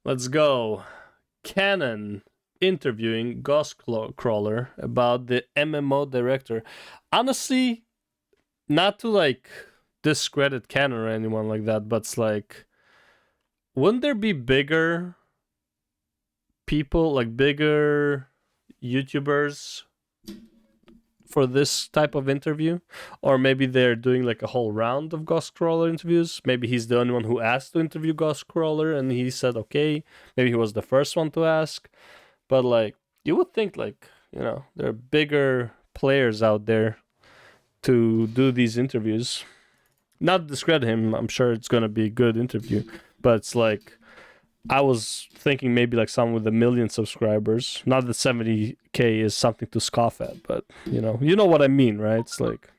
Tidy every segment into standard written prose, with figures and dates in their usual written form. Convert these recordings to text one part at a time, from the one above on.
Let's go. Kanon interviewing GhostCrawler about the MMO director. Honestly, not to like discredit Kanon or anyone like that, but it's like, wouldn't there be bigger people, like bigger YouTubers for this type of interview? Or maybe they're doing like a whole round of GhostCrawler interviews. Maybe he's the only one who asked to interview GhostCrawler and he said okay. Maybe he was the first one to ask. But like, you would think like, there are bigger players out there to do these interviews. Not to discredit him, I'm sure it's gonna be a good interview. But it's like, I was thinking maybe like someone with 1 million subscribers. Not that 70K is something to scoff at, but you know what I mean, right? It's like,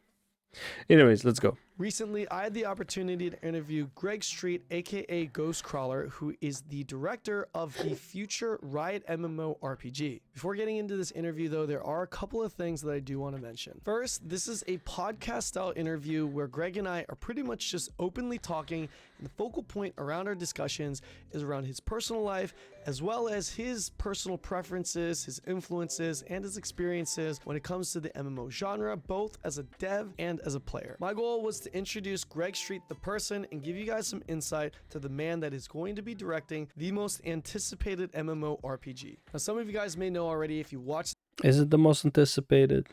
anyways, let's go. Recently, I had the opportunity to interview Greg Street, aka GhostCrawler, who is the director of the future Riot MMO RPG. Before getting into this interview, though, there are a couple of things that I do want to mention. First, this is a podcast-style interview where Greg and I are pretty much just openly talking, and the focal point around our discussions is around his personal life, as well as his personal preferences, his influences, and his experiences when it comes to the MMO genre, both as a dev and as a player. My goal was to introduce Greg Street, the person, and give you guys some insight to the man that is going to be directing the most anticipated MMO RPG. Now, some of you guys may know already if you watched. Is it the most anticipated?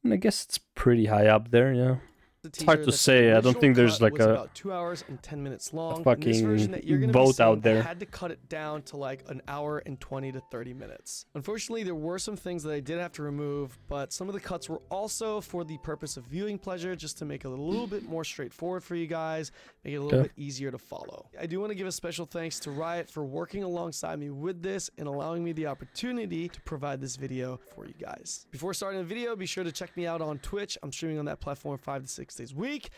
I guess it's pretty high up there, yeah. It's hard to say. I don't think there's like about 2 hours and 10 minutes long. fucking vote out there. I had to cut it down to like an hour and 20 to 30 minutes. Unfortunately, there were some things that I did have to remove, but some of the cuts were also for the purpose of viewing pleasure, just to make it a little bit more straightforward for you guys, make it a little bit easier to follow. I do want to give a special thanks to Riot for working alongside me with this and allowing me the opportunity to provide this video for you guys. Before starting the video, be sure to check me out on Twitch. I'm streaming on that platform 5 to 6 days a week,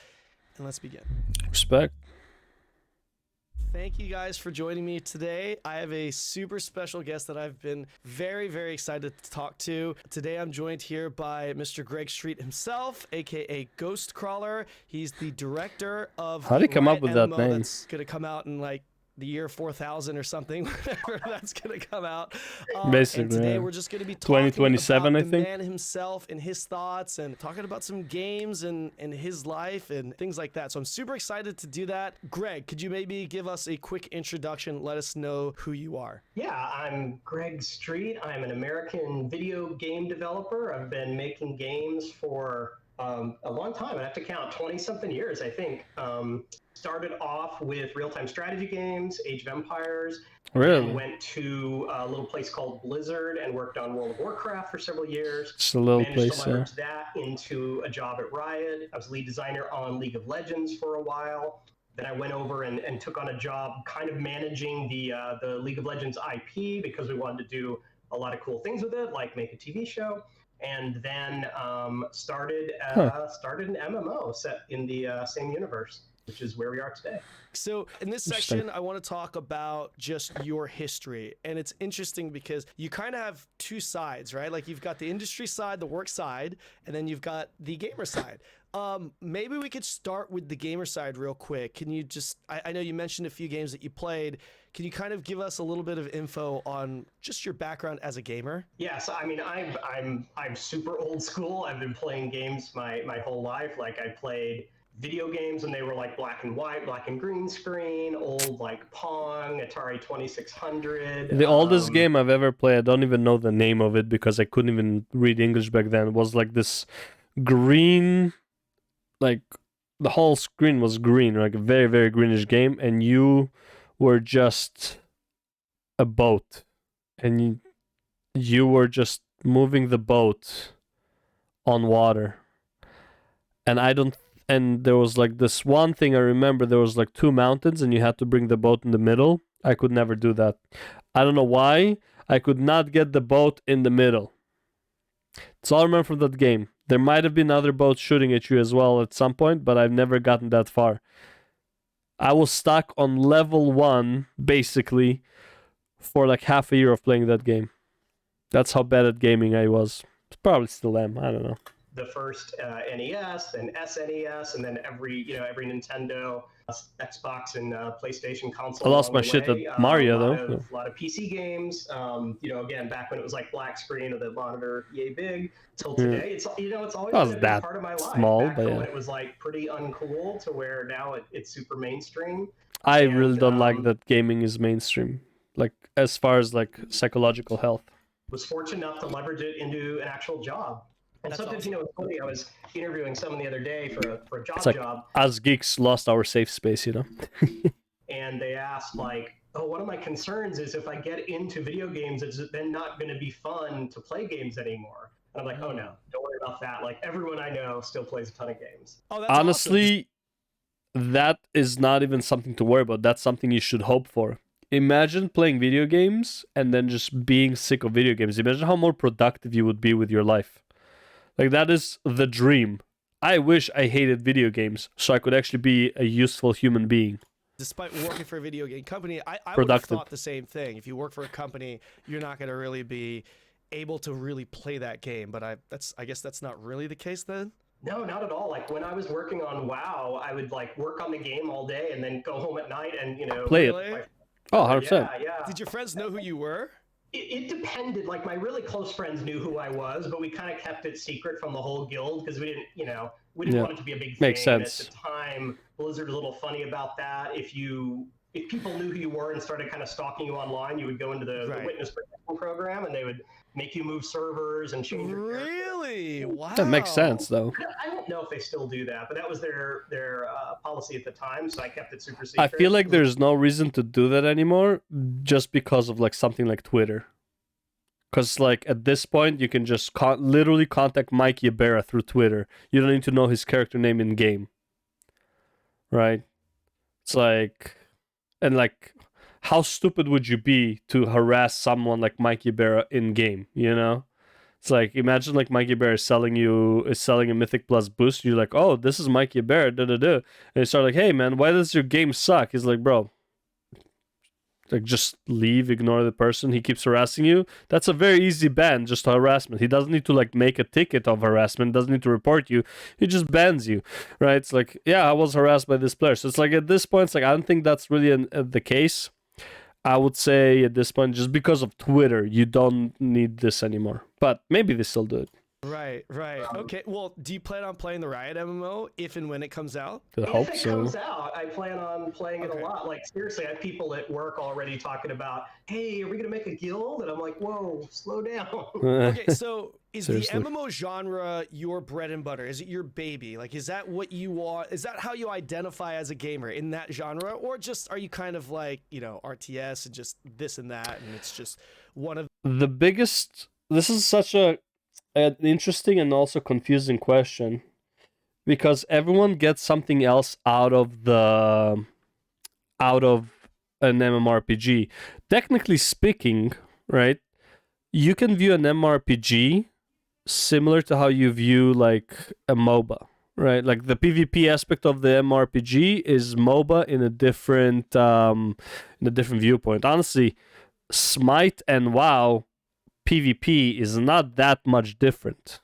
and let's begin. Respect. Thank you guys for joining me today. I have a super special guest that I've been very, very excited to talk to. Today I'm joined here by Mr. Greg Street himself, aka GhostCrawler. He's the director of How did he come up with that name? That's gonna come out in like the year 4000 or something, whenever that's gonna come out. Basically, and today yeah. we're just gonna be talking 2027, about I think. the man himself and his thoughts, and talking about some games and his life and things like that. So I'm super excited to do that. Greg, could you maybe give us a quick introduction? Let us know who you are. Yeah, I'm Greg Street. I'm an American video game developer. I've been making games for a long time. I have to count 20-something years, I think. Started off with real-time strategy games, Age of Empires. Really? And went to a little place called Blizzard and worked on World of Warcraft for several years. It's a little Managed place, to leverage that into a job at Riot. I was lead designer on League of Legends for a while. Then I went over and took on a job kind of managing the League of Legends IP, because we wanted to do a lot of cool things with it, like make a TV show. And then started an MMO set in the same universe, which is where we are today. So in this section, I want to talk about just your history. And it's interesting because you kind of have two sides, right? Like you've got the industry side, the work side, and then you've got the gamer side. Maybe we could start with the gamer side real quick. Can you just, I know you mentioned a few games that you played. Can you kind of give us a little bit of info on just your background as a gamer? Yes, I mean, I'm super old school. I've been playing games my whole life. Like I played video games when they were like black and white, black and green screen, old like Pong, Atari 2600. The oldest game I've ever played, I don't even know the name of it because I couldn't even read English back then. It was like this green, like the whole screen was green, like a very, very greenish game, and you were just a boat, and you were just moving the boat on water. And there was like this one thing I remember, there was like 2 mountains and you had to bring the boat in the middle. I could never do that. I don't know why. I could not get the boat in the middle. That's all I remember from that game. There might have been other boats shooting at you as well at some point, but I've never gotten that far. I was stuck on level 1, basically, for like half a year of playing that game. That's how bad at gaming I was. Probably still am, I don't know. The first NES, then SNES, and then every Nintendo Xbox and PlayStation console. I lost along my the shit way. at Mario, a lot though. of, a lot of PC games. Again, back when it was like black screen with a monitor yay big. Till Yeah. today, it's always That been was a big that part of my life. small, Back but from yeah. when it was like pretty uncool to where now it's super mainstream. I And, really don't like that gaming is mainstream. Like, as far as like psychological health. Was fortunate enough to leverage it into an actual job. And That's sometimes, awesome. it's funny, I was interviewing someone the other day for a It's like job, us geeks lost our safe space, you know? and they asked, like, oh, one of my concerns is if I get into video games, it's then not going to be fun to play games anymore. And I'm like, oh no, don't worry about that. Like, everyone I know still plays a ton of games. Oh, that's Honestly, that is not even something to worry about. That's something you should hope for. Imagine playing video games and then just being sick of video games. Imagine how more productive you would be with your life. Like, that is the dream. I wish I hated video games so I could actually be a useful human being. Despite working for a video game company, I would have Productive. thought the same thing. If you work for a company, you're not going to really be able to really play that game. But I guess that's not really the case then. No, not at all. Like, when I was working on WoW, I would like work on the game all day and then go home at night and Play it. Really? Oh, 100%. Yeah. Did your friends know who you were? It depended. Like, my really close friends knew who I was, but we kind of kept it secret from the whole guild because we didn't Yeah. want it to be a big Makes thing. And sense. at the time, Blizzard was a little funny about that. If people knew who you were and started kind of stalking you online, you would go into the Right. witness protection program, and they would make you move servers and change your character. Really? Wow. That makes sense, though. I don't know if they still do that, but that was their policy at the time, so I kept it super secret. I feel like there's no reason to do that anymore just because of like something like Twitter. Because like at this point, you can just literally contact Mike Ybarra through Twitter. You don't need to know his character name in game. Right? It's like... And like, how stupid would you be to harass someone like Mike Ybarra in game, you know? It's like, imagine like Mike Ybarra is selling a Mythic Plus boost. You're like, oh, this is Mike Ybarra, da-da-da. And you start like, hey man, why does your game suck? He's like, bro, like just leave, ignore the person. He keeps harassing you. That's a very easy ban, just harassment. He doesn't need to like make a ticket of harassment, doesn't need to report you. He just bans you, right? It's like, yeah, I was harassed by this player. So it's like at this point, it's like, I don't think that's really the case. I would say at this point, just because of Twitter, you don't need this anymore. But maybe they still do it. Right. Okay. Well, do you plan on playing the Riot MMO if and when it comes out? I hope If it so. comes out, I plan on playing it Okay. a lot. Like, seriously, I have people at work already talking about, hey, are we going to make a guild? And I'm like, whoa, slow down. Okay, so is Seriously. the MMO genre your bread and butter? Is it your baby? Like, is that what you want? Is that how you identify as a gamer in that genre? Or just are you kind of like, RTS and just this and that, and it's just one of The biggest... This is such an interesting and also confusing question. Because everyone gets something else out of an MMORPG. Technically speaking, right? You can view an MMORPG similar to how you view like a MOBA, right? Like the PvP aspect of the MMORPG is MOBA in a different viewpoint. Honestly, Smite and WoW PvP is not that much different,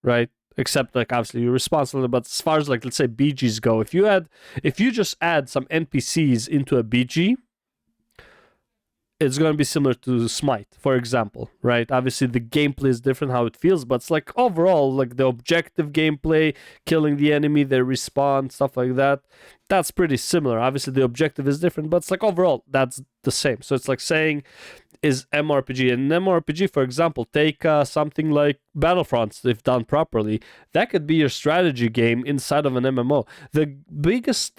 right? Except like obviously you're responsible, but as far as like let's say BGs go, if you just add some NPCs into a BG, it's going to be similar to Smite, for example, right? Obviously the gameplay is different how it feels, but it's like overall like the objective gameplay, killing the enemy, their respawn, stuff like that, that's pretty similar. Obviously the objective is different, but it's like overall that's the same. So it's like saying, is MMORPG. And MMORPG, for example, take something like Battlefront, if done properly. That could be your strategy game inside of an MMO. The biggest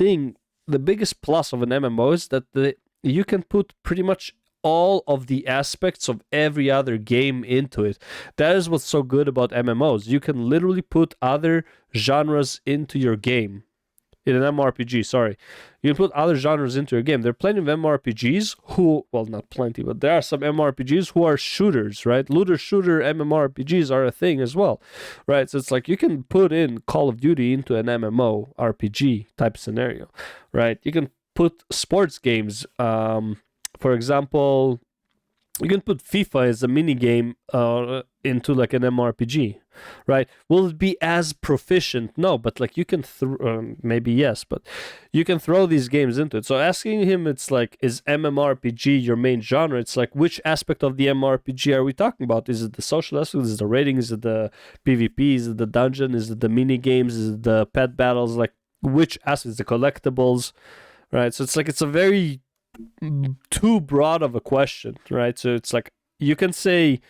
plus of an MMO is that you can put pretty much all of the aspects of every other game into it. That is what's so good about MMOs. You can literally put other genres into your game. In an MMORPG, sorry. You can put other genres into your game. There are plenty of MMORPGs not plenty, but there are some MMORPGs who are shooters, right? Looter shooter MMORPGs are a thing as well, right? So it's like you can put in Call of Duty into an MMORPG type scenario, right? You can put sports games, for example, You can put FIFA as a mini game into like an MMORPG, right? Will it be as proficient? No, but like you can maybe yes, but you can throw these games into it. So asking him, it's like, is MMORPG your main genre? It's like, which aspect of the MMORPG are we talking about? Is it the social aspect? Is it the rating? Is it the PvP? Is it the dungeon? Is it the mini games? Is it the pet battles? Like which aspect? Is the collectibles, right? So it's like it's a very too broad of a question, right? So it's like you can say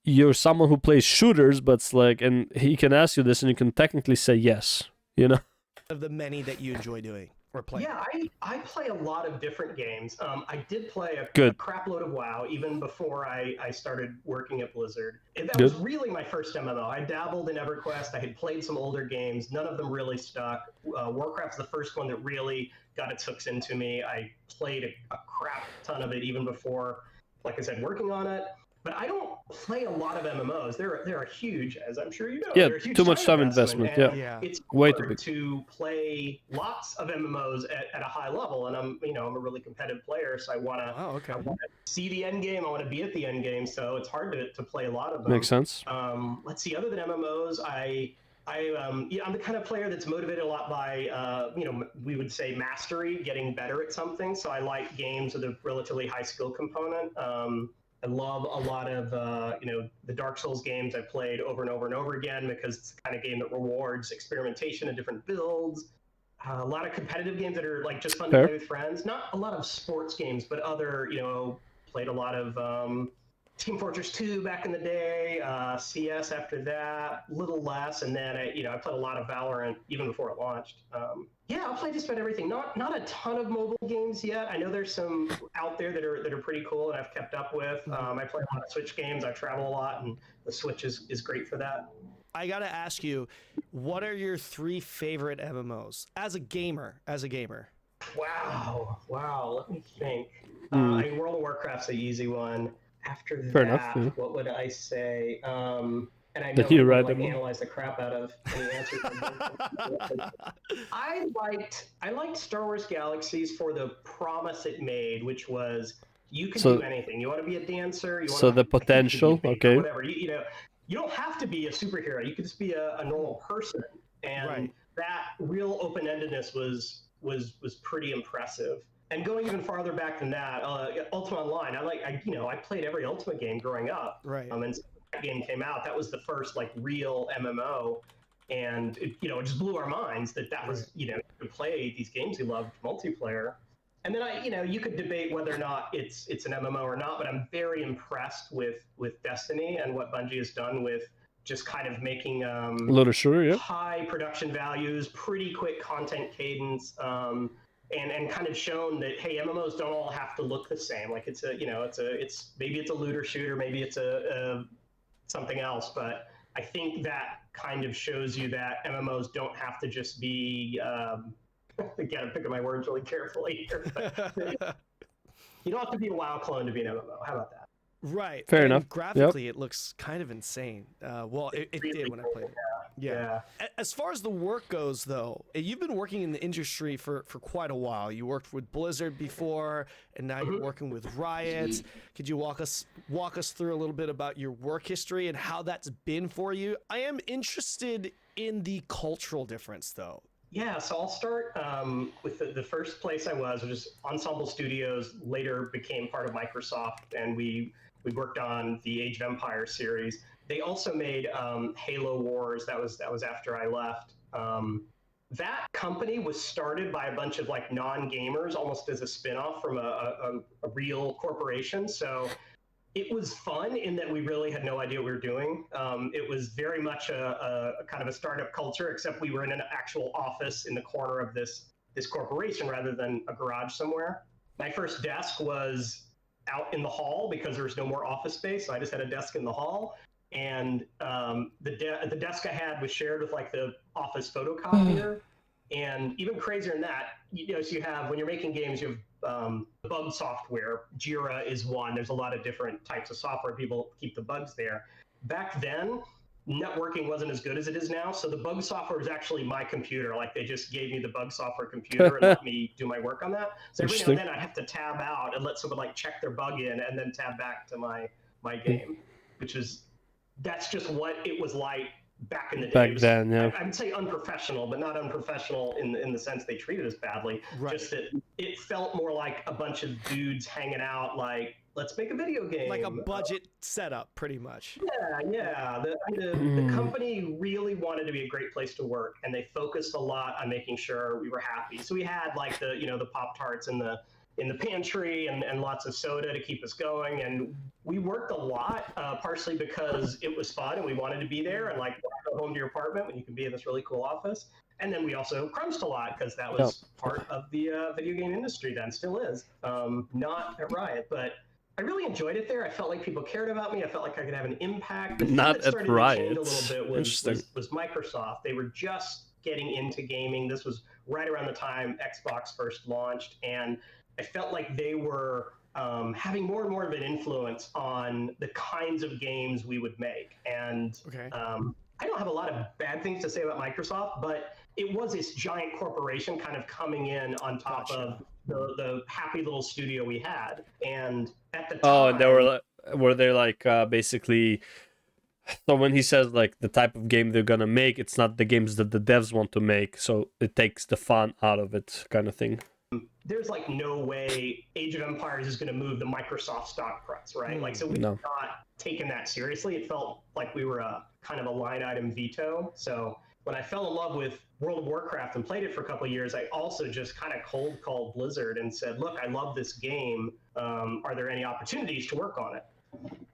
you're someone who plays shooters, but it's like, and he can ask you this and you can technically say yes, you know. Of the many that you enjoy doing or playing. Yeah, I play a lot of different games. I did play a Good. crap load of WoW even before I started working at Blizzard. That Good. was really my first MMO. I dabbled in EverQuest. I had played some older games. None of them really stuck. Warcraft's the first one that really got its hooks into me. I played a crap ton of it even before, like I said, working on it. But I don't play a lot of MMOs. They're huge, as I'm sure you know. Yeah, they're a huge too much time investment. and Yeah. It's Way too hard big. to play lots of MMOs at a high level, and I'm a really competitive player, so I want to see the end game. I want to be at the end game, so it's hard to play a lot of them. Makes sense. Let's see. Other than MMOs, I'm the kind of player that's motivated a lot by, we would say mastery, getting better at something. So I like games with a relatively high skill component. I love a lot of, the Dark Souls games I've played over and over and over again because it's the kind of game that rewards experimentation and different builds. A lot of competitive games that are like just fun to play with friends. Not a lot of sports games, but other, played a lot of Team Fortress 2 back in the day, CS after that, a little less, and then I played a lot of Valorant even before it launched. I'll play just about everything. Not a ton of mobile games yet. I know there's some out there that are pretty cool and I've kept up with. I play a lot of Switch games. I travel a lot, and the Switch is great for that. I gotta ask you, what are your 3 favorite MMOs as a gamer? Wow. Let me think. World of Warcraft's the easy one. After Fair that, enough, yeah. what would I say? And I know you people right, analyze the crap out of any answers. I liked Star Wars Galaxies for the promise it made, which was you could do anything. You want to be a dancer. The potential, okay. Whatever. You don't have to be a superhero. You could just be a normal person, and that real open-endedness was pretty impressive. And going even farther back than that, Ultima Online. I played every Ultima game growing up. Right. And so that game came out. That was the first real MMO, and it just blew our minds that was you could play these games you loved multiplayer. And then you could debate whether or not it's an MMO or not, but I'm very impressed with Destiny and what Bungie has done with just kind of making high production values, pretty quick content cadence. And kind of shown that, hey, MMOs don't all have to look the same. Like it's maybe it's a looter shooter, maybe it's a something else. But I think that kind of shows you that MMOs don't have to just be. Again, I'm picking my words really carefully here. But you don't have to be a WoW clone to be an MMO. How about that? Right. Fair enough. Graphically, it looks kind of insane. It really did when cool. I played it. Yeah. As far as the work goes, though, you've been working in the industry for quite a while. You worked with Blizzard before, and now you're working with Riot. Could you walk us through a little bit about your work history and how that's been for you? I am interested in the cultural difference, though. Yeah, so I'll start with the first place I was, which is Ensemble Studios, later became part of Microsoft, and we worked on the Age of Empires series. They also made Halo Wars. That was after I left. That company was started by a bunch of non-gamers, almost as a spin-off from a real corporation. So it was fun in that we really had no idea what we were doing. It was very much a kind of a startup culture, except we were in an actual office in the corner of this corporation rather than a garage somewhere. My first desk was out in the hall because there was no more office space. So I just had a desk in the hall. And the desk I had was shared with the office photocopier. And even crazier than that, so you have, when you're making games, you have bug software. Jira is one. There's a lot of different types of software. People keep the bugs there. Back then, networking wasn't as good as it is now. So the bug software was actually my computer. Like they just gave me the bug software computer and let me do my work on that. So every now and then I'd have to tab out and let someone like check their bug in and then tab back to my game, that's just what it was like back in the day. Back then, yeah. I'd say unprofessional, but not unprofessional in the sense they treated us badly. Right. Just that it felt more like a bunch of dudes hanging out, like, let's make a video game. Like a budget setup, pretty much. Yeah. The company really wanted to be a great place to work, and they focused a lot on making sure we were happy. So we had like the Pop-Tarts in the pantry and lots of soda to keep us going, and we worked a lot, partially because it was fun and we wanted to be there, and like go home to your apartment when you can be in this really cool office. And then we also crunched a lot because that was part of the video game industry then, still is. Not at Riot, but I really enjoyed it there. I felt like people cared about me. I felt like I could have an impact. The Not thing that at started to Riot. change a little bit was Microsoft. They were just getting into gaming. This was right around the time Xbox first launched, and I felt like they were having more and more of an influence on the kinds of games we would make. And I don't have a lot of bad things to say about Microsoft, but it was this giant corporation kind of coming in on top of the happy little studio we had. And at the time, and were they like basically? So when he says like the type of game they're gonna make, it's not the games that the devs want to make, so it takes the fun out of it, kind of thing. There's like no way Age of Empires is going to move the Microsoft stock price, right? Like, so we've not taken that seriously. It felt like we were a kind of a line item veto. So when I fell in love with World of Warcraft and played it for a couple of years, I also just kind of cold called Blizzard and said, look, I love this game. Are there any opportunities to work on it?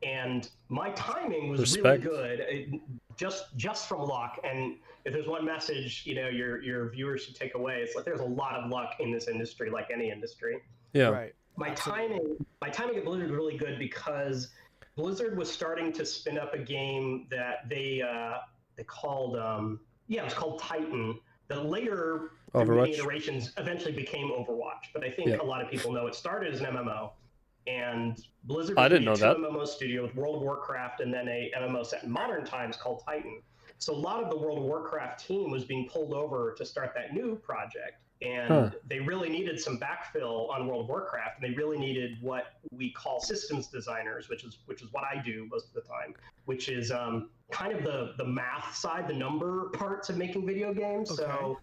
And my timing was really good, just from luck. And if there's one message, your viewers should take away, it's like there's a lot of luck in this industry, like any industry. Yeah. Right. My timing at Blizzard was really good because Blizzard was starting to spin up a game that they called it was called Titan. The later iterations eventually became Overwatch, but I think a lot of people know it started as an MMO. And Blizzard was a MMO studio with World of Warcraft and then a MMO set in modern times called Titan. So a lot of the World of Warcraft team was being pulled over to start that new project. And they really needed some backfill on World of Warcraft, and they really needed what we call systems designers, which is what I do most of the time, which is kind of the math side, the number parts of making video games. Okay. So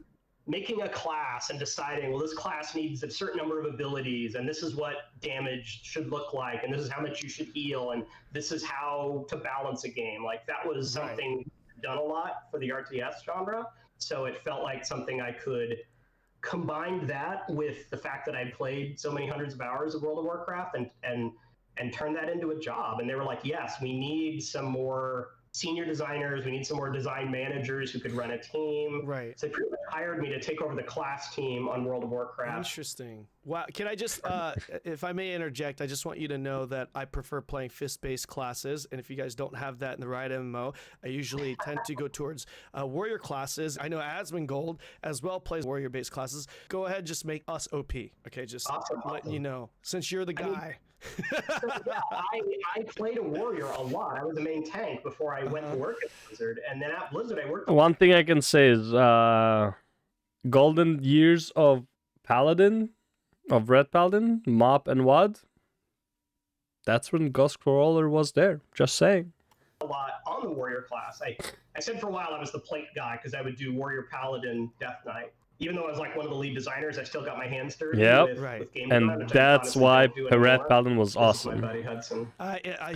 making a class and deciding, well, this class needs a certain number of abilities, and this is what damage should look like, and this is how much you should heal, and this is how to balance a game. Like, that was something done a lot for the RTS genre. So it felt like something I could combine that with the fact that I'd played so many hundreds of hours of World of Warcraft and turn that into a job. And they were like, yes, we need some more senior designers, we need some more design managers who could run a team. Right. So they pretty much hired me to take over the class team on World of Warcraft. Interesting. Wow. Can I just, if I may interject, I just want you to know that I prefer playing fist-based classes. And if you guys don't have that in the Riot MMO, I usually tend to go towards warrior classes. I know Asmongold as well plays warrior-based classes. Go ahead, just make us OP. Okay, just letting you know, since you're the guy. I played a warrior a lot. I was a main tank before I went to work at Blizzard, and then at Blizzard I worked. One thing I can say is golden years of Paladin, of Red Paladin, Mop and WoD. That's when GhostCrawler was there. Just saying. A lot on the warrior class. I said for a while I was the plate guy because I would do warrior paladin death knight. Even though I was like one of the lead designers, I still got my hands dirty with game design, and that's why Red Paladin was awesome. My buddy Hudson.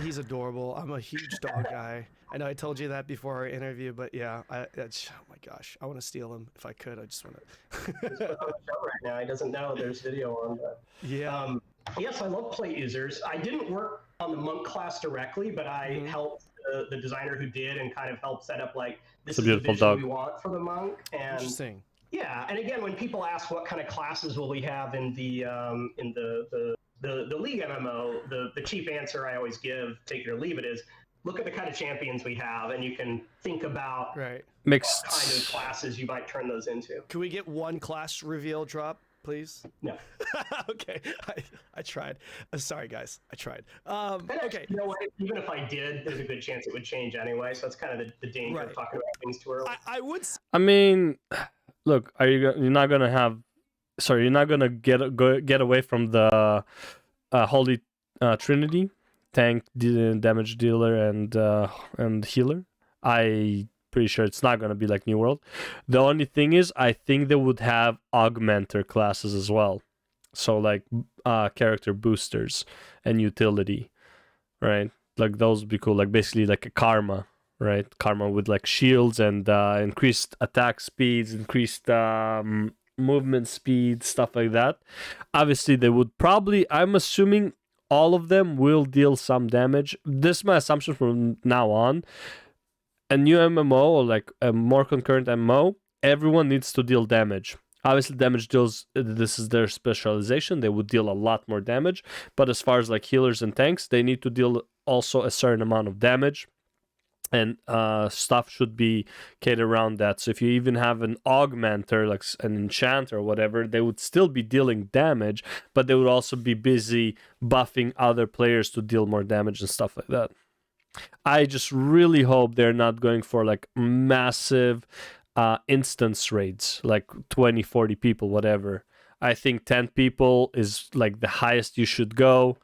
He's adorable. I'm a huge dog guy. I know I told you that before our interview, but yeah, oh my gosh, I want to steal him if I could. I just want to. He's on the show right now. He doesn't know there's video on that. Yeah. Yes, I love plate users. I didn't work on the monk class directly, but I helped the designer who did and kind of helped set up like this is the vision we want for the monk. And interesting. Yeah, and again, when people ask what kind of classes will we have in the League MMO, the cheap answer I always give, take it or leave it, is look at the kind of champions we have, and you can think about mixed what kind of classes you might turn those into. Can we get one class reveal drop? please? No. Okay, I tried. Sorry, guys, I tried. And Okay. you know what? Even if I did, there's a good chance it would change anyway. So that's kind of the danger Right. of talking about things too early. I would. I mean, look, you're not gonna have, sorry, you're not gonna get away from the Holy Trinity, tank, damage dealer, and healer. I pretty sure it's not gonna be like New World. The only thing is, I think they would have augmenter classes as well, so like character boosters and utility, right? Like those would be cool. Like basically like a karma, right? Karma with like shields and increased attack speeds, increased movement speed, stuff like that. Obviously, they would probably, I'm assuming all of them will deal some damage. This is my assumption from now on. A new MMO or like a more concurrent MMO, everyone needs to deal damage. Obviously, damage deals, this is their specialization. They would deal a lot more damage. But as far as like healers and tanks, they need to deal also a certain amount of damage. And stuff should be catered around that. So if you even have an augmenter, like an enchanter or whatever, they would still be dealing damage, but they would also be busy buffing other players to deal more damage and stuff like that. I just really hope they're not going for like massive instance raids, like 20, 40 people, whatever. I think 10 people is like the highest you should go.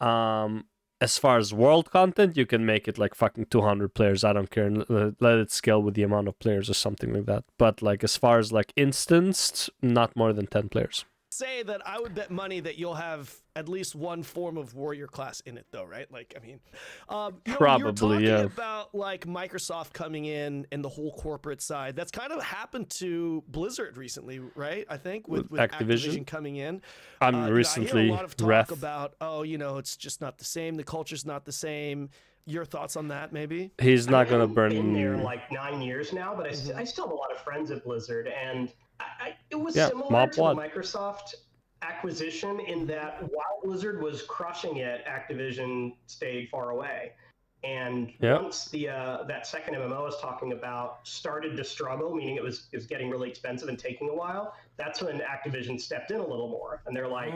As far as world content, you can make it like fucking 200 players. I don't care. Let it scale with the amount of players or something like that. But like as far as like instanced, not more than 10 players. Say that I would bet money that you'll have at least one form of warrior class in it, though, right? Like, I mean, Probably, you're talking yeah. about like Microsoft coming in and the whole corporate side. That's kind of happened to Blizzard recently, right? I think with Activision coming in. Recently, I hear a lot of talk about, it's just not the same. The culture's not the same. Your thoughts on that, maybe? He's not gonna burn. I've been there like 9 years now, but I still have a lot of friends at Blizzard, and it was similar to the Microsoft acquisition in that while Blizzard was crushing it, Activision stayed far away. And once that second MMO I was talking about started to struggle, meaning it was getting really expensive and taking a while, that's when Activision stepped in a little more, and they're like,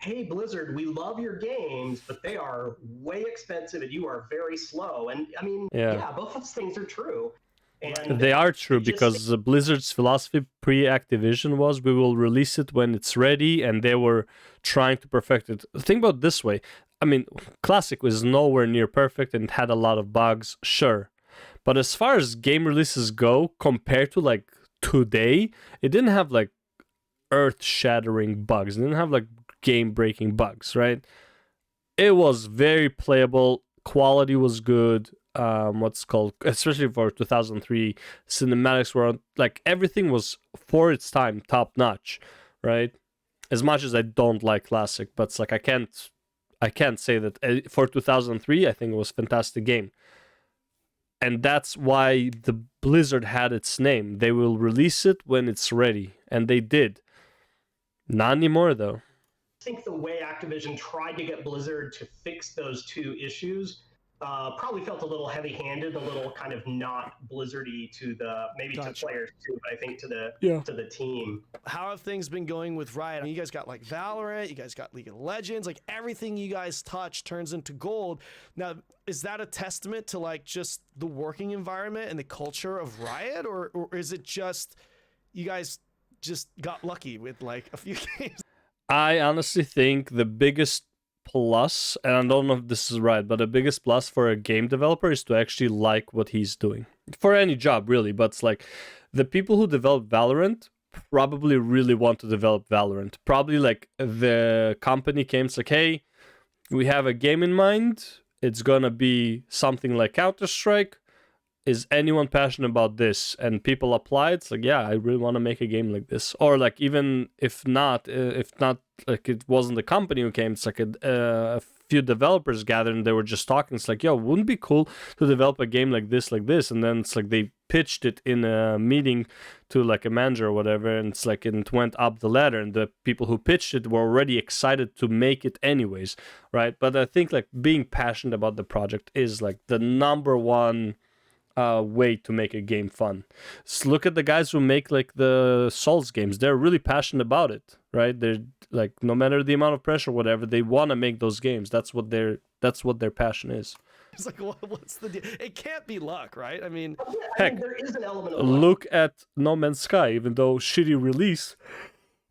hey, Blizzard, we love your games, but they are way expensive and you are very slow. And I mean, both those things are true. And they are true because Blizzard's philosophy pre-Activision was we will release it when it's ready, and they were trying to perfect it. Think about it this way. I mean, Classic was nowhere near perfect and had a lot of bugs, sure. But as far as game releases go, compared to like today, it didn't have like earth-shattering bugs. It didn't have like game-breaking bugs, right? It was very playable. Quality was good. Especially for 2003, cinematics were like everything was for its time top notch, right? As much as I don't like Classic, but it's like I can't say that for 2003 I think it was a fantastic game, and that's why the Blizzard had its name. They will release it when it's ready, and they did. Not anymore though. I think the way Activision tried to get Blizzard to fix those two issues probably felt a little heavy-handed, a little kind of not Blizzard-y to to players too, but I think to the team. How have things been going with Riot? I mean, you guys got like Valorant, you guys got League of Legends, like everything you guys touch turns into gold. Now, is that a testament to like just the working environment and the culture of Riot, or is it just you guys just got lucky with like a few games? I honestly think the biggest plus, and I don't know if this is right, but the biggest plus for a game developer is to actually like what he's doing. For any job, really, but it's like the people who develop Valorant probably really want to develop Valorant. Probably like the company came, it's like, hey, we have a game in mind. It's gonna be something like Counter-Strike. Is anyone passionate about this? And people apply. It's like, yeah, I really want to make a game like this. Or like, even if not like it wasn't the company who came, it's like a few developers gathered and they were just talking. It's like, yo, wouldn't it be cool to develop a game like this. And then it's like they pitched it in a meeting to like a manager or whatever, and it's like it went up the ladder, and the people who pitched it were already excited to make it anyways, right? But I think like being passionate about the project is like the number one way to make a game fun. Look at the guys who make like the Souls games. They're really passionate about it, right? They're like, no matter the amount of pressure, whatever, they want to make those games. That's what their passion is. It's like, what's the deal? It can't be luck, right? I mean, Heck, there is an element of luck. look at No Man's Sky, even though shitty release,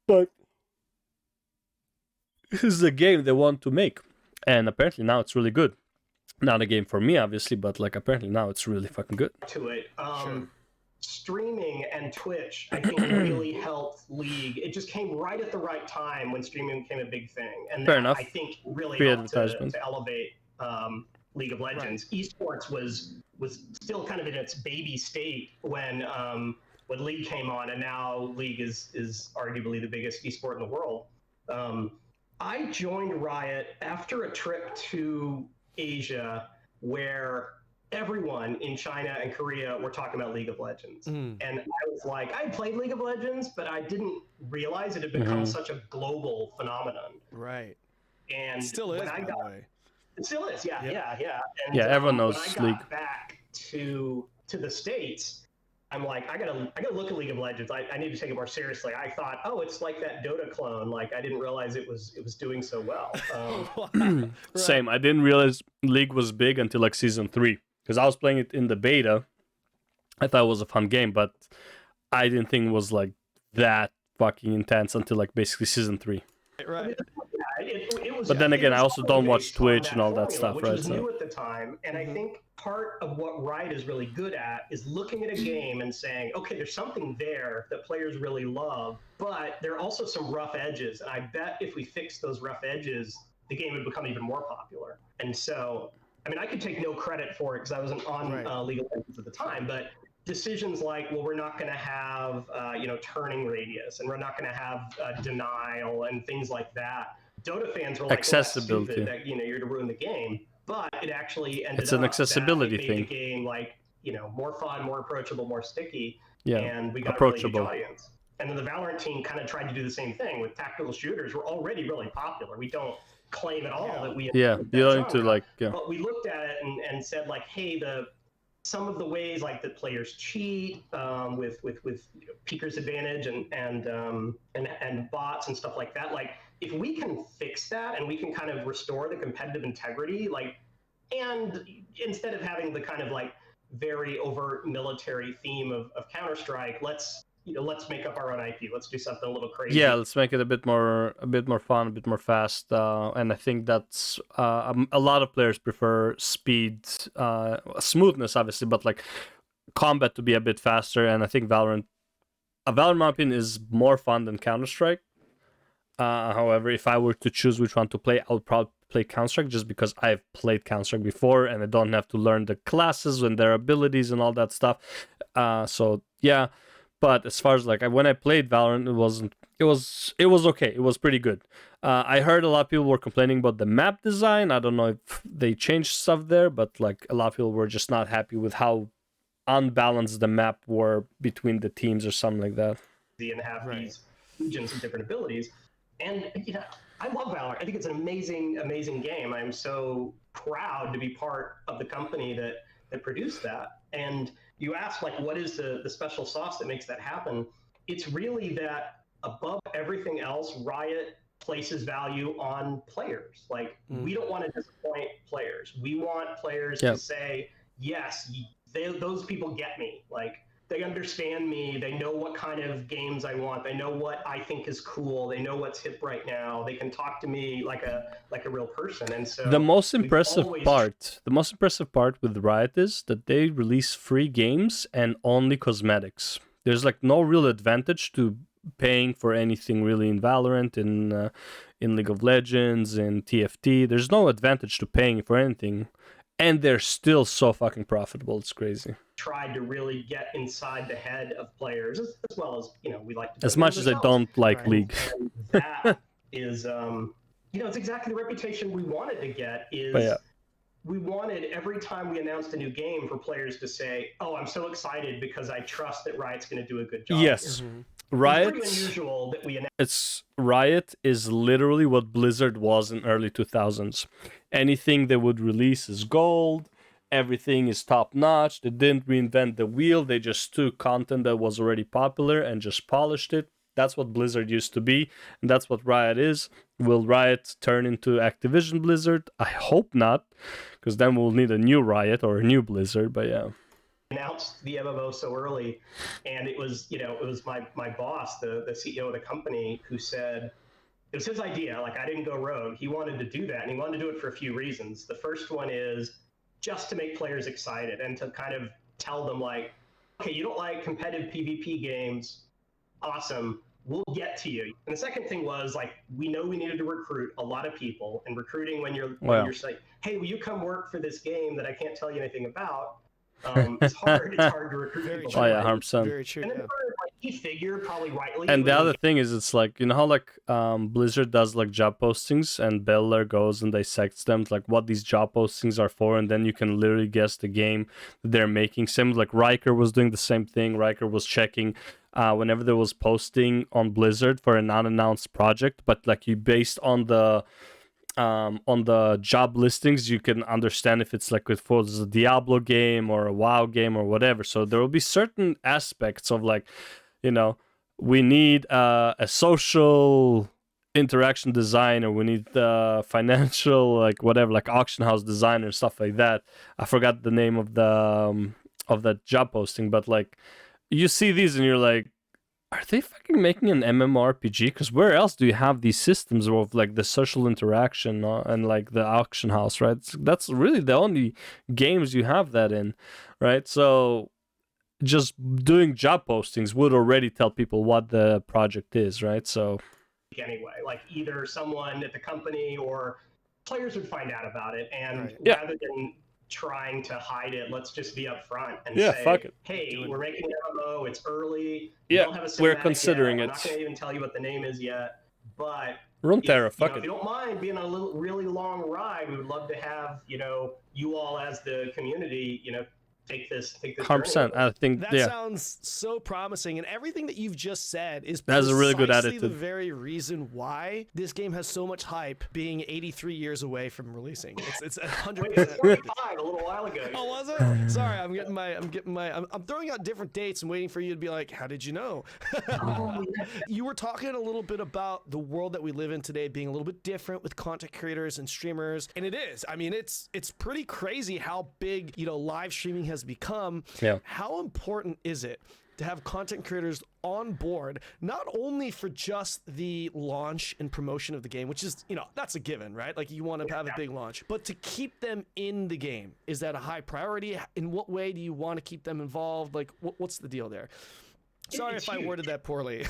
but this is a game they want to make, and apparently now it's really good. Not a game for me, obviously, but like apparently now it's really fucking good. To it. Sure. Streaming and Twitch, I think, really helped League. It just came right at the right time when streaming became a big thing, and Fair that, enough. I think, really Free helped advertisement. to elevate League of Legends. Esports was still kind of in its baby state when League came on, and now League is arguably the biggest esport in the world. I joined Riot after a trip to Asia where everyone in China and Korea were talking about League of Legends. And I was like, I played League of Legends, but I didn't realize it had become such a global phenomenon. right. And It still is, when I by the got, way. it still is, yeah. And, Yeah, everyone knows when I got League. back to the States, I'm like, I gotta look at League of Legends. I need to take it more seriously. I thought, oh, it's like that Dota clone. Like, I didn't realize it was doing so well. Right. Same. I didn't realize League was big until like season 3, because I was playing it in the beta. I thought it was a fun game, but I didn't think it was like that fucking intense until like basically season 3. Right. It was, But then again, I also don't watch based on Twitch and all that formula, stuff, which right? was So new at the time, and I think part of what Riot is really good at is looking at a game and saying, okay, there's something there that players really love, but there are also some rough edges, and I bet if we fix those rough edges, the game would become even more popular. And so, I mean, I could take no credit for it because I wasn't on League of Legends at the time, but decisions like, well, we're not going to have, turning radius, and we're not going to have denial and things like that. Dota fans were like, accessibility. well, that's stupid, that, you're to ruin the game. But it actually ended It's an up accessibility that it made the game like, more fun, more approachable, more sticky. Yeah, and we got approachable. a really huge audience. And then the Valorant team kind of tried to do the same thing with tactical shooters. We're already really popular. We don't claim at all that we you don't need to like but we looked at it and said like, hey, some of the ways like that players cheat with peeker's advantage and bots and stuff like that. Like, if we can fix that and we can kind of restore the competitive integrity, like, and instead of having the kind of like very overt military theme of Counter-Strike, let's make up our own IP. Let's do something a little crazy. Yeah, let's make it a bit more fun, a bit more fast. And I think that's a lot of players prefer speed, smoothness, obviously, but like combat to be a bit faster. And I think Valorant, in my opinion, is more fun than Counter-Strike. However, if I were to choose which one to play, I would probably play Counter-Strike just because I've played Counter-Strike before and I don't have to learn the classes and their abilities and all that stuff. So yeah. But as far as like when I played Valorant, it was okay. It was pretty good. I heard a lot of people were complaining about the map design. I don't know if they changed stuff there, but like a lot of people were just not happy with how unbalanced the map were between the teams or something like that. And have these regions and different abilities. And I love Valorant. I think it's an amazing, amazing game. I'm so proud to be part of the company that produced that. And you ask, like, what is the special sauce that makes that happen? It's really that above everything else, Riot places value on players. Like, we don't want to disappoint players. We want players to say, yes, those people get me. Like, they understand me. They know what kind of games I want. They know what I think is cool. They know what's hip right now. They can talk to me like a real person. And so the most impressive part with Riot is that they release free games and only cosmetics. There's like no real advantage to paying for anything really in Valorant, in League of Legends, in TFT. There's no advantage to paying for anything. And they're still so fucking profitable. It's crazy. Tried to really get inside the head of players as well as, we like to. As much as I don't like League. And that is, it's exactly the reputation we wanted to get is we wanted every time we announced a new game for players to say, oh, I'm so excited because I trust that Riot's going to do a good job. Yes. Riot, it's pretty unusual that we announced. Riot is literally what Blizzard was in early 2000s. Anything they would release is gold. everything is top notch. They didn't reinvent the wheel. They just took content that was already popular and just polished it. That's what Blizzard used to be, and that's what Riot is. Will Riot turn into Activision Blizzard? I hope not, because then we'll need a new Riot or a new Blizzard, but yeah. Announced the MMO so early, and it was my boss, the CEO of the company, who said it was his idea. Like, I didn't go rogue. He wanted to do that, and he wanted to do it for a few reasons. The first one is just to make players excited and to kind of tell them, like, okay, you don't like competitive PvP games, awesome, we'll get to you. And the second thing was, like, we know we needed to recruit a lot of people, and recruiting when you're like, hey, will you come work for this game that I can't tell you anything about? It's hard. It's hard to recruit people. Oh yeah, 100%. Very true. And then he figured, probably rightly. And the other thing is, it's like, you know how like Blizzard does like job postings, and Baylor goes and dissects them, like what these job postings are for, and then you can literally guess the game that they're making. Same like Riker was doing the same thing. Riker was checking whenever there was posting on Blizzard for an unannounced project, but like you based on the job listings, you can understand if it's like if it's a Diablo game or a WoW game or whatever. So there will be certain aspects of like, you know, we need a social interaction designer, we need the financial, like whatever, like auction house designer, stuff like that. I forgot the name of the job posting, but like you see these and you're like, are they fucking making an MMORPG? Because where else do you have these systems of like the social interaction and like the auction house, right? That's really the only games you have that in, right? So just doing job postings would already tell people what the project is, right? So anyway, like either someone at the company or players would find out about it, and rather than trying to hide it, let's just be upfront and say, fuck it. Hey, we're making an MMO, it's early, yeah, don't have a we're considering yet. it. I'm not going to even tell you what the name is yet, but Runeterra, fuck if you don't mind being on a really long ride, we would love to have, you all as the community, take this 100%. I think that sounds so promising, and everything that you've just said is that's a really good attitude. The very reason why this game has so much hype, being 83 years away from releasing. It's 100%. 45 a little while ago. Oh, was it? Sorry, I'm throwing out different dates and waiting for you to be like, how did you know? You were talking a little bit about the world that we live in today being a little bit different with content creators and streamers, and it is. I mean, it's pretty crazy how big live streaming has become. Yeah. How important is it to have content creators on board, not only for just the launch and promotion of the game, which is, that's a given, right? Like you want to have a big launch, but to keep them in the game? Is that a high priority? In what way do you want to keep them involved? Like what's the deal there? Sorry if I worded that poorly.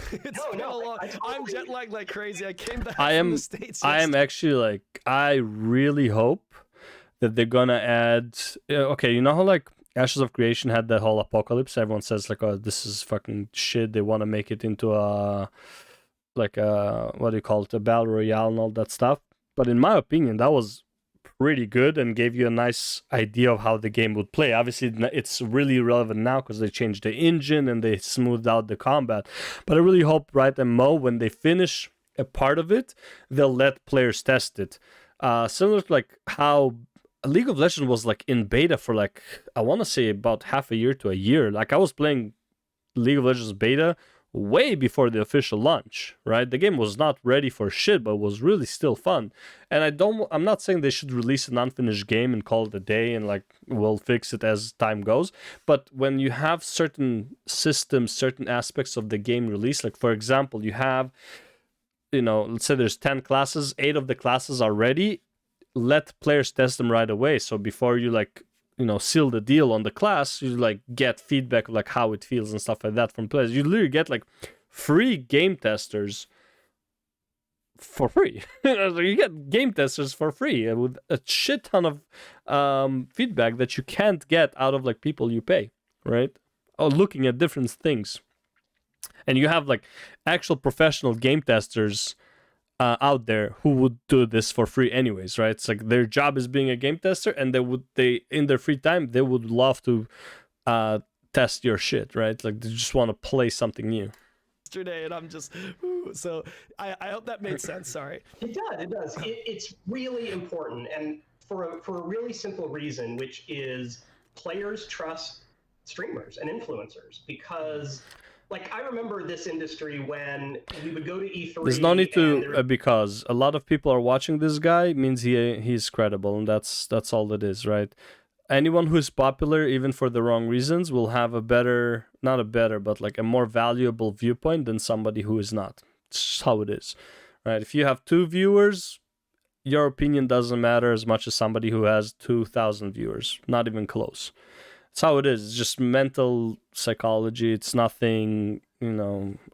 I'm jet lagged like crazy. I came back from the States yesterday. I am actually like, I really hope that they're gonna add, okay, you know how like Ashes of Creation had that whole apocalypse? Everyone says like, oh, this is fucking shit. They want to make it into a, like a, what do you call it, a battle royale and all that stuff. But in my opinion, that was pretty good and gave you a nice idea of how the game would play. Obviously, it's really relevant now because they changed the engine and they smoothed out the combat. But I really hope Riot MMO, when they finish a part of it, they'll let players test it. Similar to like how League of Legends was like in beta for like, I want to say about half a year to a year. Like I was playing League of Legends beta way before the official launch, right? The game was not ready for shit, but was really still fun. And I'm not saying they should release an unfinished game and call it a day and like we'll fix it as time goes. But when you have certain systems, certain aspects of the game released, like for example, you have, let's say there's 10 classes, 8 of the classes are ready. Let players test them right away. So before you like, seal the deal on the class, you like get feedback of like how it feels and stuff like that from players. You literally get like free game testers for free. You get game testers for free with a shit ton of feedback that you can't get out of like people you pay, right? Or looking at different things. And you have like actual professional game testers out there who would do this for free anyways, right? It's like their job is being a game tester, and they in their free time they would love to test your shit, right? Like they just want to play something new. Yesterday, and I'm just so I hope that made sense. Sorry. It does. It's really important, and for a really simple reason, which is players trust streamers and influencers because. Like, I remember this industry when we would go to E3. There's no need to because a lot of people are watching this guy means he's credible, and that's all it is, right? Anyone who's popular, even for the wrong reasons, will have not a better, but like a more valuable viewpoint than somebody who is not. It's how it is, right? If you have 2 viewers, your opinion doesn't matter as much as somebody who has 2,000 viewers. Not even close. It's how it is. It's just mental psychology. It's nothing,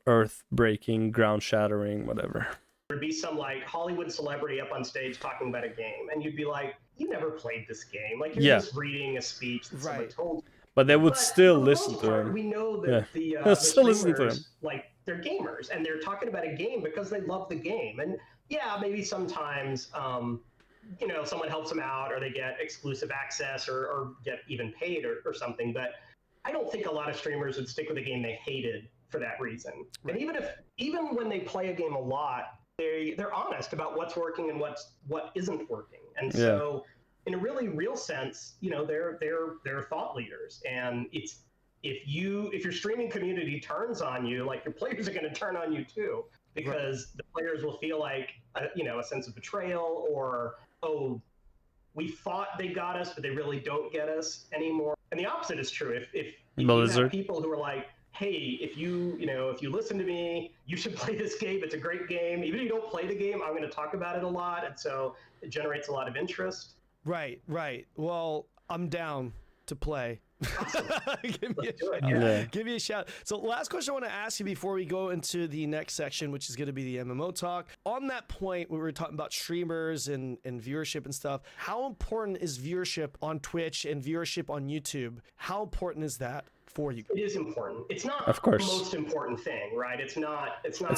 earth-breaking, ground-shattering, whatever. There'd be some like Hollywood celebrity up on stage talking about a game, and you'd be like, "You never played this game. Like you're just reading a speech that someone told you." But they would still listen to him. We know that the still listen to him. Like they're gamers, and they're talking about a game because they love the game. And yeah, maybe sometimes. Someone helps them out or they get exclusive access or get even paid or something. But I don't think a lot of streamers would stick with a game they hated for that reason. Right. And even when they play a game a lot, they're honest about what's working and what isn't working. And so in a really real sense, they're thought leaders. And if your streaming community turns on you, like your players are going to turn on you too, because the players will feel like a sense of betrayal or we thought they got us, but they really don't get us anymore. And the opposite is true. If you have people who are like, hey, if you listen to me, you should play this game. It's a great game. Even if you don't play the game, I'm going to talk about it a lot. And so it generates a lot of interest. Right. Well, I'm down to play. Awesome. Give me a shout. So last question I want to ask you before we go into the next section, which is going to be the MMO talk. On that point, we were talking about streamers and viewership and stuff. How important is viewership on Twitch and viewership on YouTube? How important is that for you? It is important. It's not of course. the most important thing, right? It's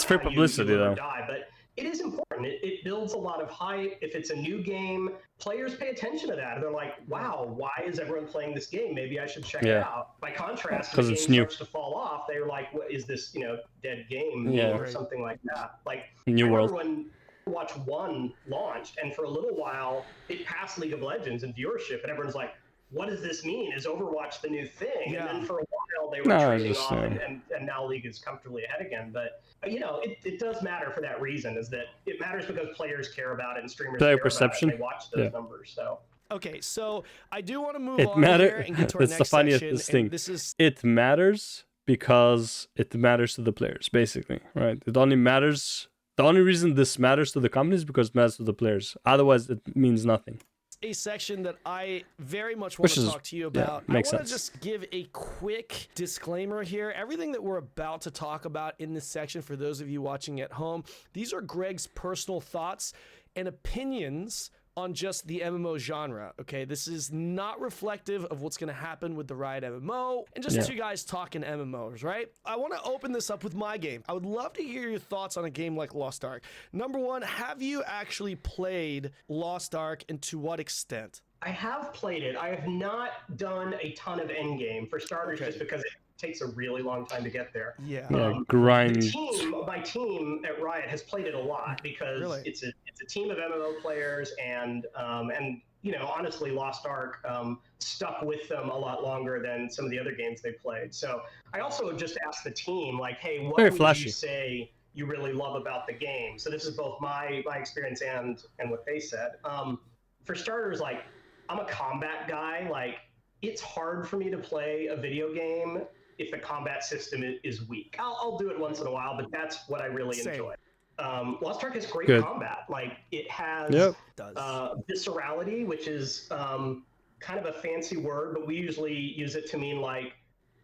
for publicity though. But it is important. It builds a lot of hype. If it's a new game, players pay attention to that. They're like, wow, why is everyone playing this game? Maybe I should check it out. By contrast, when the game starts to fall off, they're like, what is this, dead game or something like that? Like New World. When Overwatch 1 launched, and for a little while, it passed League of Legends in viewership, and everyone's like, what does this mean? Is Overwatch the new thing? Yeah. And then for a while they were trading off, and now League is comfortably ahead again. But it does matter for that reason. Is that it matters because players care about it and streamers care perception. about it. They watch those numbers. So okay, so I do want to move on here and get to our That's next the funniest section. thing. It matters because it matters to the players, basically, right? It only matters. The only reason this matters to the company is because it matters to the players. Otherwise, it means nothing. A section that I very much want to talk to you about. I want to just give a quick disclaimer here. Everything that we're about to talk about in this section, for those of you watching at home, these are Greg's personal thoughts and opinions on just the MMO genre, okay? This is not reflective of what's going to happen with the Riot MMO and just two guys talking MMOs, right? I want to open this up with my game. I would love to hear your thoughts on a game like Lost Ark. Number one, have you actually played Lost Ark, and to what extent? I have played it. I have not done a ton of endgame, for starters, just because it takes a really long time to get there. Grind. My team at Riot has played it a lot because it's a team of MMO players, and honestly, Lost Ark stuck with them a lot longer than some of the other games they played. So I also just asked the team, like, hey, what would you say you really love about the game? So this is both my experience and what they said. For starters, like, I'm a combat guy. Like, it's hard for me to play a video game if the combat system is weak. I'll do it once in a while, but that's what I really enjoy. Lost Ark has great combat. Like, it has viscerality, which is kind of a fancy word, but we usually use it to mean, like,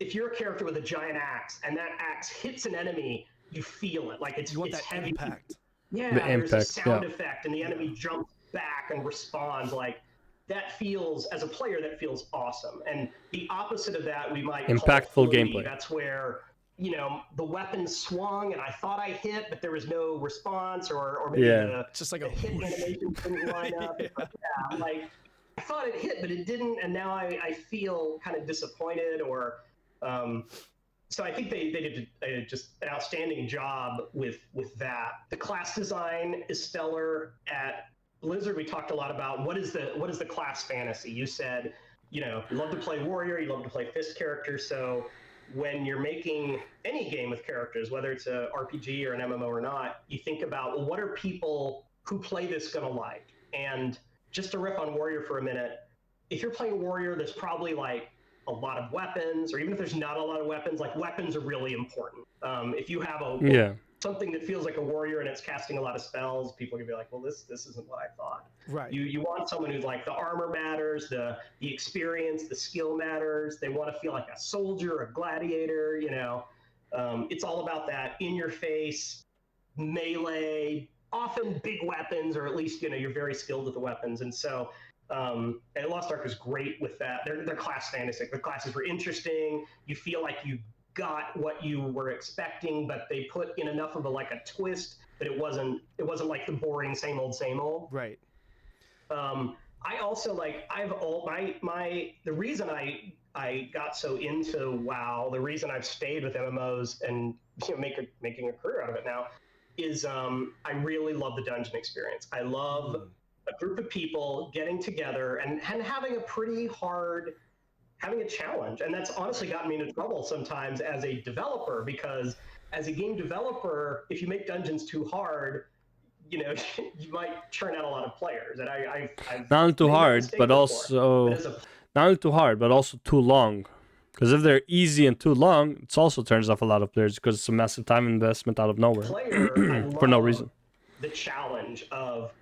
if you're a character with a giant axe and that axe hits an enemy, you feel it. Like, it's heavy. Impact. Yeah, there's a sound effect, and the enemy jumps back and responds. Like, that feels, as a player, that feels awesome. And the opposite of that, we might impactful call gameplay. That's where, the weapon swung and I thought I hit, but there was no response, or maybe it's just like the hit animation didn't line up. Like, I thought it hit, but it didn't, and now I feel kind of disappointed, or so I think they did just an outstanding job with that. The class design is stellar at Blizzard, we talked a lot about what is the class fantasy. You said, you love to play warrior, you love to play fist characters. So when you're making any game with characters, whether it's a RPG or an MMO or not, you think about, well, what are people who play this gonna like? And just to riff on warrior for a minute, if you're playing warrior, there's probably like a lot of weapons, or even if there's not a lot of weapons, like weapons are really important. If you have something that feels like a warrior and it's casting a lot of spells, people can be like, well, this isn't what I thought. Right. You want someone who's like, the armor matters, the experience, the skill matters. They want to feel like a soldier, a gladiator. It's all about that in your face melee, often big weapons, or at least you're very skilled with the weapons. And so and Lost Ark is great with that. They're class fantasy. The classes were interesting. You feel like you got what you were expecting, but they put in enough of a twist that it wasn't like the boring same old. Right. I also the reason I got so into WoW, the reason I've stayed with MMOs and making a career out of it now is I really love the dungeon experience. I love a group of people getting together and having a challenge. And that's honestly gotten me into trouble sometimes as a developer, because as a game developer, if you make dungeons too hard, you might churn out a lot of players. And I've not only too hard, but also not only too hard, but also too long. Because if they're easy and too long, it also turns off a lot of players because it's a massive time investment out of nowhere for no reason. The challenge of,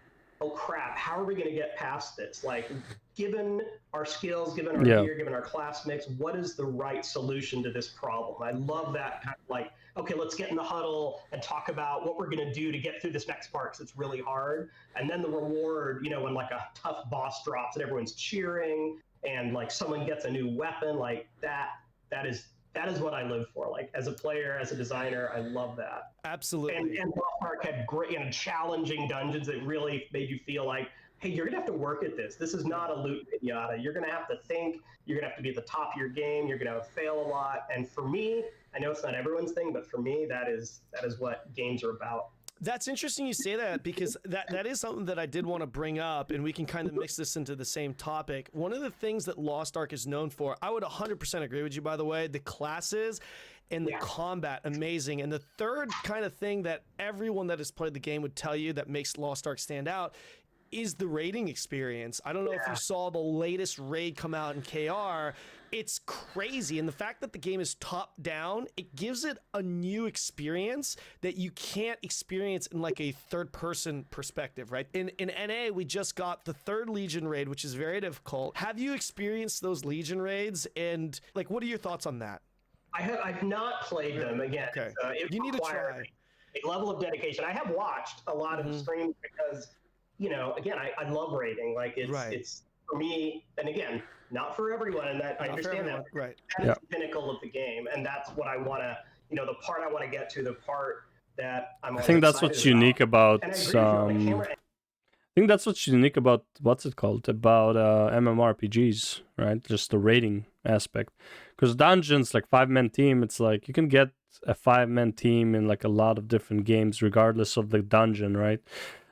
oh crap, how are we going to get past this? Like, given our skills, given our gear, given our class mix, what is the right solution to this problem? I love that kind of like, okay, let's get in the huddle and talk about what we're going to do to get through this next part because it's really hard. And then the reward, when like a tough boss drops and everyone's cheering and like someone gets a new weapon, like that is what I live for. Like, as a player, as a designer, I love that. Absolutely. And Lost Ark had great and challenging dungeons that really made you feel like, hey, you're gonna have to work at this. This is not a loot pinata. You're gonna have to think. You're gonna have to be at the top of your game. You're gonna fail a lot. And for me, I know it's not everyone's thing, but for me, that is what games are about. That's interesting you say that, because that is something that I did want to bring up, and we can kind of mix this into the same topic. One of the things that Lost Ark is known for, I would 100% agree with you, by the way, the classes and the combat, amazing. And the third kind of thing that everyone that has played the game would tell you that makes Lost Ark stand out is the raiding experience. I don't know if you saw the latest raid come out in KR. It's crazy. And the fact that the game is top down, it gives it a new experience that you can't experience in like a third person perspective, right? In NA, we just got the 3rd Legion raid, which is very difficult. Have you experienced those Legion raids? And like, what are your thoughts on that? I've not played them again. Okay. You need to try. A level of dedication. I have watched a lot of streams because, again, I love raiding. Like, it's for me, and again, not for everyone, and that I understand that. Right. That's the pinnacle of the game, and that's what I want to, the part I want to get to, the part that I'm. I think that's what's unique about. I think that's what's unique about what's it called about MMORPGs, right? Just the raiding aspect, because dungeons like 5-man team, it's like you can get a 5-man team in like a lot of different games, regardless of the dungeon, right?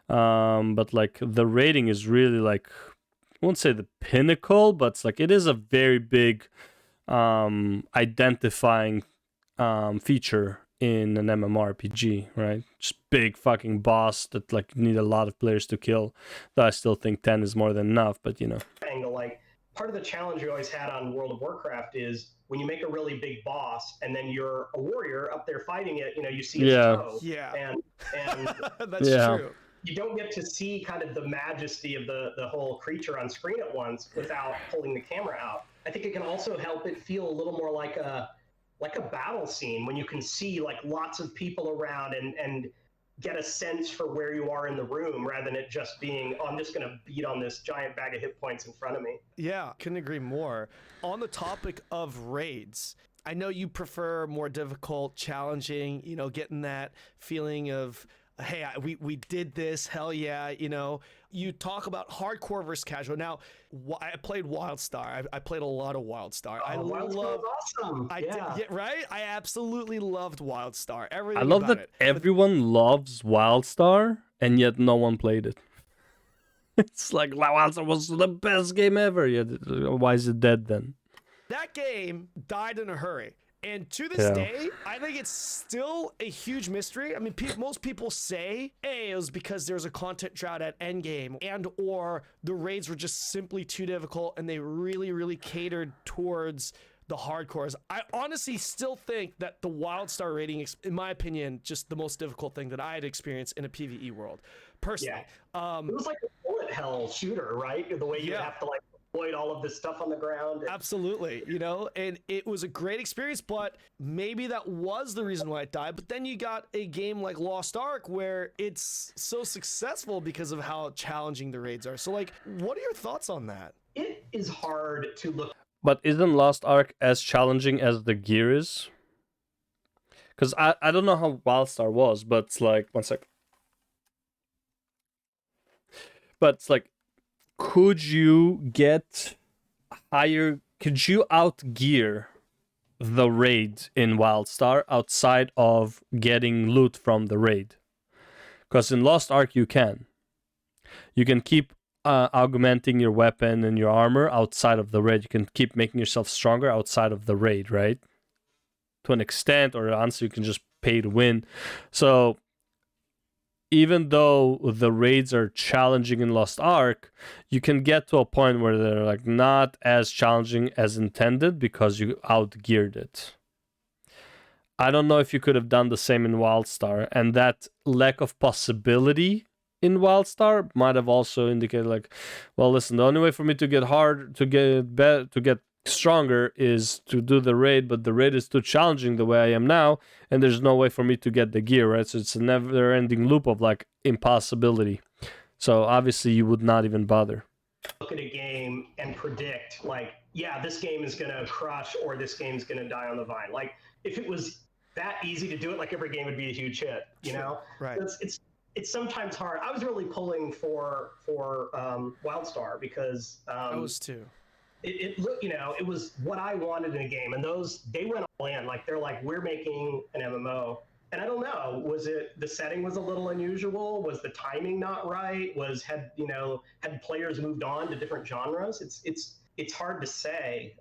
But like the raiding is really like, I won't say the pinnacle, but it's like it is a very big identifying feature in an MMORPG, right? Just big fucking boss that like you need a lot of players to kill. Though I still think 10 is more than enough, but Angle, like, part of the challenge you always had on World of Warcraft is when you make a really big boss and then you're a warrior up there fighting it, you see its toe. Yeah. And that's true. You don't get to see kind of the majesty of the whole creature on screen at once without pulling the camera out. I think it can also help it feel a little more like a battle scene when you can see like lots of people around and get a sense for where you are in the room, rather than it just being, oh, I'm just going to beat on this giant bag of hit points in front of me. Yeah, couldn't agree more. On the topic of raids, I know you prefer more difficult, challenging, getting that feeling of, hey, we did this, hell yeah, You talk about hardcore versus casual. Now, I played WildStar. I played a lot of WildStar. WildStar was awesome. Right? I absolutely loved WildStar. Everything I love about that everyone loves WildStar, and yet no one played it. It's like WildStar was the best game ever. Yeah, why is it dead then? That game died in a hurry. And to this Yeah. day, I think it's still a huge mystery. I mean, most people say, hey, it was because there's a content drought at endgame, and or the raids were just simply too difficult and they really, really catered towards the hardcores. I honestly still think that the WildStar raiding, in my opinion, just the most difficult thing that I had experienced in a PvE world, personally. Yeah. It was like a bullet hell shooter, right? The way you have to like avoid all of this stuff on the ground. Absolutely, you know, and it was a great experience, but maybe that was the reason why it died. But then you got a game like Lost Ark where it's so successful because of how challenging the raids are. So, like, what are your thoughts on that? It is hard to look. But isn't Lost Ark as challenging as the gear is? Because I don't know how WildStar was, but it's like, one sec. But it's like, could you get higher? Could you outgear the raid in WildStar outside of getting loot from the raid? Because in Lost Ark you can. You can keep augmenting your weapon and your armor outside of the raid. You can keep making yourself stronger outside of the raid, right? To an extent, or honestly, you can just pay to win. So even though the raids are challenging in Lost Ark, you can get to a point where they're like not as challenging as intended because you outgeared it. I don't know if you could have done the same in WildStar, and that lack of possibility in WildStar might have also indicated like, well, listen, the only way for me to get hard, to get better, to get stronger is to do the raid, but the raid is too challenging the way I am now, and there's no way for me to get the gear, right? So it's a never-ending loop of like impossibility. So obviously you would not even bother. Look at a game and predict like, yeah, this game is gonna crush or this game's gonna die on the vine. Like if it was that easy to do it, like every game would be a huge hit, you know? Right. It's sometimes hard. I was really pulling for WildStar because I was too. It you know, it was what I wanted in a game, and they went all in. Like they're like, we're making an MMO, and I don't know, was it the setting was a little unusual? Was the timing not right? Had players moved on to different genres? It's hard to say.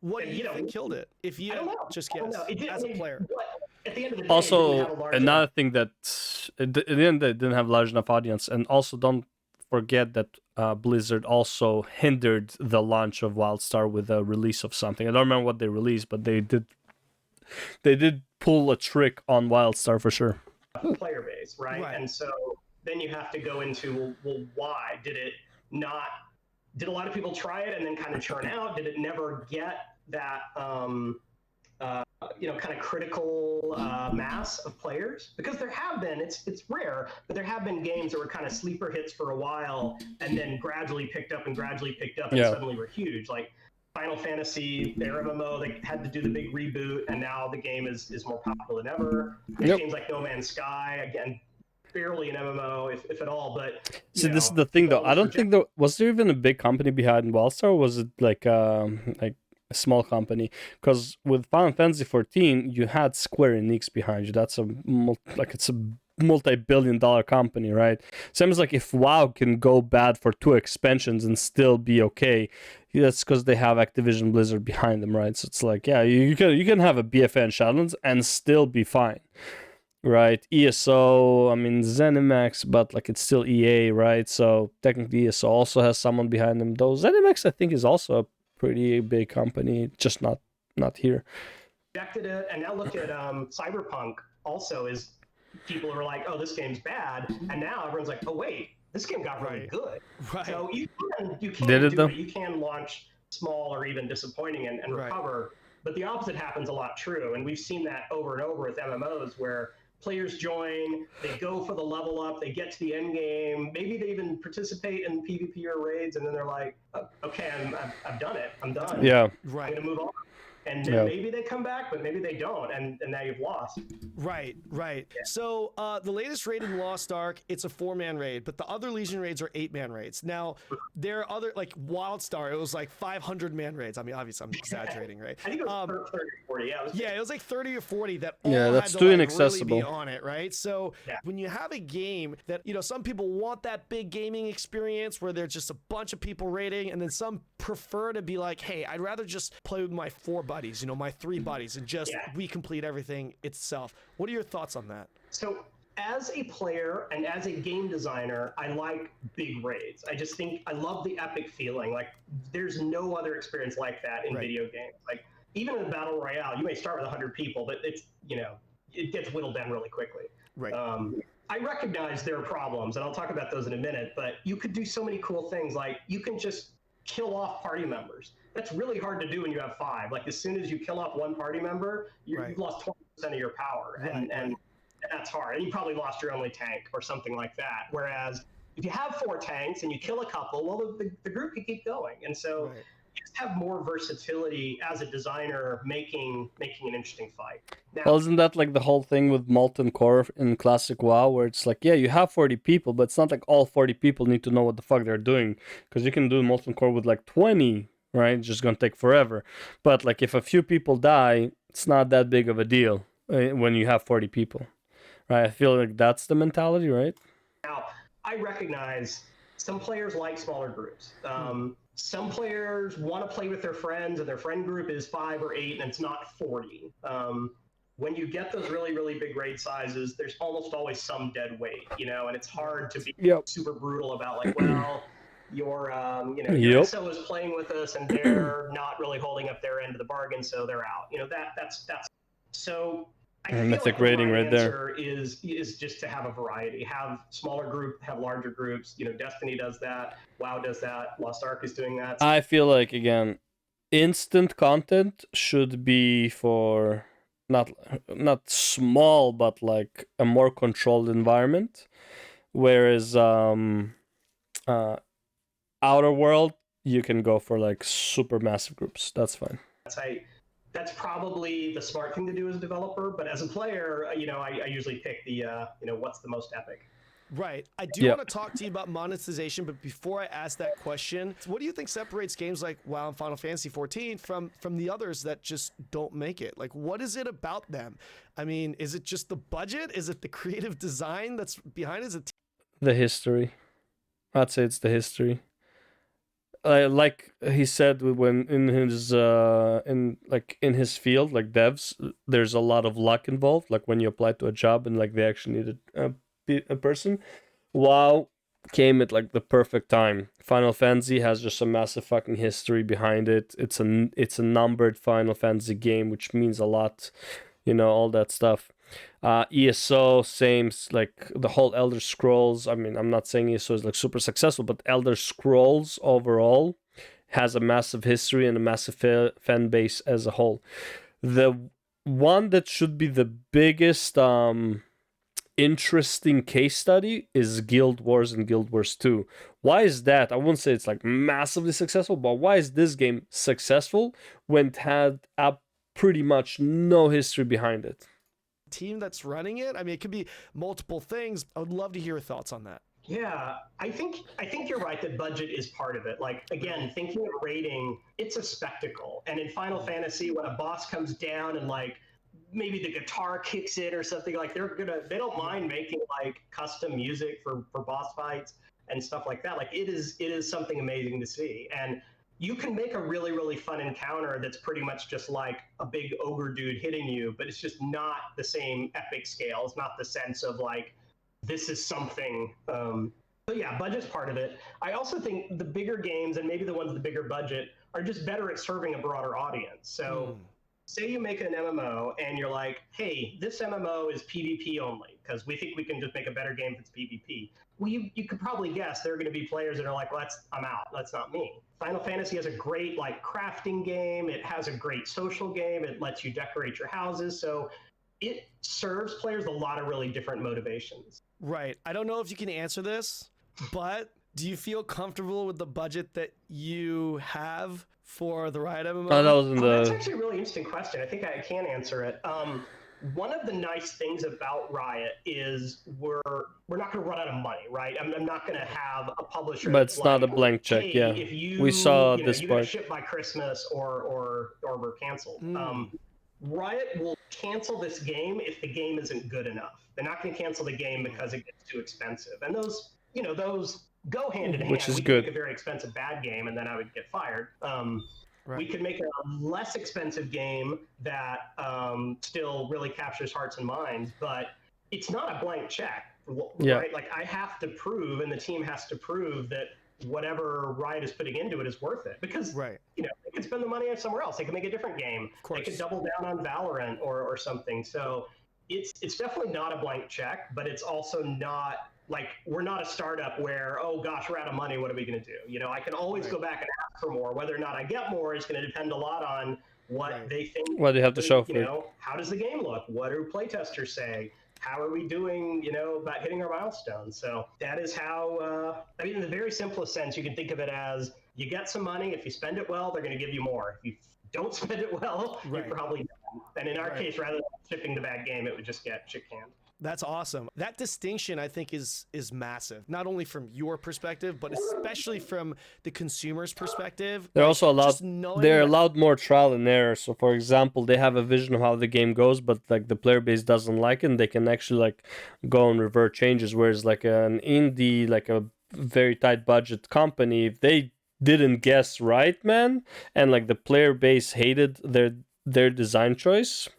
What do you think killed it? If you just guess as a player. At the end of the day, also, another thing that in the end they didn't have a large enough audience, and also don't forget that Blizzard also hindered the launch of WildStar with a release of something. I don't remember what they released, but they did pull a trick on WildStar for sure. Player base, right? And so then you have to go into, well, why did it not? Did a lot of people try it and then kind of churn out? Did it never get that kind of critical mass of players? Because there have been, it's rare, but there have been games that were kind of sleeper hits for a while and then gradually picked up and suddenly were huge. Like Final Fantasy, their MMO, they had to do the big reboot, and now the game is more popular than ever. Games like No Man's Sky, again, barely an MMO, if at all. But see, this is the thing, though. I don't think was there even a big company behind WildStar, or was it like a small company? Because with Final Fantasy 14, you had Square Enix behind you. That's it's a multi-billion-dollar company, right? Seems like if WoW can go bad for 2 expansions and still be okay, that's because they have Activision Blizzard behind them, right? So it's like, yeah, you can have a BFA and Shadowlands and still be fine, right? ESO, I mean ZeniMax, but like it's still EA, right? So technically ESO also has someone behind them. Though ZeniMax, I think, is also a pretty big company, just not here. Rejected it, and now look at Cyberpunk. Also, is people are like, oh, this game's bad, and now everyone's like, oh wait, this game got really good. Right. So you can launch small or even disappointing and recover. But the opposite happens a lot true, and we've seen that over and over with MMOs where players join, they go for the level up, they get to the end game, maybe they even participate in PvP or raids, and then they're like, okay, I've done it, I'm done. Yeah. I'm gonna move on. And then maybe they come back, but maybe they don't, and now you've lost. Right. So the latest raid in Lost Ark, it's a 4-man raid, but the other Legion raids are 8-man raids. Now, there are other, like WildStar, it was like 500-man raids. I mean, obviously, I'm exaggerating, right? I think it was 30 or 40, it was like 30 or 40 that all that's had too to inaccessible. really be on it, right? So when you have a game that, some people want that big gaming experience where there's just a bunch of people raiding, and then some prefer to be like, hey, I'd rather just play with my 4 buddies, my 3 buddies, and just we complete everything itself. What are your thoughts on that? So as a player and as a game designer, I like big raids. I just think I love the epic feeling. Like there's no other experience like that in video games. Like even in a battle royale, you may start with 100 people, but it's, it gets whittled down really quickly. Right. I recognize there are problems, and I'll talk about those in a minute, but you could do so many cool things. Like you can just kill off party members. That's really hard to do when you have 5. Like as soon as you kill off one party member, you've lost 20% of your power, and that's hard. And you probably lost your only tank or something like that. Whereas if you have 4 tanks and you kill a couple, well, the group can keep going. And so you just have more versatility as a designer making an interesting fight. Now, Well, isn't that like the whole thing with Molten Core in classic WoW, where it's like, yeah, you have 40 people, but it's not like all 40 people need to know what the fuck they're doing, because you can do Molten Core with like 20, right? It's just gonna take forever. But like if a few people die, it's not that big of a deal when you have 40 people, right? I feel like that's the mentality, right? Now, I recognize some players like smaller groups. Some players want to play with their friends, and their friend group is 5 or 8, and it's not 40. When you get those really, really big raid sizes, there's almost always some dead weight, and it's hard to be super brutal about like, well, your SO is playing with us, and they're not really holding up their end of the bargain, so they're out. That's so. I feel mythic like the rating right right there. answer is just to have a variety, have smaller group, have larger groups. Destiny does that, WoW does that, Lost Ark is doing that. I feel like, again, instant content should be for not small, but like a more controlled environment, whereas outer world, you can go for like super massive groups. That's fine. That's probably the smart thing to do as a developer, but as a player, I usually pick the what's the most epic. Right. I do want to talk to you about monetization, but before I ask that question, what do you think separates games like WoW and Final Fantasy 14 from the others that just don't make it? Like, what is it about them? I mean, is it just the budget? Is it the creative design that's behind it? Is it the history? I'd say it's the history. Like he said, when in his in his field, like devs, there's a lot of luck involved. Like when you apply to a job and like they actually needed a person. WoW came at like the perfect time. Final Fantasy has just a massive fucking history behind it. It's a numbered Final Fantasy game, which means a lot. All that stuff. ESO, same, like the whole Elder Scrolls. I mean, I'm not saying ESO is like super successful, but Elder Scrolls overall has a massive history and a massive fan base as a whole. The one that should be the biggest interesting case study is Guild Wars and Guild Wars 2. Why is that? I wouldn't say it's like massively successful, but why is this game successful when it had pretty much no history behind it? Team that's running it? I mean, it could be multiple things. I would love to hear your thoughts on that. Yeah, I think you're right that budget is part of it. Like, again, thinking of rating, it's a spectacle. And in Final Fantasy, when a boss comes down and like maybe the guitar kicks in or something, like they don't mind making like custom music for boss fights and stuff like that. Like it is something amazing to see. And you can make a really, really fun encounter that's pretty much just like a big ogre dude hitting you, but it's just not the same epic scale. It's not the sense of like, this is something. So yeah, budget's part of it. I also think the bigger games, and maybe the ones with the bigger budget, are just better at serving a broader audience. So say you make an MMO and you're like, hey, this MMO is PvP only, because we think we can just make a better game if it's PvP. Well, you could probably guess there are going to be players that are like, I'm out. That's not me. Final Fantasy has a great like crafting game. It has a great social game. It lets you decorate your houses. So it serves players a lot of really different motivations. Right. I don't know if you can answer this, but Do you feel comfortable with the budget that you have for the Riot MMO? Oh, that was in That's the. actually a really interesting question. I think I can answer it. One of the nice things about Riot is we're not going to run out of money, right? I'm not going to have a publisher. But that's it's not a like, blank check. hey, Yeah, if you we saw you know this you got to part. ship by Christmas or we're canceled. Riot will cancel this game if the game isn't good enough. They're not going to cancel the game because it gets too expensive. And those go hand in hand. Which is we could good. make a very expensive bad game, and then I would get fired. Right. We could make a less expensive game that still really captures hearts and minds, but it's not a blank check, Yeah. right? Like I have to prove, and the team has to prove that whatever Riot is putting into it is worth it, because Right. they could spend the money somewhere else. They could make a different game. Of course. They could double down on Valorant or something. So it's definitely not a blank check, but it's also not like we're not a startup where, oh gosh, we're out of money, what are we going to do? I can always go back and ask for more. Whether or not I get more is going to depend a lot on what they think. What do you have to show for it? How does the game look? What do playtesters say? How are we doing, about hitting our milestones? So that is how, in the very simplest sense, you can think of it as you get some money. If you spend it well, they're going to give you more. If you don't spend it well, you're probably done. And in our case, rather than shipping the bad game, it would just get shit canned. That's awesome. That distinction, I think, is massive. Not only from your perspective, but especially from the consumer's perspective. They're also allowed. They're that- allowed more trial and error. So, for example, they have a vision of how the game goes, but like the player base doesn't like it, and they can actually like go and revert changes. Whereas like an indie, like a very tight budget company, if they didn't guess right, man, and like the player base hated their design choice,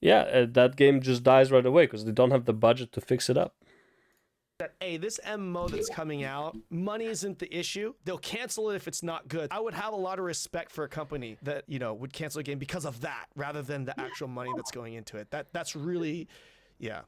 yeah, that game just dies right away because they don't have the budget to fix it up. That, hey, this MMO that's coming out, money isn't the issue. They'll cancel it if it's not good. I would have a lot of respect for a company that, would cancel a game because of that, rather than the actual money that's going into it. That's really, yeah.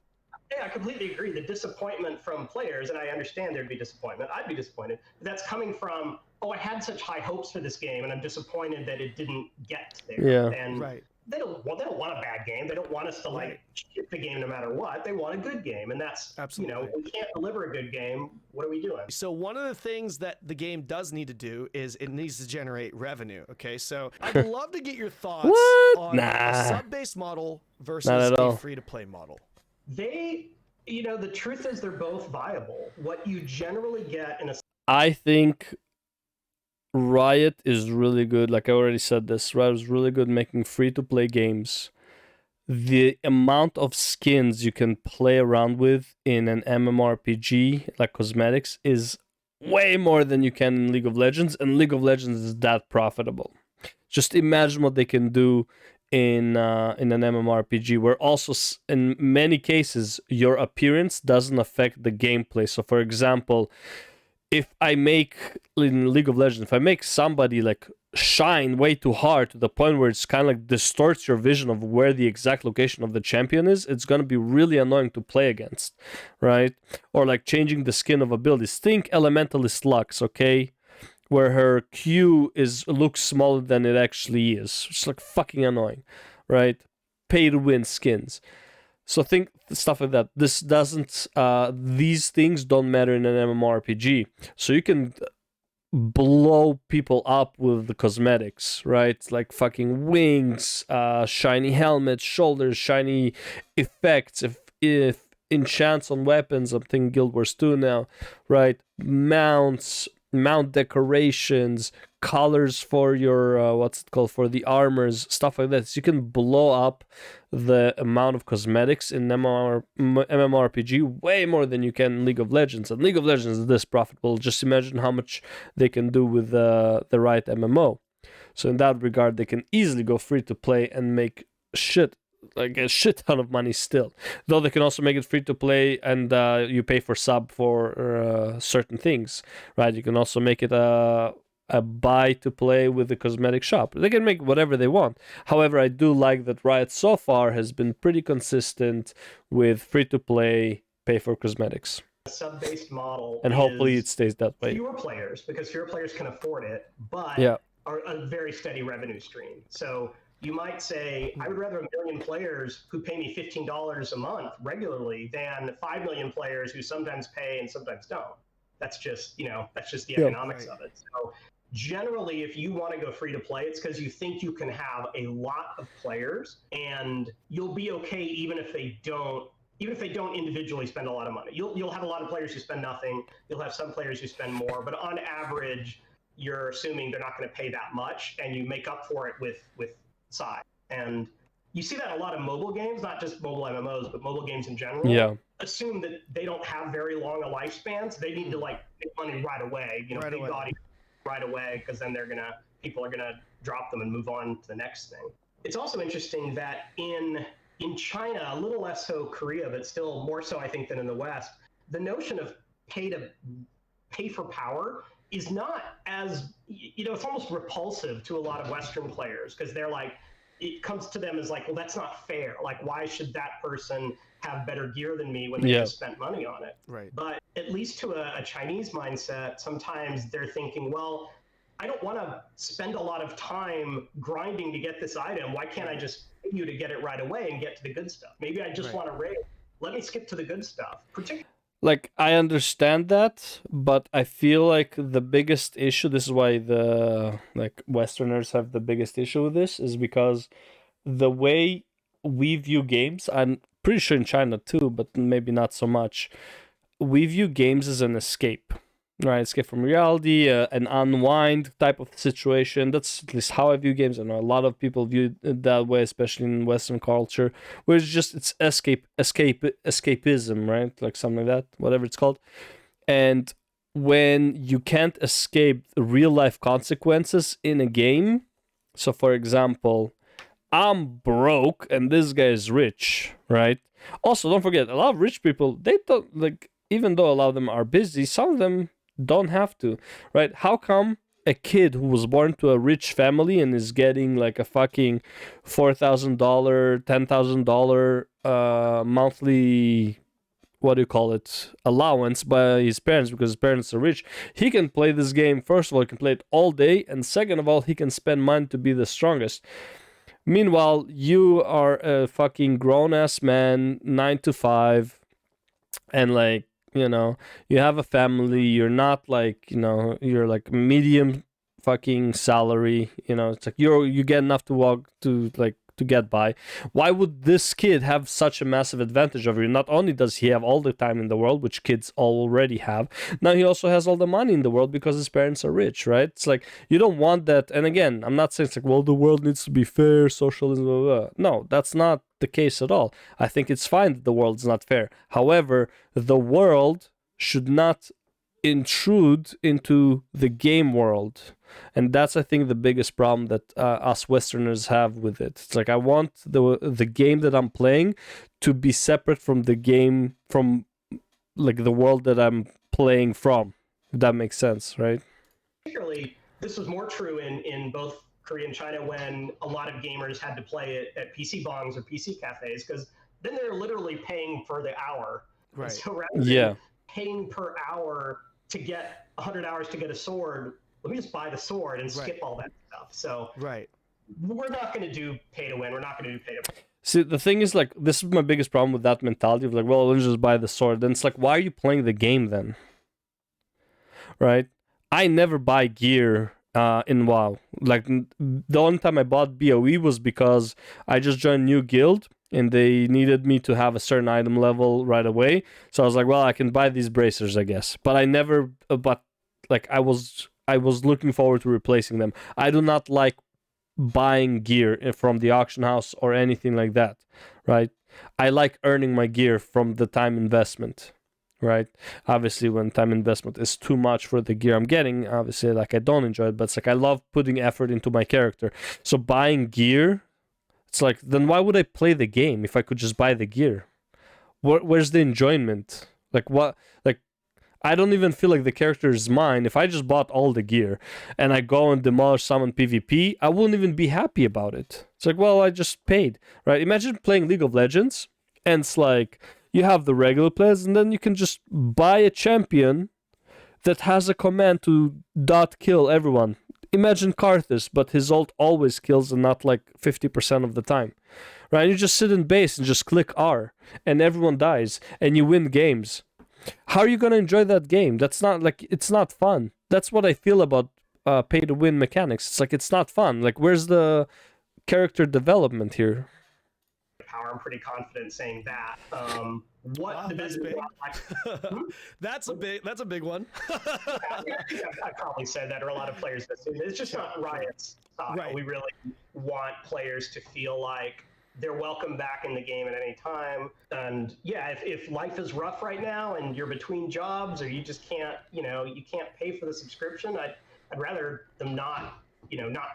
Yeah, I completely agree. The disappointment from players, and I understand there'd be disappointment. I'd be disappointed. That's coming from, I had such high hopes for this game, and I'm disappointed that it didn't get there. Yeah. And right. They don't want a bad game. They don't want us to ship the game no matter what. They want a good game, and that's absolutely. We can't deliver a good game. What are we doing? So one of the things that the game does need to do is it needs to generate revenue. Okay, so I'd love to get your thoughts on a sub-based model versus a free-to-play model. The truth is they're both viable. What you generally get in a I think Riot is really good. Like I already said this, Riot is really good making free-to-play games. The amount of skins you can play around with in an MMORPG, like cosmetics, is way more than you can in League of Legends, and League of Legends is that profitable. Just imagine what they can do in an MMORPG, where also in many cases your appearance doesn't affect the gameplay. So, for example, if I make in League of Legends, if I make somebody like shine way too hard to the point where it's kind of like distorts your vision of where the exact location of the champion is, it's going to be really annoying to play against, right? Or like changing the skin of abilities. Think Elementalist Lux, okay? Where her Q looks smaller than it actually is. It's like fucking annoying, right? Pay to win skins. So think stuff like that. This doesn't. These things don't matter in an MMORPG. So you can blow people up with the cosmetics, right? Like fucking wings, shiny helmets, shoulders, shiny effects. If enchants on weapons, I'm thinking Guild Wars 2 now, right? Mounts, mount decorations, colors for your for the armors, stuff like that. So you can blow up the amount of cosmetics in MMORPG way more than you can in League of Legends. And League of Legends is this profitable. Just imagine how much they can do with the right MMO. So in that regard, they can easily go free to play and make a shit ton of money still. Though they can also make it free to play and you pay for sub for certain things, right? You can also make it a buy to play with the cosmetic shop. They can make whatever they want. However, I do like that Riot so far has been pretty consistent with free to play, pay for cosmetics. A sub-based model, and hopefully it stays that way. Fewer players, because fewer players can afford it, but are a very steady revenue stream. So you might say, I would rather 1 million players who pay me $15 a month regularly than 5 million players who sometimes pay and sometimes don't. That's just the Yeah. economics of it. So generally, if you want to go free to play, it's because you think you can have a lot of players, and you'll be okay even if they don't individually spend a lot of money. You'll have a lot of players who spend nothing. You'll have some players who spend more, but on average, you're assuming they're not going to pay that much, and you make up for it with size. And you see that in a lot of mobile games, not just mobile MMOs, but mobile games in general. Yeah. Assume that they don't have very long a lifespan, so they need to like make money right away. You know, big audience right away, because then people are gonna drop them and move on to the next thing. It's also interesting that in China, a little less so Korea, but still more so I think than in the West, the notion of pay for power is not as, it's almost repulsive to a lot of Western players, because they're like, it comes to them as like, well, that's not fair. Like, why should that person have better gear than me when they just spent money on it? Right. But at least to a Chinese mindset, sometimes they're thinking, well, I don't want to spend a lot of time grinding to get this item. Why can't I just pay you to get it right away and get to the good stuff? Maybe I just want to raid. Let me skip to the good stuff. Like, I understand that, but I feel like the biggest issue, this is why the Westerners have the biggest issue with this, is because the way we view games, I'm pretty sure in China too, but maybe not so much, we view games as an escape, right? Escape from reality, an unwind type of situation. That's at least how I view games. I know a lot of people view it that way, especially in Western culture, where it's escapism, right? Like something like that, whatever it's called. And when you can't escape real life consequences in a game, so for example, I'm broke and this guy is rich, right? Also, don't forget, a lot of rich people, they don't, like, even though a lot of them are busy, some of them don't have to, right? How come a kid who was born to a rich family and is getting like a fucking $4,000, $10,000 monthly, what do you call it, allowance by his parents, because his parents are rich, he can play this game? First of all, he can play it all day, and second of all, he can spend money to be the strongest. Meanwhile, you are a fucking grown-ass man, 9 to 5, and like, you have a family, you're not like, you're like medium fucking salary, it's like you get enough to walk to like to get by. Why would this kid have such a massive advantage over you? Not only does he have all the time in the world, which kids already have, now he also has all the money in the world because his parents are rich, right? It's like, you don't want that. And again, I'm not saying it's like, well, the world needs to be fair, socialism, blah, blah, blah. No, that's not the case at all. I think it's fine that the world's not fair. However, the world should not intrude into the game world. And that's, I think, the biggest problem that us Westerners have with it. It's like, I want the game that I'm playing to be separate from the game, from like the world that I'm playing from. If that makes sense, right? Particularly, this was more true in both Korea and China, when a lot of gamers had to play it at PC bongs or PC cafes, because then they're literally paying for the hour. Right. So rather than paying per hour to get 100 hours to get a sword, let me just buy the sword and skip all that stuff. So we're not going to do pay to win. We're not going to do pay to win. See, the thing is, like, this is my biggest problem with that mentality of like, well, let's just buy the sword. Then it's like, why are you playing the game then? Right? I never buy gear in WoW. Like, the only time I bought BOE was because I just joined a new guild and they needed me to have a certain item level right away. So I was like, well, I can buy these bracers, I guess. But I never, I was looking forward to replacing them. I do not like buying gear from the auction house or anything like that, right? I like earning my gear from the time investment, right? Obviously, when time investment is too much for the gear I'm getting, obviously, like, I don't enjoy it, but it's like, I love putting effort into my character. So buying gear, it's like, then why would I play the game if I could just buy the gear? Where's the enjoyment? Like, what? Like, I don't even feel like the character is mine. If I just bought all the gear and I go and demolish someone PvP, I wouldn't even be happy about it. It's like, well, I just paid, right? Imagine playing League of Legends and it's like, you have the regular players and then you can just buy a champion that has a command to dot kill everyone. Imagine Karthus, but his ult always kills and not like 50% of the time, right? You just sit in base and just click R and everyone dies and you win games. how are you gonna enjoy that game? That's not like, it's not fun. That's what I feel about pay to win mechanics. It's like, it's not fun. Like, where's the character development here? Power. I'm pretty confident saying that. What Wow, the that's business big. That's a big one. I probably said that, or a lot of players that say that. It's just not Riot's style. Right. We really want players to feel like they're welcome back in the game at any time. And yeah, if life is rough right now and you're between jobs, or you just can't, you can't pay for the subscription, I'd rather them not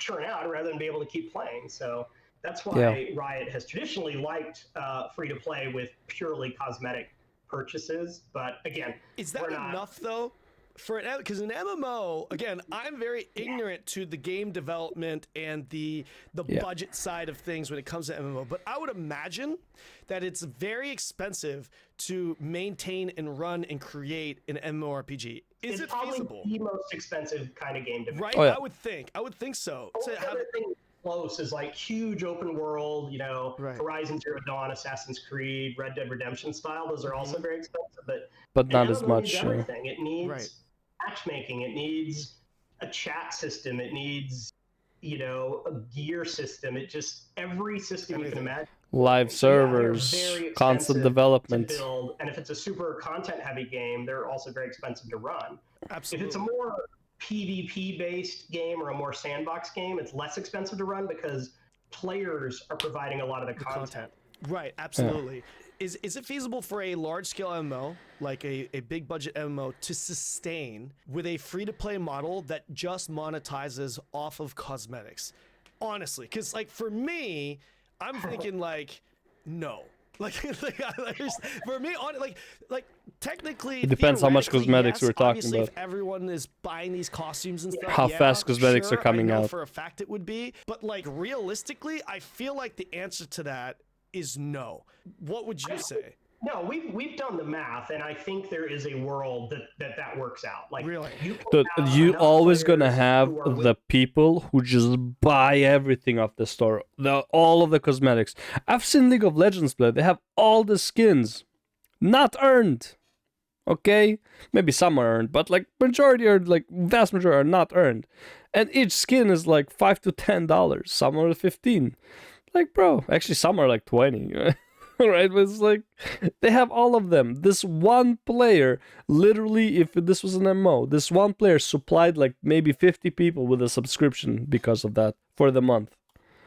churn out rather than be able to keep playing. So that's why Riot has traditionally liked free-to-play with purely cosmetic purchases. But again, is that enough though? Because an MMO, again, I'm very ignorant to the game development and the budget side of things when it comes to MMO. But I would imagine that it's very expensive to maintain and run and create an MMORPG. Is it feasible? Probably the most expensive kind of game to make. Right? Oh, yeah. I would think so. Everything close is like huge open world, Horizon Zero Dawn, Assassin's Creed, Red Dead Redemption style. Those are also very expensive, But not as MMO much. needs everything. It needs matchmaking. It needs a chat system. It needs, a gear system. It just every system you can imagine. Live servers, constant development. To build, and if it's a super content-heavy game, they're also very expensive to run. Absolutely. If it's a more PvP-based game or a more sandbox game, it's less expensive to run because players are providing a lot of the content. Right, absolutely. Yeah. Is it feasible for a large-scale MMO, like a big budget MMO, to sustain with a free-to-play model that just monetizes off of cosmetics? Honestly, because like for me, I'm thinking like, no. Like for me, technically, it depends how much cosmetics we're talking obviously, about. If everyone is buying these costumes and stuff, how fast cosmetics are coming I know out. for a fact it would be, but like realistically, I feel like the answer to that is no. What would you say? No, we've done the math, and I think there is a world that works out. Like, really, you always gonna have the people who just buy everything off the store, all of the cosmetics. I've seen League of Legends play; they have all the skins, not earned. Okay, maybe some are earned, but like vast majority are not earned, and each skin is like $5 to $10. Some are 15. Like, bro, actually some are like 20. Right, but it's like they have all of them. This one player, literally, if this was an MMO, this one player supplied like maybe 50 people with a subscription because of that for the month.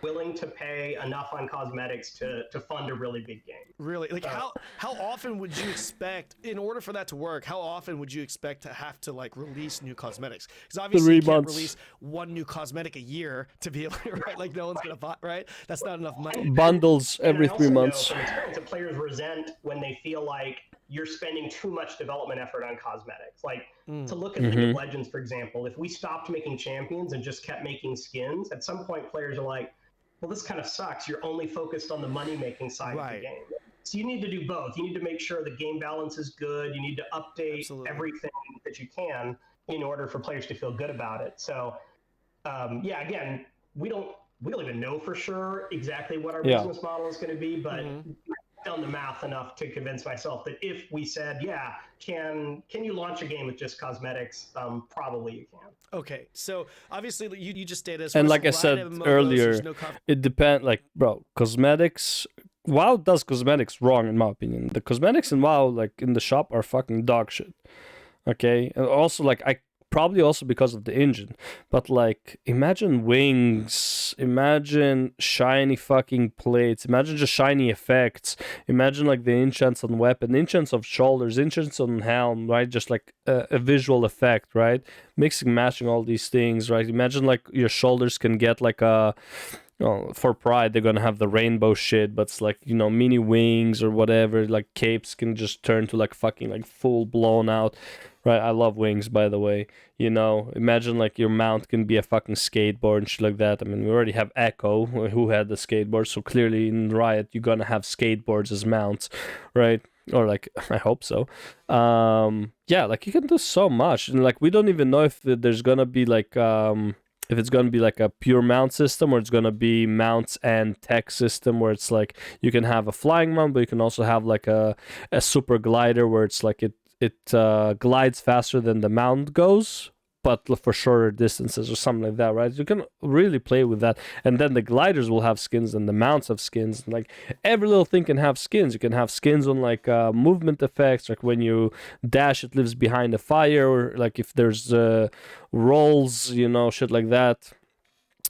Willing to pay enough on cosmetics to fund a really big game. Really? Like how often would you expect, in order for that to work, how often would you expect to have to like release new cosmetics? Because obviously you can't release one new cosmetic a year to be able to, right? Like no one's gonna buy, right? That's not enough money. Bundles every 3 months. From experience, that players resent when they feel like you're spending too much development effort on cosmetics. Like to look at League of Legends, for example, if we stopped making champions and just kept making skins, at some point players are like, well, this kind of sucks. You're only focused on the money-making side of the game. So you need to do both. You need to make sure the game balance is good. You need to update everything that you can in order for players to feel good about it. So, again, we don't even know for sure exactly what our business model is going to be, but I've done the math enough to convince myself that if we said, can you launch a game with just cosmetics? Probably you can. Okay, so obviously you just stated, and like I said earlier, it depends. Like, bro, cosmetics. WoW does cosmetics wrong, in my opinion. The cosmetics in WoW, like in the shop, are fucking dog shit. Okay, and also like probably also because of the engine, but like imagine wings, imagine shiny fucking plates, imagine just shiny effects, imagine like the enchants on weapon, enchants of shoulders, enchants on helm, right? Just like a visual effect, right? Mixing, matching all these things, right? Imagine like your shoulders can get like a, for Pride they're gonna have the rainbow shit, but it's like, mini wings or whatever. Like capes can just turn to like fucking like full blown out. Right, I love wings, by the way. Imagine like your mount can be a fucking skateboard and shit like that. I mean, we already have Echo, who had the skateboard, so clearly in Riot, you're gonna have skateboards as mounts, right? Or like, I hope so. Like you can do so much, and like we don't even know if there's gonna be like if it's going to be like a pure mount system, or it's going to be mounts and tech system where it's like you can have a flying mount, but you can also have like a super glider where it's like glides faster than the mount goes, but for shorter distances or something like that, right? You can really play with that. And then the gliders will have skins and the mounts have skins. Like every little thing can have skins. You can have skins on like movement effects, like when you dash, it lives behind a fire, or like if there's rolls, you know, shit like that.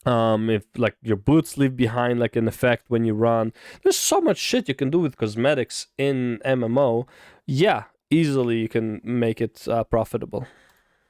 If like your boots leave behind like an effect when you run. There's so much shit you can do with cosmetics in MMO. Yeah, easily you can make it profitable.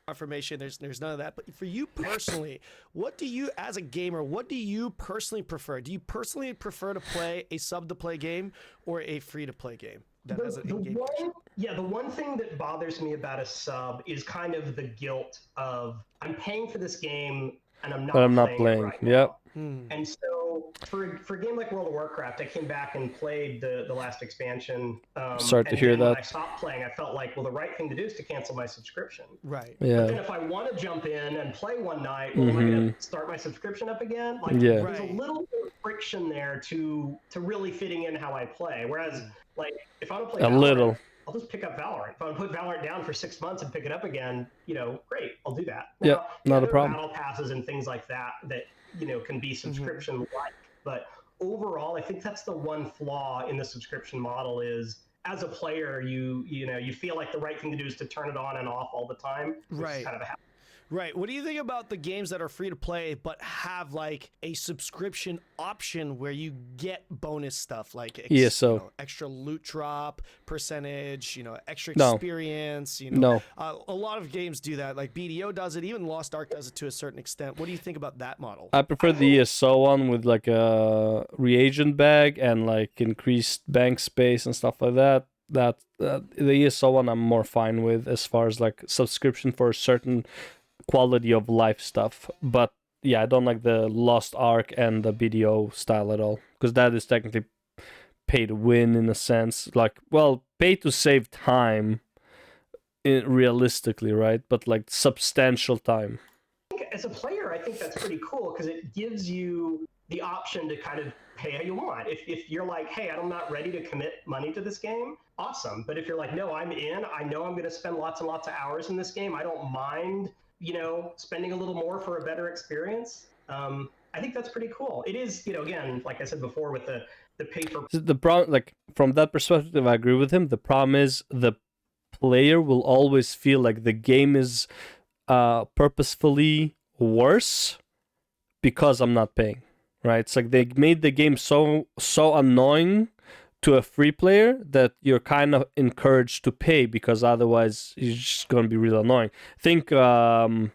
Confirmation, there's none of that. But for you personally, what do you, as a gamer, what do you personally prefer? Do you personally prefer to play a sub-to-play game or a free-to-play game that has an in-game feature? The one thing that bothers me about a sub is kind of the guilt of I'm paying for this game and I'm not playing it right now. And so for a game like World of Warcraft, I came back and played the last expansion. Sorry to hear that. When I stopped playing, I felt like, well, the right thing to do is to cancel my subscription. Right. Yeah. But then if I want to jump in and play one night, well, am I going to start my subscription up again? Like, there's a little bit of friction there to really fitting in how I play. Whereas, like, if I want to play Valorant, I'll just pick up Valorant. If I want to put Valorant down for 6 months and pick it up again, you know, great, I'll do that. Yeah, not a problem. Battle passes and things like that, you know, can be subscription-like. But overall, I think that's the one flaw in the subscription model is, as a player, you feel like the right thing to do is to turn it on and off all the time. Right. Kind of a Right. What do you think about the games that are free to play but have like a subscription option where you get bonus stuff like extra loot drop percentage, extra experience, a lot of games do that. Like BDO does it, even Lost Ark does it to a certain extent. What do you think about that model? I prefer the ESO one with like a reagent bag and like increased bank space and stuff like that. The ESO one I'm more fine with as far as like subscription for a certain quality of life stuff. But yeah, I don't like the Lost Ark and the BDO style at all, because that is technically pay to win in a sense. Like, well, pay to save time realistically, right? But like substantial time. As a player, I think that's pretty cool because it gives you the option to kind of pay how you want. If you're like, hey, I'm not ready to commit money to this game, awesome. But if you're like, no, I'm in, I know I'm going to spend lots and lots of hours in this game, I don't mind, spending a little more for a better experience. I think that's pretty cool. It is, again, like I said before, with the pay for the problem. Like from that perspective, I agree with him. The problem is the player will always feel like the game is purposefully worse because I'm not paying. Right? It's like they made the game so annoying to a free player that you're kind of encouraged to pay, because otherwise it's just going to be really annoying. I think ArcAge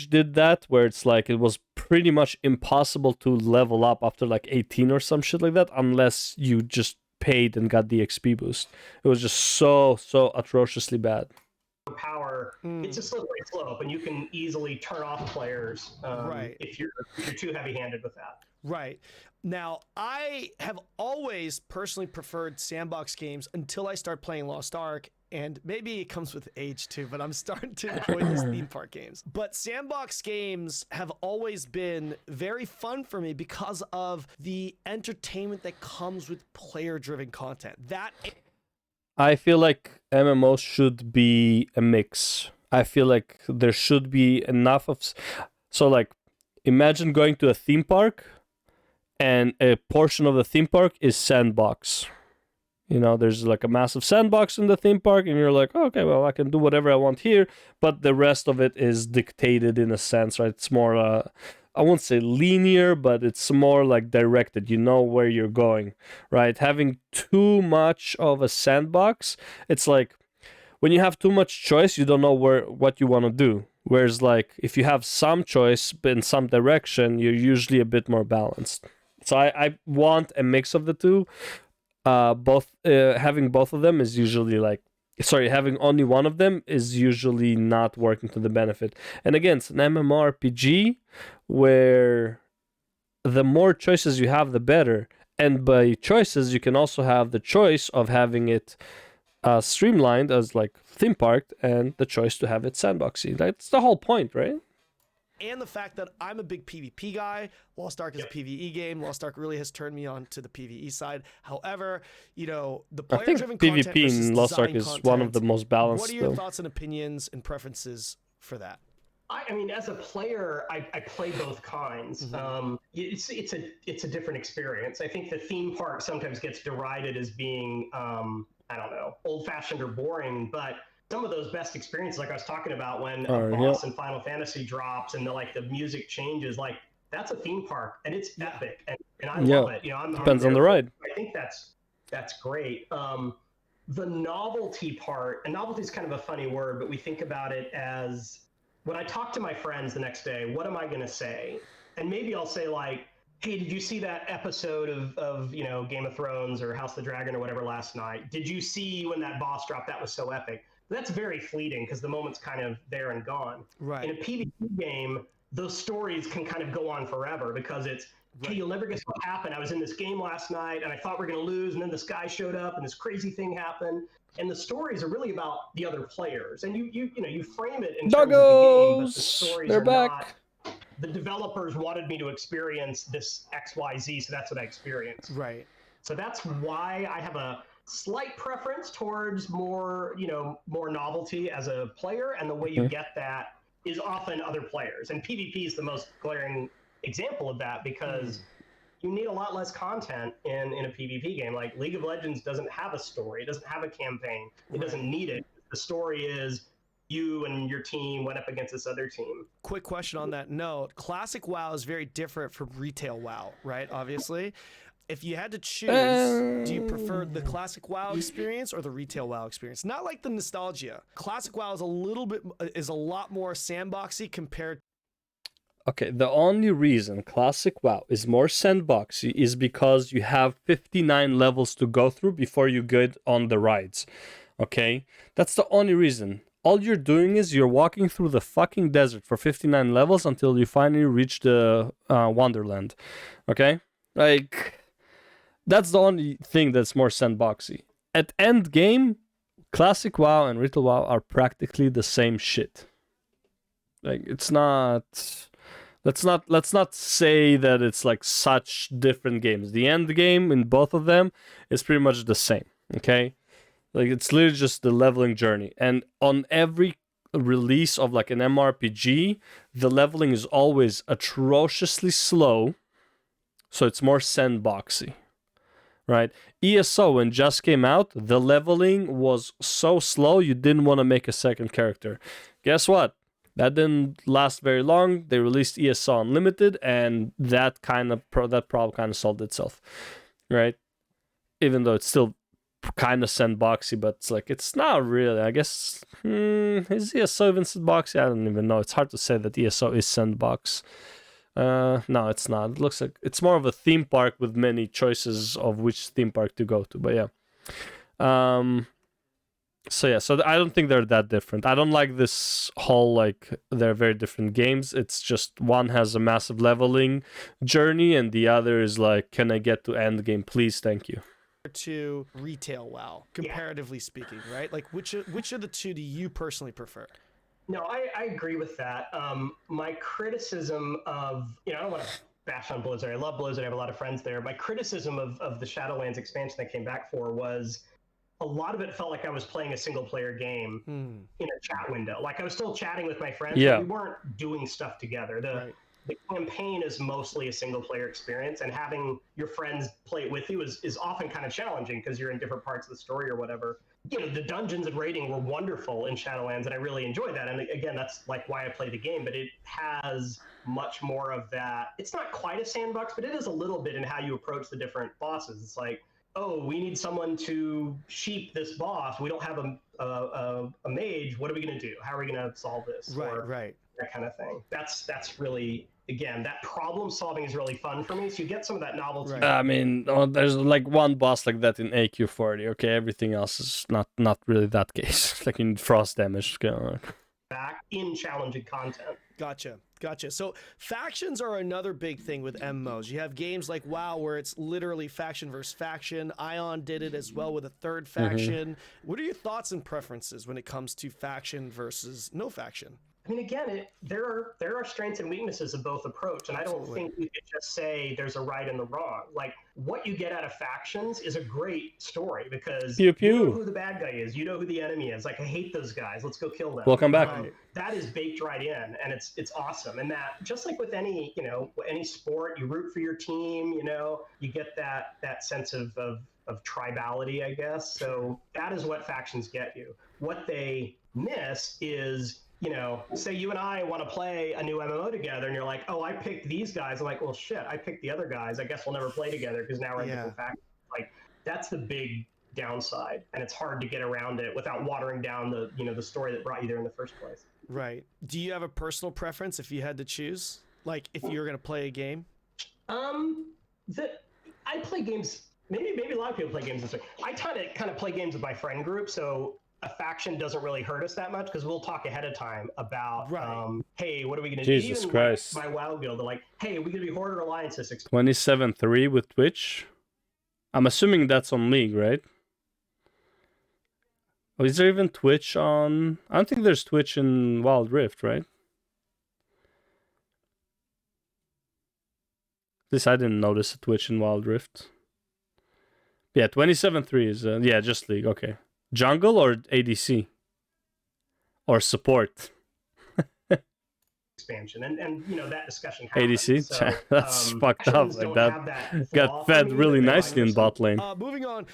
did that, where it's like it was pretty much impossible to level up after like 18 or some shit like that unless you just paid and got the XP boost. It was just so atrociously bad. Power, it's a slippery slope, and you can easily turn off players if you're too heavy-handed with that. Right. Now, I have always personally preferred sandbox games until I start playing Lost Ark, and maybe it comes with age too, but I'm starting to avoid these theme park games. But sandbox games have always been very fun for me because of the entertainment that comes with player-driven content. I feel like MMOs should be a mix. I feel like there should be enough of... So, like, imagine going to a theme park and a portion of the theme park is sandbox. There's like a massive sandbox in the theme park, and you're like, oh, okay, well, I can do whatever I want here, but the rest of it is dictated in a sense, right? It's more, I won't say linear, but it's more like directed. You know where you're going, right? Having too much of a sandbox, it's like when you have too much choice, you don't know what you want to do. Whereas like if you have some choice in some direction, you're usually a bit more balanced. So I want a mix of the two. Having both of them is usually having only one of them is usually not working to the benefit. And again, it's an MMORPG where the more choices you have, the better. And by choices, you can also have the choice of having it streamlined as like theme park, and the choice to have it sandboxy. That's the whole point, right? and the fact that I'm a big PvP guy. Lost Ark is a PvE game. Lost Ark really has turned me on to the PvE side. However, you know, the I think player-driven content PvP versus in Lost Ark design is content, one of the most balanced. what are your though. thoughts and opinions and preferences for that? I mean, as a player, I play both kinds. It's a different experience. I think the theme park sometimes gets derided as being I don't know, old-fashioned or boring, but some of those best experiences, like I was talking about, when a boss in Final Fantasy drops and the music changes, like that's a theme park and it's epic, and I love it. You know, depends on the ride. I think that's great. The novelty part, and novelty is kind of a funny word, but we think about it as, when I talk to my friends the next day, what am I going to say? And maybe I'll say like, hey, did you see that episode of you know, Game of Thrones or House of the Dragon or whatever last night? Did you see when that boss dropped? That was so epic. But that's very fleeting because the moment's kind of there and gone. Right. In a PvP game, those stories can kind of go on forever because it's, hey, you'll never guess what happened. I was in this game last night and I thought we were going to lose, and then this guy showed up and this crazy thing happened. And the stories are really about the other players, and you know, you frame it in terms of the game, but the stories are not. The developers wanted me to experience this XYZ, so that's what I experienced. Right. So that's why I have a slight preference towards more, you know, more novelty as a player, and the way you get that is often other players. And PvP is the most glaring example of that, because you need a lot less content in a PvP game. Like League of Legends doesn't have a story. It doesn't have a campaign. It doesn't need it. The story is you and your team went up against this other team. Quick question on that note. Classic WoW is very different from retail WoW, right? Obviously. If you had to choose, do you prefer the classic WoW experience or the retail WoW experience? Not like the nostalgia. Classic WoW is a lot more sandboxy compared. Okay, the only reason Classic WoW is more sandboxy is because you have 59 levels to go through before you get on the rides. Okay? That's the only reason. All you're doing is you're walking through the fucking desert for 59 levels until you finally reach the Wonderland. Okay? Like, that's the only thing that's more sandboxy. At end game, Classic WoW and Retail WoW are practically the same shit. Like, it's not... Let's not say that it's like such different games. The end game in both of them is pretty much the same, okay? Like, it's literally just the leveling journey. And on every release of like an MMORPG, the leveling is always atrociously slow, so it's more sandboxy, right? ESO, when just came out, the leveling was so slow you didn't want to make a second character. Guess what? That didn't last very long. They released ESO Unlimited, and that problem kind of solved itself, right? Even though it's still kind of sandboxy, but it's like, it's not really. I guess is ESO even sandboxy? I don't even know. It's hard to say that ESO is sandbox. No, it's not. It looks like it's more of a theme park with many choices of which theme park to go to. But yeah. So I don't think they're that different. I don't like this whole, like, they're very different games. It's just one has a massive leveling journey and the other is like, can I get to end game, please, thank you. To retail WoW, comparatively speaking, right? Like, which of the two do you personally prefer? No, I agree with that. My criticism of, you know, I don't want to bash on Blizzard. I love Blizzard. I have a lot of friends there. My criticism of the Shadowlands expansion that came back for was, a lot of it felt like I was playing a single player game in a chat window. Like, I was still chatting with my friends, but we weren't doing stuff together. The campaign is mostly a single player experience, and having your friends play it with you is often kind of challenging because you're in different parts of the story or whatever. You know, the dungeons and raiding were wonderful in Shadowlands, and I really enjoyed that. And again, that's like why I play the game, but it has much more of that. It's not quite a sandbox, but it is a little bit in how you approach the different bosses. It's like, oh, we need someone to sheep this boss. We don't have a mage. What are we going to do? How are we going to solve this? Right. That kind of thing. That's really, again, that problem solving is really fun for me. So you get some of that novelty. I mean, there's like one boss like that in AQ40. Okay, everything else is not really that case. Like in frost damage. Back in challenging content. Gotcha. So factions are another big thing with MMOs. You have games like WoW where it's literally faction versus faction. Ion did it as well with a third faction. What are your thoughts and preferences when it comes to faction versus no faction? I mean, again, there are strengths and weaknesses of both approach, and I don't think you could just say there's a right and the wrong. Like, what you get out of factions is a great story because Pew, pew. you know who the bad guy is, you know who the enemy is. Like, I hate those guys. Let's go kill them. Welcome back. That is baked right in, and it's awesome. And that, just like with any any sport, you root for your team. You get that sense of tribality, I guess. So that is what factions get you. What they miss is, say you and I want to play a new MMO together, and you're like, oh, I picked these guys. I'm like, well, shit, I picked the other guys. I guess we'll never play together because now we're in different factions. Like, that's the big downside, and it's hard to get around it without watering down the story that brought you there in the first place. Right. Do you have a personal preference if you had to choose? Like, if you were going to play a game? I play games. Maybe a lot of people play games this way. I kind of play games with my friend group, so a faction doesn't really hurt us that much because we'll talk ahead of time about, hey, what are we going to do? Jesus Christ. My WoW guild, they're like, hey, are we going to be Horde or Alliance this 27-3 with Twitch. I'm assuming that's on League, right? Oh, is there even Twitch on? I don't think there's Twitch in Wild Rift, right? At least I didn't notice a Twitch in Wild Rift. Yeah, 27-3 is yeah, just League. Okay. Jungle or ADC? Or support? expansion, and that discussion happened. ADC? So, that's fucked up. Like that got fed really nicely in bot lane. Moving on.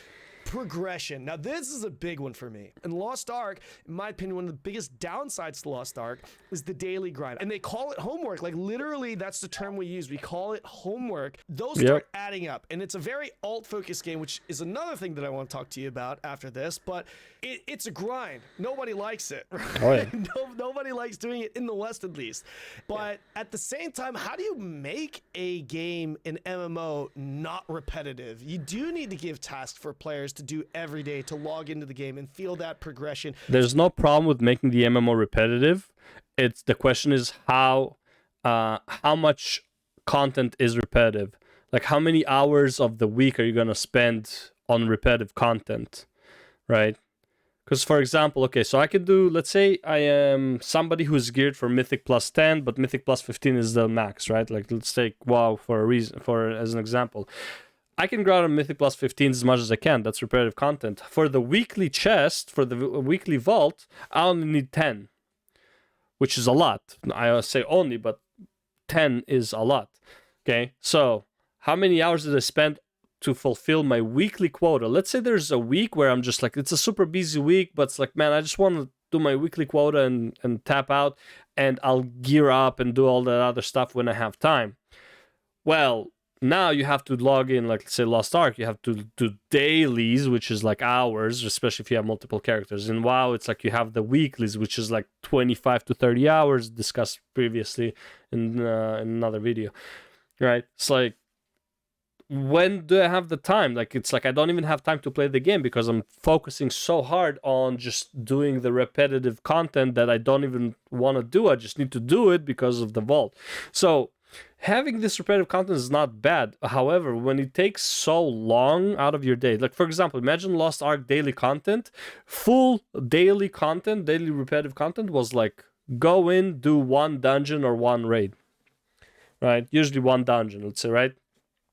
Progression. Now, this is a big one for me. In Lost Ark, in my opinion, one of the biggest downsides to Lost Ark is the daily grind. And they call it homework. Like, literally, that's the term we use. We call it homework. Those start adding up. And it's a very alt-focused game, which is another thing that I want to talk to you about after this. But it's a grind. Nobody likes it. Right? Oh, yeah. Nobody likes doing it, in the West at least. But at the same time, how do you make a game, an MMO, not repetitive? You do need to give tasks for players to do every day to log into the game and feel that progression. There's no problem with making the MMO repetitive. It's the question is how much content is repetitive. Like, how many hours of the week are you gonna spend on repetitive content, right? Because, for example, okay, so I could do, let's say I am somebody who's geared for Mythic plus 10, but Mythic plus 15 is the max, right? Like, let's take WoW as an example. I can grow out a Mythic plus 15 as much as I can. That's repetitive content. For the weekly chest, for the weekly vault, I only need 10, which is a lot. I say only, but 10 is a lot. Okay, so how many hours did I spend to fulfill my weekly quota? Let's say there's a week where I'm just like, it's a super busy week, but it's like, man, I just want to do my weekly quota and tap out, and I'll gear up and do all that other stuff when I have time. Well, now you have to log in, like, let's say Lost Ark, you have to do dailies, which is like hours, especially if you have multiple characters. In WoW, it's like you have the weeklies, which is like 25 to 30 hours, discussed previously in another video, right? It's like, when do I have the time? Like, it's like I don't even have time to play the game because I'm focusing so hard on just doing the repetitive content that I don't even want to do. I just need to do it because of the vault. So having this repetitive content is not bad. However, when it takes so long out of your day, like, for example, imagine Lost Ark daily content, full daily content, daily repetitive content was like, go in, do one dungeon or one raid, right? Usually one dungeon, let's say, right?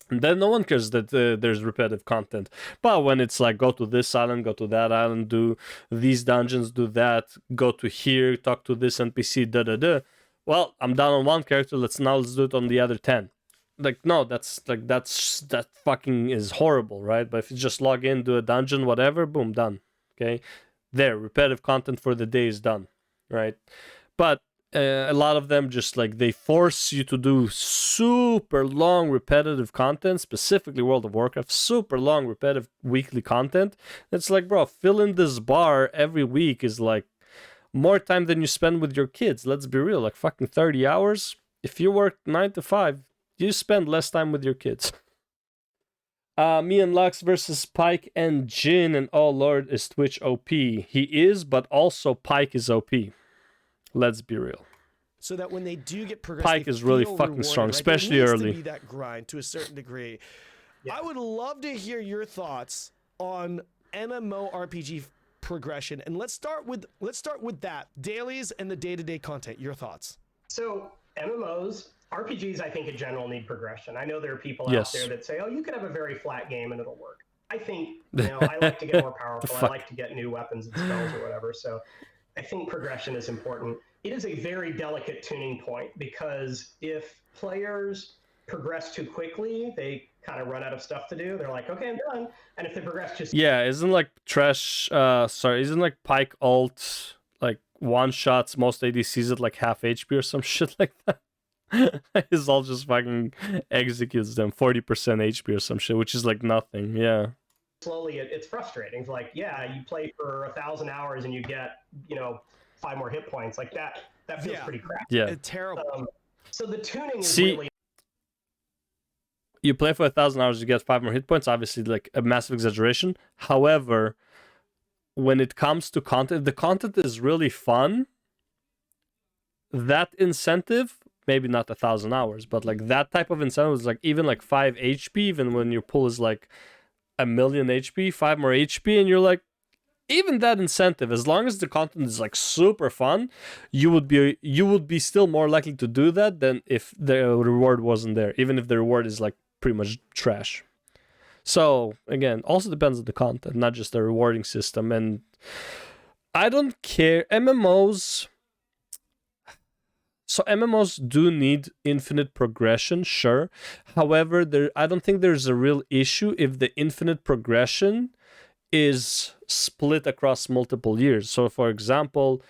And then no one cares that there's repetitive content. But when it's like, go to this island, go to that island, do these dungeons, do that, go to here, talk to this NPC, da-da-da. Well, I'm down on one character, let's do it on the other 10. Like, no, that fucking is horrible, right? But if you just log in, do a dungeon, whatever, boom, done. Okay? There, repetitive content for the day is done, right? But a lot of them just like, they force you to do super long repetitive content, specifically World of Warcraft, super long repetitive weekly content. It's like, bro, filling this bar every week is like more time than you spend with your kids. Let's be real, like fucking 30 hours. If you work 9 to 5, you spend less time with your kids. Me and Lux versus Pike and Jin, and oh lord, is Twitch OP? He is, but also Pike is OP. Let's be real. So that when they do get progress, Pike is really fucking strong, especially early. early. To be that grind to a certain degree. Yeah. I would love to hear your thoughts on MMORPG progression. And let's start with that. Dailies and the day-to-day content. Your thoughts? So MMOs, RPGs, I think in general need progression. I know there are people Yes. out there that say, oh, you could have a very flat game and it'll work. I think, I like to get more powerful. I like to get new weapons and spells or whatever. So I think progression is important. It is a very delicate tuning point because if players progress too quickly, they kind of run out of stuff to do. They're like, okay, I'm done. And if they progress just isn't like isn't like Pike ult like one shots most ADCs at like half HP or some shit like that? His ult just fucking executes them 40% HP or some shit, which is like nothing. Yeah. slowly, it's frustrating. It's like, yeah, you play for 1,000 hours and you get 5 more hit points. Like that feels pretty crappy. Yeah. It's terrible. So the tuning is really. You play for 1,000 hours, you get 5 more hit points. Obviously, like a massive exaggeration. However, when it comes to content, the content is really fun. That incentive, maybe not 1,000 hours, but like that type of incentive is like even like 5 HP, even when your pull is like 1,000,000 HP, 5 more HP, and you're like, even that incentive, as long as the content is like super fun, you would be still more likely to do that than if the reward wasn't there, even if the reward is like pretty much trash. So again, also depends on the content, not just the rewarding system. And I don't care. MMOs do need infinite progression, sure. However, I don't think there's a real issue if the infinite progression is split across multiple years. So for example,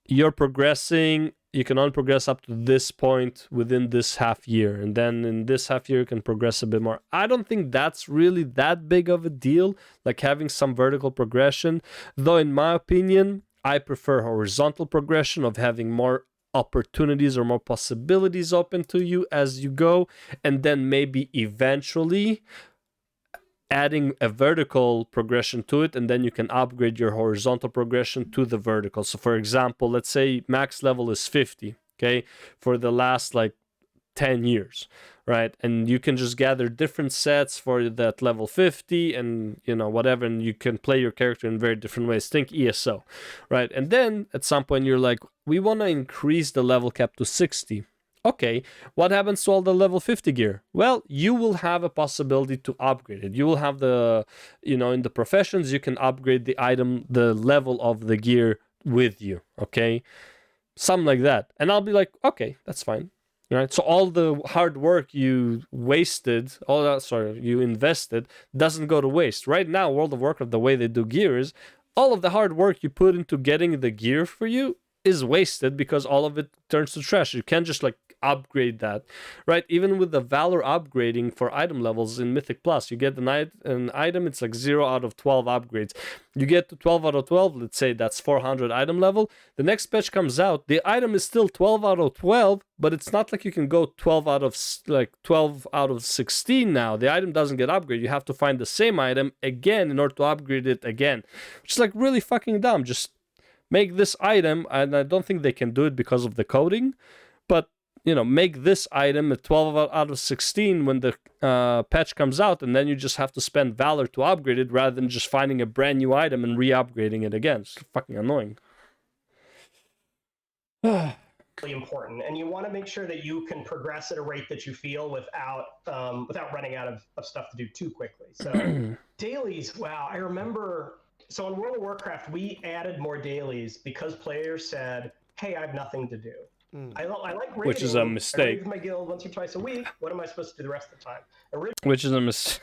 you're progressing, you can only progress up to this point within this half year, and then in this half year you can progress a bit more. I don't think that's really that big of a deal, like having some vertical progression, though in my opinion I prefer horizontal progression of having more opportunities or more possibilities open to you as you go, and then maybe eventually adding a vertical progression to it, and then you can upgrade your horizontal progression to the vertical. So for example, let's say max level is 50, okay, for the last like 10 years, right? And you can just gather different sets for that level 50 and whatever, and you can play your character in very different ways. Think ESO, right? And then at some point you're like, we want to increase the level cap to 60. Okay, what happens to all the level 50 gear? Well, you will have a possibility to upgrade it. You will have the, in the professions, you can upgrade the item, the level of the gear with you, okay? Something like that. And I'll be like, okay, that's fine. Right? So all the hard work you invested doesn't go to waste. Right now, World of Warcraft, the way they do gear is, all of the hard work you put into getting the gear for you is wasted because all of it turns to trash. You can't just like upgrade that, right? Even with the Valor upgrading for item levels in Mythic Plus, you get an item, it's like 0 out of 12 upgrades. You get to 12 out of 12, let's say that's 400 item level. The next patch comes out, the item is still 12 out of 12, but it's not like you can go 12 out of 16 now. The item doesn't get upgraded. You have to find the same item again in order to upgrade it again, which is like really fucking dumb. Just make this item, and I don't think they can do it because of the coding, but make this item a 12 out of 16 when the patch comes out, and then you just have to spend Valor to upgrade it rather than just finding a brand new item and re-upgrading it again. It's fucking annoying. Really important, and you want to make sure that you can progress at a rate that you feel without running out of stuff to do too quickly. So dailies, wow, I remember. So in World of Warcraft, we added more dailies because players said, hey, I have nothing to do. I like raiding. Which is a mistake. I raid with my guild once or twice a week. What am I supposed to do the rest of the time? Which is a mistake.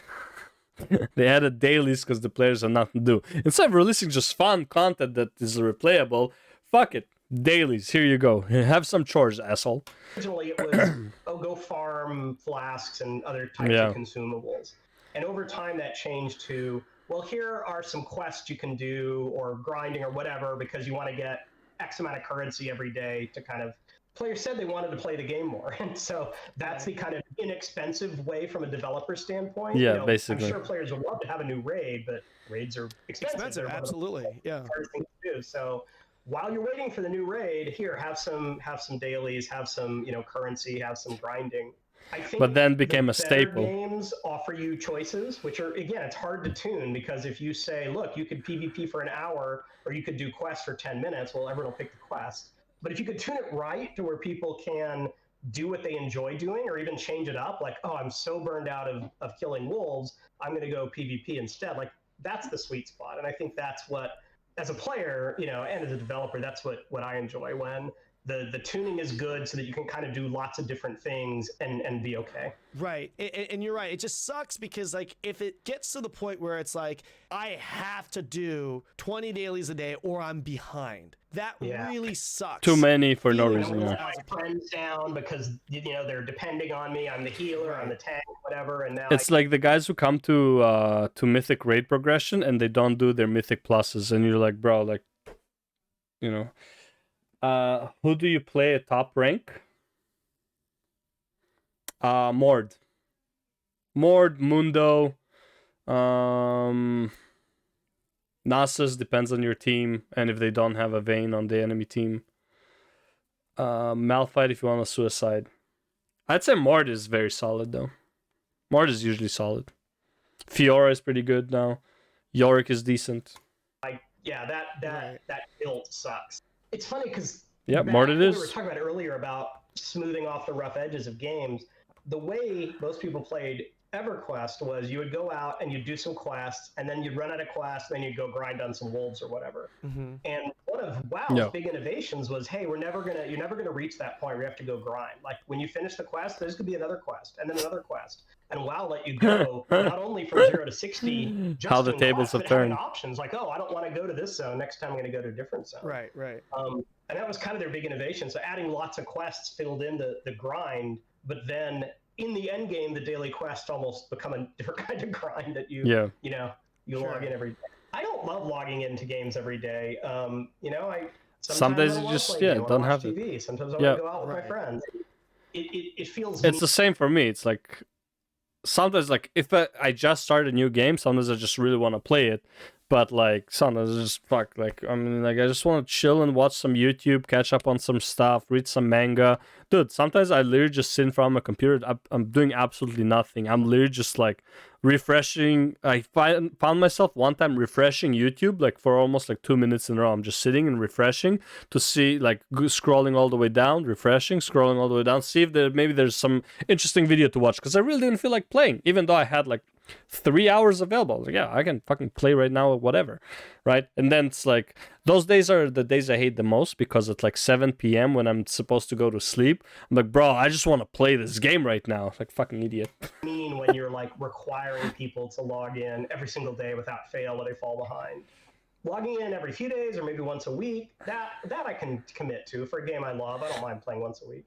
They added dailies because the players have nothing to do. Instead of releasing just fun content that is replayable, fuck it. Dailies, here you go. Have some chores, asshole. Originally it was, go farm flasks and other types of consumables. And over time that changed to, well, here are some quests you can do, or grinding or whatever, because you want to get X amount of currency every day to kind of. Players said they wanted to play the game more, and so that's the kind of inexpensive way from a developer standpoint. Yeah, basically. I'm sure players would love to have a new raid, but raids are expensive. Absolutely, yeah. Hard thing to do. So while you're waiting for the new raid, here have some dailies, have some currency, have some grinding. I think but then the became a better staple. games offer you choices, which are, again, it's hard to tune, because if you say, look, you could PvP for an hour or you could do quests for 10 minutes, well, everyone will pick the quest. But if you could tune it right to where people can do what they enjoy doing, or even change it up, like, oh, I'm so burned out of killing wolves, I'm going to go PvP instead. Like, that's the sweet spot. And I think that's what, as a player, and as a developer, that's what I enjoy, when the tuning is good so that you can kind of do lots of different things and be okay. Right. And you're right. It just sucks because, like, if it gets to the point where it's like, I have to do 20 dailies a day or I'm behind, that really sucks. Too many for no I'm reason. gonna Yeah. let my friends down because they're depending on me. I'm the healer, I'm the tank, whatever. And now It's like the guys who come to Mythic raid progression and they don't do their Mythic pluses, and you're like, bro, like, who do you play at top rank? Mord, Mundo, Nasus, depends on your team and if they don't have a Vayne on the enemy team. Malphite if you want a suicide. I'd say Mord is very solid though. Mord is usually solid. Fiora is pretty good now. Yorick is decent. that build sucks. It's funny because Mord it is. We were talking about earlier about smoothing off the rough edges of games. The way most people played EverQuest was you would go out and you'd do some quests, and then you'd run out of quests, and then you'd go grind on some wolves or whatever. And one of WoW's big innovations was, hey, you're never gonna reach that point where you have to go grind. Like, when you finish the quest, there's gonna be another quest, and then another quest. And WoW let you go not only from 0 to 60, just how the tables have turned. Options like, oh, I don't want to go to this zone. Next time I'm going to go to a different zone. Right. And that was kind of their big innovation. So adding lots of quests filled in the grind, but then in the end game, the daily quests almost become a different kind of grind that you log in every day. I don't love logging into games every day. Some days you just don't have TV. it. Sometimes I want to go out with my friends. It feels. It's the same for me. It's like sometimes, like, if I just start a new game, sometimes I just really want to play it. But like sometimes I just I just want to chill and watch some YouTube, catch up on some stuff, read some manga. Dude, sometimes I literally just sit in front of my computer. I'm doing absolutely nothing. I'm literally just like refreshing. I found myself one time refreshing YouTube like for almost like 2 minutes in a row. I'm just sitting and refreshing to see, like, scrolling all the way down, refreshing, scrolling all the way down, see if there's some interesting video to watch, because I really didn't feel like playing, even though I had like 3 hours available. I was like, yeah, I can fucking play right now or whatever, right? And then it's like, those days are the days I hate the most, because it's like 7 p.m. when I'm supposed to go to sleep. I'm like, bro, I just want to play this game right now. Like, fucking idiot. When you're like requiring people to log in every single day without fail, or they fall behind. Logging in every few days or maybe once a week, that I can commit to. For a game I love, I don't mind playing once a week.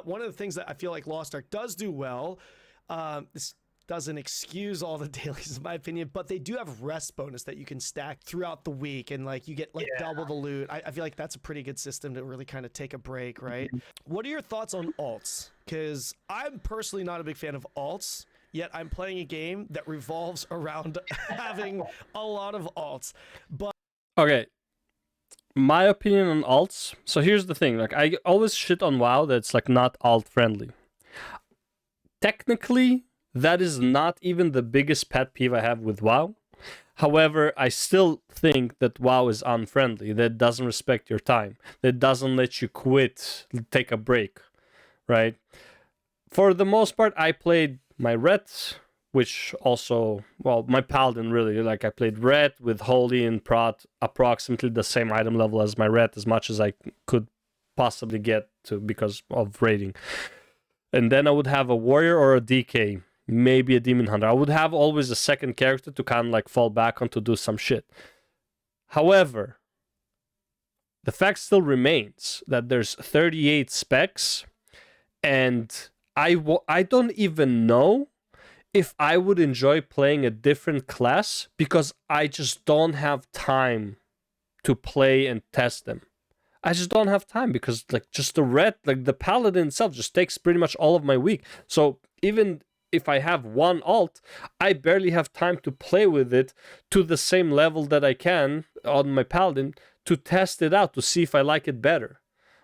One of the things that I feel like Lost Ark does do well, this doesn't excuse all the dailies in my opinion, but they do have rest bonus that you can stack throughout the week, and like you get like double the loot. I feel like that's a pretty good system to really kind of take a break, right? What are your thoughts on alts? Because I'm personally not a big fan of alts, yet I'm playing a game that revolves around having a lot of alts. But okay, my opinion on alts. So here's the thing, like, I always shit on WoW that's like not alt friendly. Technically, that is not even the biggest pet peeve I have with WoW. However, I still think that WoW is unfriendly, that doesn't respect your time, that doesn't let you quit, take a break, right? For the most part, I played my Ret, which also, well, my Paladin really, like, I played Ret with Holy and Prot, approximately the same item level as my Ret, as much as I could possibly get to because of raiding. And then I would have a Warrior or a DK, maybe a Demon Hunter. I would have always a second character to kind of like fall back on to do some shit. However, the fact still remains that there's 38 specs, and I don't even know if I would enjoy playing a different class, because I just don't have time to play and test them. I just don't have time, because like just the Red, like the Paladin itself just takes pretty much all of my week. So even if I have one alt, I barely have time to play with it to the same level that I can on my Paladin to test it out, to see if I like it better,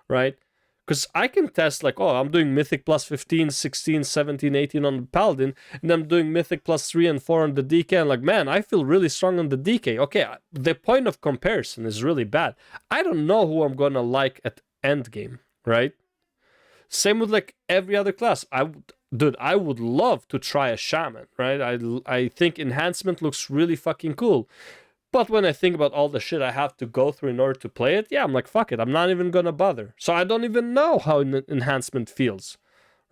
right? Because I can test like, oh, I'm doing Mythic plus 15, 16, 17, 18 on the Paladin, and I'm doing Mythic plus 3 and 4 on the DK, and like, man, I feel really strong on the DK. Okay, the point of comparison is really bad. I don't know who I'm gonna like at endgame, right? Same with like every other class. I would love to try a Shaman, right? I think Enhancement looks really fucking cool. But when I think about all the shit I have to go through in order to play it, yeah, I'm like, fuck it. I'm not even gonna bother. So I don't even know how Enhancement feels,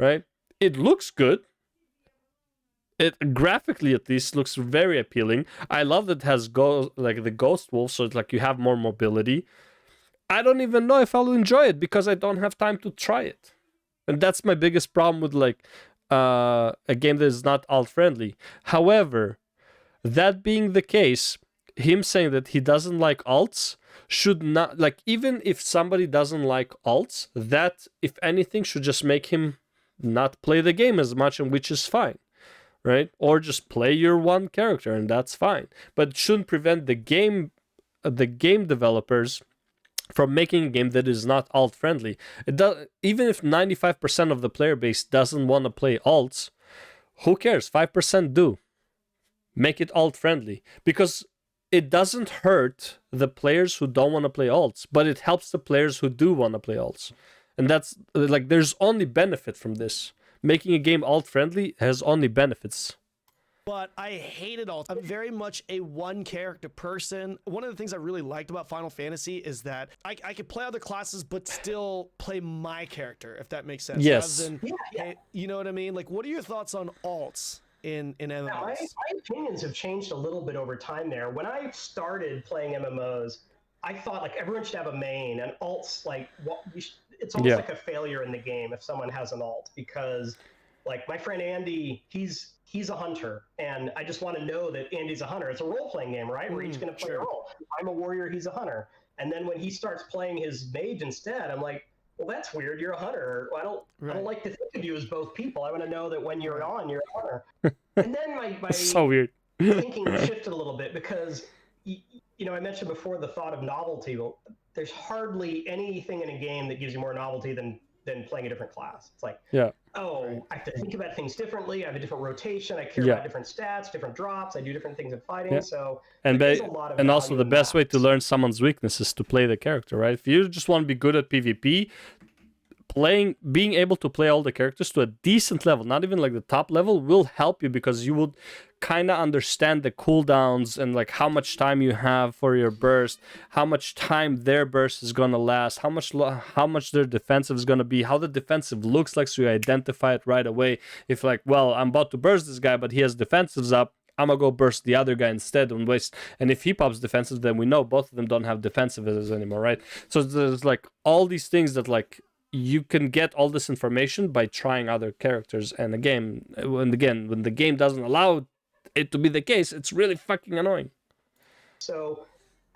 right? It looks good. It graphically at least looks very appealing. I love that it has like the Ghost Wolf, so it's like you have more mobility. I don't even know if I'll enjoy it because I don't have time to try it. And that's my biggest problem with like a game that is not alt friendly. However, that being the case, him saying that he doesn't like alts should not, like, even if somebody doesn't like alts, that if anything should just make him not play the game as much, and which is fine, right? Or just play your one character and that's fine. But it shouldn't prevent the game developers from making a game that is not alt friendly. It does, even if 95% of the player base doesn't want to play alts, who cares? 5% do. Make it alt friendly, because it doesn't hurt the players who don't want to play alts, but it helps the players who do want to play alts. And that's like, there's only benefit from this. Making a game alt friendly has only benefits. But I hate it all. I'm very much a one character person. One of the things I really liked about Final Fantasy is that I could play other classes, but still play my character, if that makes sense. Yes. Rather than, hey, you know what I mean? Like, what are your thoughts on alts in MMOs? Yeah, my opinions have changed a little bit over time there. When I started playing MMOs, I thought like everyone should have a main, and alts like it's almost like a failure in the game if someone has an alt, because like my friend Andy, he's a hunter, and I just want to know that Andy's a hunter. It's a role-playing game, right? We're each going to play a role. I'm a warrior, he's a hunter. And then when he starts playing his mage instead, I'm like, well, that's weird. You're a hunter. I don't like to think of you as both people. I want to know that when you're on, you're a hunter. And then my so weird. thinking shifted a little bit, because you know, I mentioned before the thought of novelty. Well, there's hardly anything in a game that gives you more novelty than playing a different class. It's like, I have to think about things differently. I have a different rotation. I care about different stats, different drops. I do different things in fighting. So and also the best way to learn someone's weakness is to play the character, right? If you just want to be good at PvP, being able to play all the characters to a decent level, not even like the top level, will help you, because you would kind of understand the cooldowns and like how much time you have for your burst, how much time their burst is gonna last, how much their defensive is gonna be, how the defensive looks like, so you identify it right away. If like, well, I'm about to burst this guy, but he has defensives up, I'm gonna go burst the other guy instead and waste. And if he pops defensive, then we know both of them don't have defensives anymore, right? So there's like all these things that like you can get all this information by trying other characters. And again, when the game doesn't allow it to be the case, it's really fucking annoying. So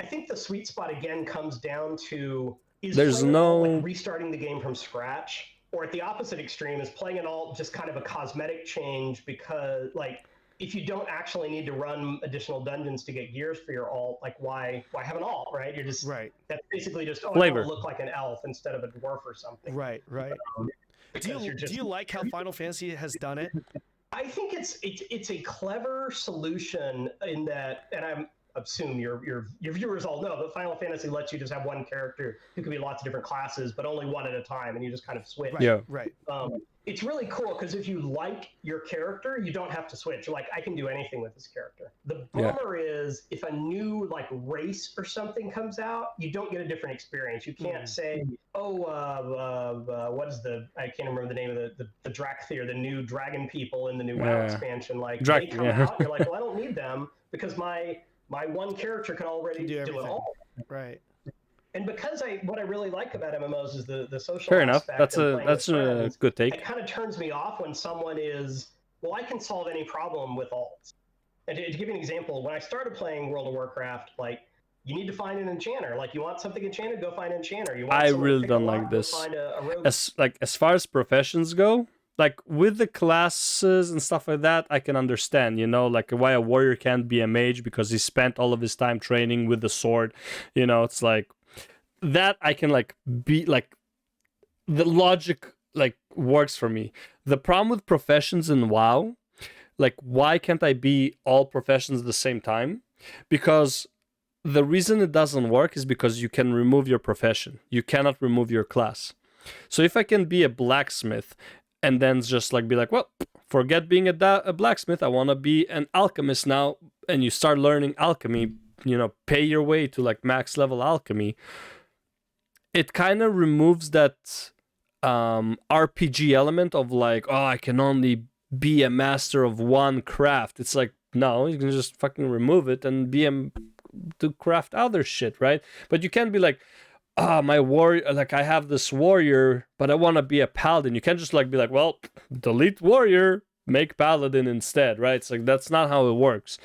I think the sweet spot again comes down to restarting the game from scratch, or at the opposite extreme is playing an alt just kind of a cosmetic change, because like if you don't actually need to run additional dungeons to get gears for your alt, like why have an alt, right? You're just that's basically just flavor. I want to look like an elf instead of a dwarf or something. Right. Do you like how Final Fantasy has done it? I think it's a clever solution in that, and I assume your viewers all know that Final Fantasy lets you just have one character who can be lots of different classes, but only one at a time, and you just kind of switch. Right. It's really cool because if you like your character, you don't have to switch. You're like, I can do anything with this character. The bummer is if a new like race or something comes out, you don't get a different experience. You can't say, what is I can't remember the name of the Drakthir, the new dragon people in the new WoW expansion. Like they come out, you're like, well, I don't need them because my one character can already do it all. Right. And because what I really like about MMOs is the social Fair enough. aspect. That's a good take. It kind of turns me off when someone is, well, I can solve any problem with alts. And to give you an example, when I started playing World of Warcraft, like you need to find an enchanter. Like you want something enchanted, go find an enchanter. I really don't like this. As far as professions go, like with the classes and stuff like that, I can understand, you know, like why a warrior can't be a mage because he spent all of his time training with the sword. You know, it's like that I can like be like the logic like works for me. The problem with professions in WoW, like why can't I be all professions at the same time? Because the reason it doesn't work is because you can remove your profession. You cannot remove your class. So if I can be a blacksmith and then just like be like, well, forget being a blacksmith, I want to be an alchemist now, and you start learning alchemy, you know, pay your way to like max level alchemy, it kind of removes that RPG element of like, oh, I can only be a master of one craft. It's like, no, you can just fucking remove it and be to craft other shit, right? But you can't be like, my warrior, like I have this warrior, but I want to be a paladin. You can't just like be like, well, delete warrior, make paladin instead, right? It's like, that's not how it works,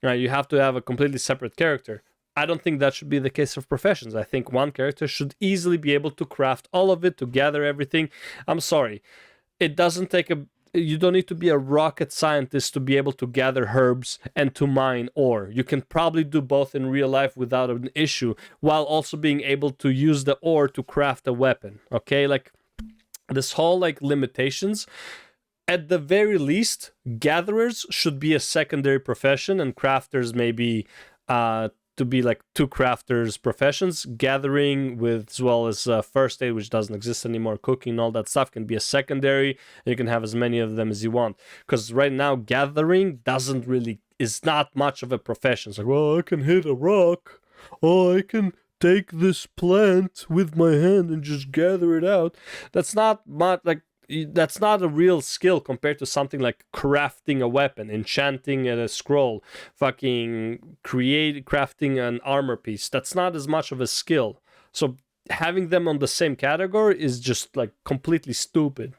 right? You have to have a completely separate character. I don't think that should be the case of professions. I think one character should easily be able to craft all of it, to gather everything. I'm sorry, it doesn't take you don't need to be a rocket scientist to be able to gather herbs and to mine ore. You can probably do both in real life without an issue, while also being able to use the ore to craft a weapon. Okay, like this whole like limitations. At the very least, gatherers should be a secondary profession, and crafters maybe to be like two crafters professions. Gathering with as well as first aid, which doesn't exist anymore, cooking, all that stuff can be a secondary, and you can have as many of them as you want. Because right now gathering is not much of a profession. It's like, well, I can hit a rock, oh, I can take this plant with my hand and just gather it out. That's not much, like that's not a real skill compared to something like crafting a weapon, enchanting a scroll, fucking crafting an armor piece. That's not as much of a skill. So having them on the same category is just like completely stupid.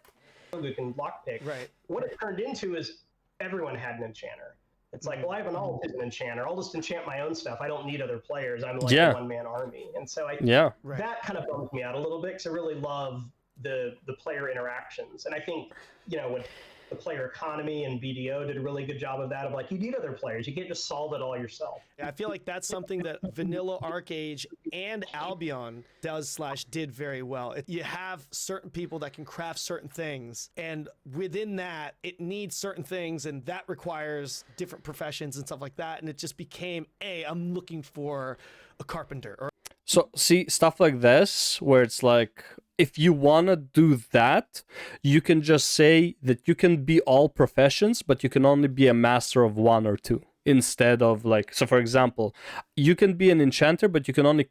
Who can lockpick. Right. What it turned into is everyone had an enchanter. It's like, well, I have an alt as an enchanter. I'll just enchant my own stuff. I don't need other players. I'm like a one-man army. And so that kind of bums me out a little bit, because I really love the player interactions. And I think, you know, with the player economy and BDO did a really good job of that, of like, you need other players. You can't just solve it all yourself. I feel like that's something that Vanilla Arcage and Albion did very well. You have certain people that can craft certain things, and within that, it needs certain things, and that requires different professions and stuff like that. And it just became, I'm looking for a carpenter. So see, stuff like this, where it's like, if you want to do that, you can just say that you can be all professions, but you can only be a master of one or two. Instead of like, so for example, you can be an enchanter, but you can only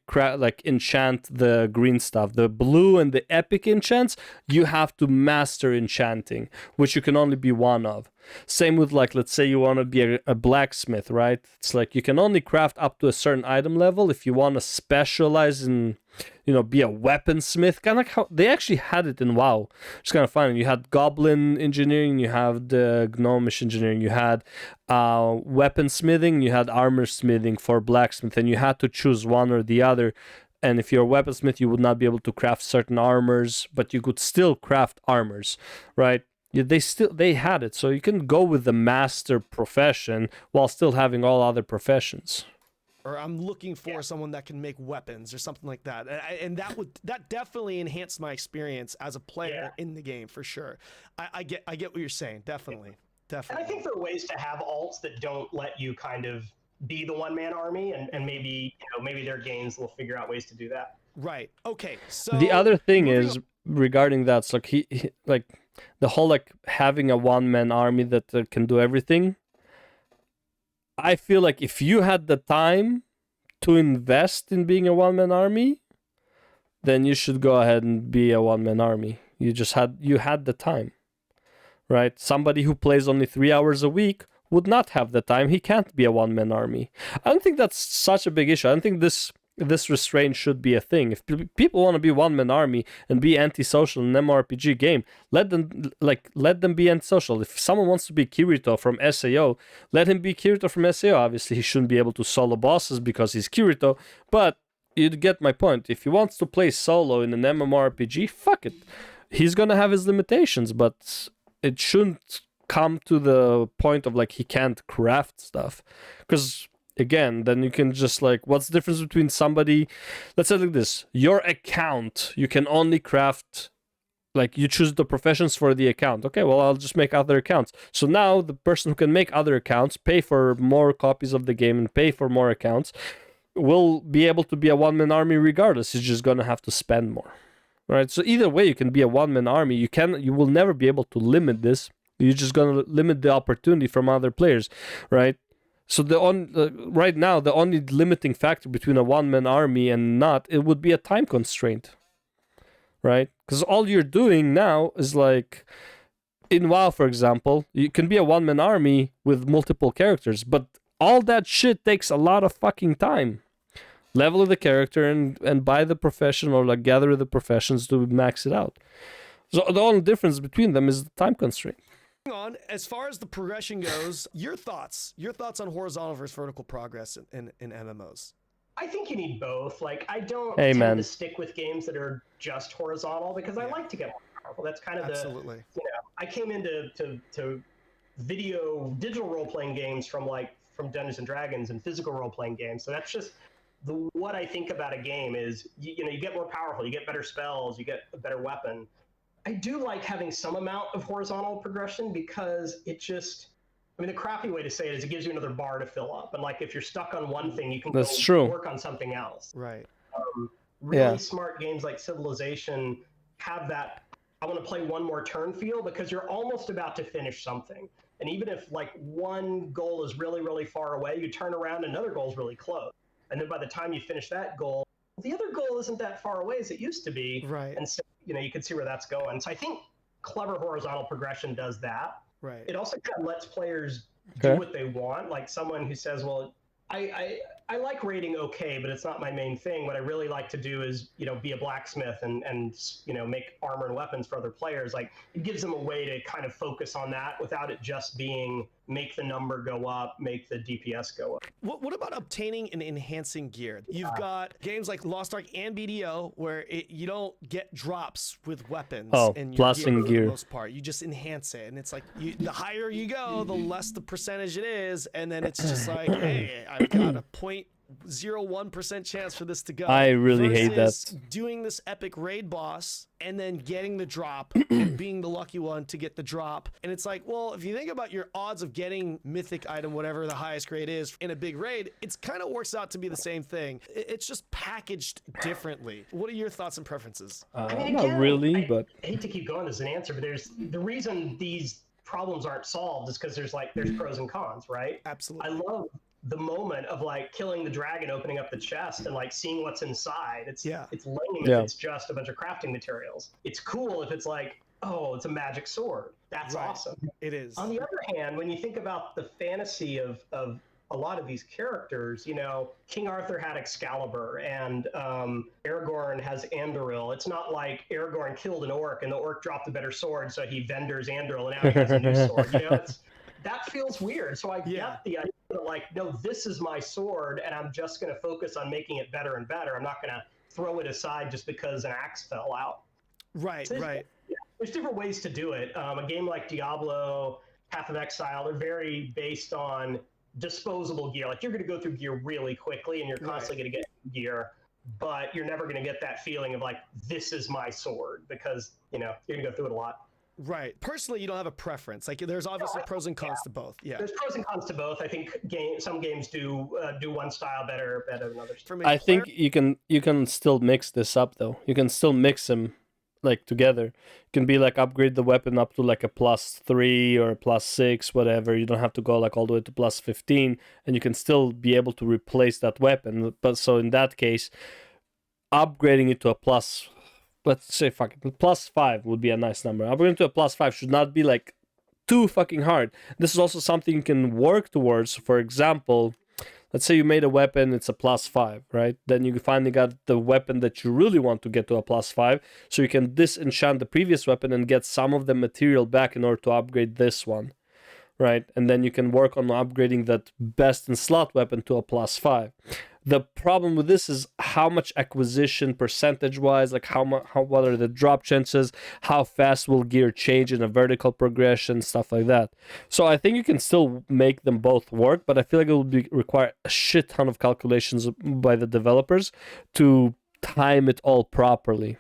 enchant the green stuff. The blue and the epic enchants, you have to master enchanting, which you can only be one of. Same with like, let's say you want to be a blacksmith, right? It's like you can only craft up to a certain item level. If you want to specialize in, you know, be a weaponsmith, kind of like how they actually had it in WoW. It's kind of fun. You had goblin engineering, you have the gnomish engineering, you had weaponsmithing, you had armor smithing for blacksmith, and you had to choose one or the other. And if you're a weaponsmith, you would not be able to craft certain armors, but you could still craft armors, right? They had it, so you can go with the master profession while still having all other professions. Or I'm looking for someone that can make weapons or something like that, and that definitely enhanced my experience as a player in the game for sure. I get what you're saying, definitely. And I think there are ways to have alts that don't let you kind of be the one-man army, and maybe, you know, maybe their games will figure out ways to do that. Right. Okay. So the other thing is regarding that, so he like the whole like having a one-man army that can do everything. I feel like if you had the time to invest in being a one-man army, then you should go ahead and be a one-man army. You had the time, right? Somebody who plays only 3 hours a week would not have the time. He can't be a one-man army. I don't think that's such a big issue. I don't think this restraint should be a thing. If people want to be one-man army and be antisocial in an MMORPG game, let them be antisocial. If someone wants to be Kirito from SAO, let him be Kirito from SAO. Obviously, he shouldn't be able to solo bosses because he's Kirito, but you get my point. If he wants to play solo in an MMORPG, fuck it. He's gonna have his limitations, but it shouldn't come to the point of like he can't craft stuff. Because again, then you can just like, what's the difference between somebody, let's say like this, your account, you can only craft Like you choose the professions for the account. Okay, well, I'll just make other accounts. So now the person who can make other accounts, pay for more copies of the game and pay for more accounts, will be able to be a one-man army regardless. He's just gonna have to spend more. Right? So either way, you can be a one-man army. You will never be able to limit this. You're just gonna limit the opportunity from other players, right? So right now, the only limiting factor between a one-man army and not, it would be a time constraint, right? Because all you're doing now is like, in WoW, for example, you can be a one-man army with multiple characters, but all that shit takes a lot of fucking time. Level the character and buy the profession, or like gather the professions to max it out. So the only difference between them is the time constraint. On as far as the progression goes, your thoughts on horizontal versus vertical progress in MMOs. I think you need both. Like, I don't Amen. tend to stick with games that are just horizontal because I like to get more powerful. That's kind of Absolutely. I came into digital role-playing games from Dungeons and Dragons and physical role-playing games. So that's just what I think about a game is, you get more powerful, you get better spells, you get a better weapon. I do like having some amount of horizontal progression because the crappy way to say it is it gives you another bar to fill up. And like if you're stuck on one thing, you can work on something else. Right. Really smart games like Civilization have that I want to play one more turn feel because you're almost about to finish something. And even if like one goal is really, really far away, you turn around, another goal is really close. And then by the time you finish that goal, the other goal isn't that far away as it used to be. Right. And so, you can see where that's going. So I think clever horizontal progression does that. Right. It also kind of lets players do what they want. Like someone who says, well, I like raiding okay, but it's not my main thing. What I really like to do is, be a blacksmith and make armor and weapons for other players. Like it gives them a way to kind of focus on that without it just being make the number go up, make the DPS go up. What about obtaining and enhancing gear? You've got games like Lost Ark and BDO where you don't get drops with weapons and plus in gear. For the most part. You just enhance it, and it's like the higher you go, the less the percentage it is, and then it's just like, hey, I've got a 0.01% chance for this to go. I really hate that. Doing this epic raid boss and then getting the drop and being the lucky one to get the drop. And it's like, well, if you think about your odds of getting mythic item, whatever the highest grade is in a big raid, it's kind of works out to be the same thing. It's just packaged differently. What are your thoughts and preferences? Not really, but I hate to keep going as an answer, but there's the reason these problems aren't solved is because there's pros and cons, right? Absolutely. I love the moment of like killing the dragon, opening up the chest and like seeing what's inside. It's lame if it's just a bunch of crafting materials. It's cool if it's like, oh, it's a magic sword. That's awesome. It is. On the other hand, when you think about the fantasy of a lot of these characters, King Arthur had Excalibur and Aragorn has Anduril. It's not like Aragorn killed an orc and the orc dropped a better sword, so he vendors Anduril and now he has a new sword. That feels weird. So I get the idea that like, no, this is my sword and I'm just going to focus on making it better and better. I'm not going to throw it aside just because an axe fell out. Right, so there's different ways to do it. A game like Diablo, Path of Exile, they're very based on disposable gear. Like you're going to go through gear really quickly and you're constantly going to get gear, but you're never going to get that feeling of like, this is my sword because, you're going to go through it a lot. Right. Personally, you don't have a preference. Like, there's obviously pros and cons to both. Yeah. There's pros and cons to both. I think some games do one style better than others. I think you can still mix this up though. You can still mix them like together. You can be like upgrade the weapon up to like a +3 or a +6, whatever. You don't have to go like all the way to +15, and you can still be able to replace that weapon. But so in that case, upgrading it to a let's say +5 would be a nice number. Upgrading to a +5 should not be like too fucking hard. This is also something you can work towards. For example, let's say you made a weapon, it's a +5, right? Then you finally got the weapon that you really want to get to a +5, so you can disenchant the previous weapon and get some of the material back in order to upgrade this one, right? And then you can work on upgrading that best in slot weapon to a +5. The problem with this is how much acquisition percentage-wise, like what are the drop chances, how fast will gear change in a vertical progression, stuff like that. So I think you can still make them both work, but I feel like it will require a shit ton of calculations by the developers to time it all properly.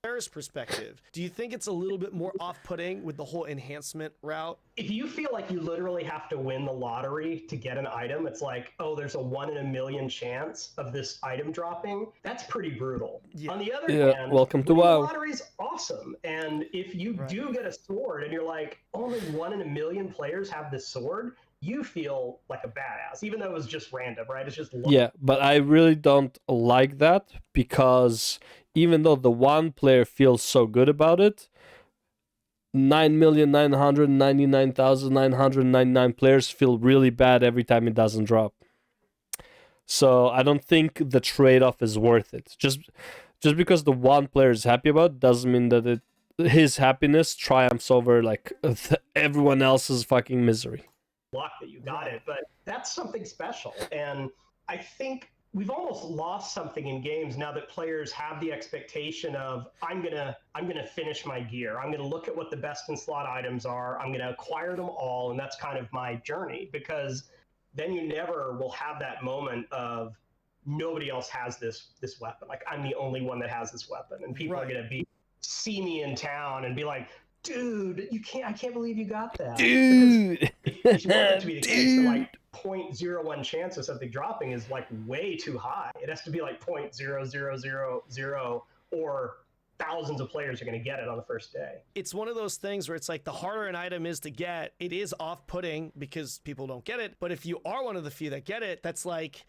player's perspective, do you think it's a little bit more off-putting with the whole enhancement route? If you feel like you literally have to win the lottery to get an item, it's like, oh, there's a 1 in a million chance of this item dropping. That's pretty brutal. Yeah. On the other hand, welcome to winning the WoW. lottery's awesome. And if you do get a sword and you're like, only 1 in a million players have this sword, you feel like a badass, even though it was just random, right? It's just luck. Yeah, but I really don't like that, because even though the one player feels so good about it, 9,999,999 players feel really bad every time it doesn't drop. So I don't think the trade-off is worth it. Just because the one player is happy about it doesn't mean that his happiness triumphs over like everyone else's fucking misery. Luck that you got it, but that's something special. And I think we've almost lost something in games now that players have the expectation of, I'm gonna finish my gear. I'm gonna look at what the best in slot items are. I'm gonna acquire them all, and that's kind of my journey, because then you never will have that moment of nobody else has this weapon. Like, I'm the only one that has this weapon, and people are gonna see me in town and be like, dude, I can't believe you got that. Dude, if you want it to be the case, then like 0.01 chance of something dropping is like way too high. It has to be like 0.0000, or thousands of players are going to get it on the first day. It's one of those things where it's like the harder an item is to get, it is off-putting because people don't get it. But if you are one of the few that get it, that's like,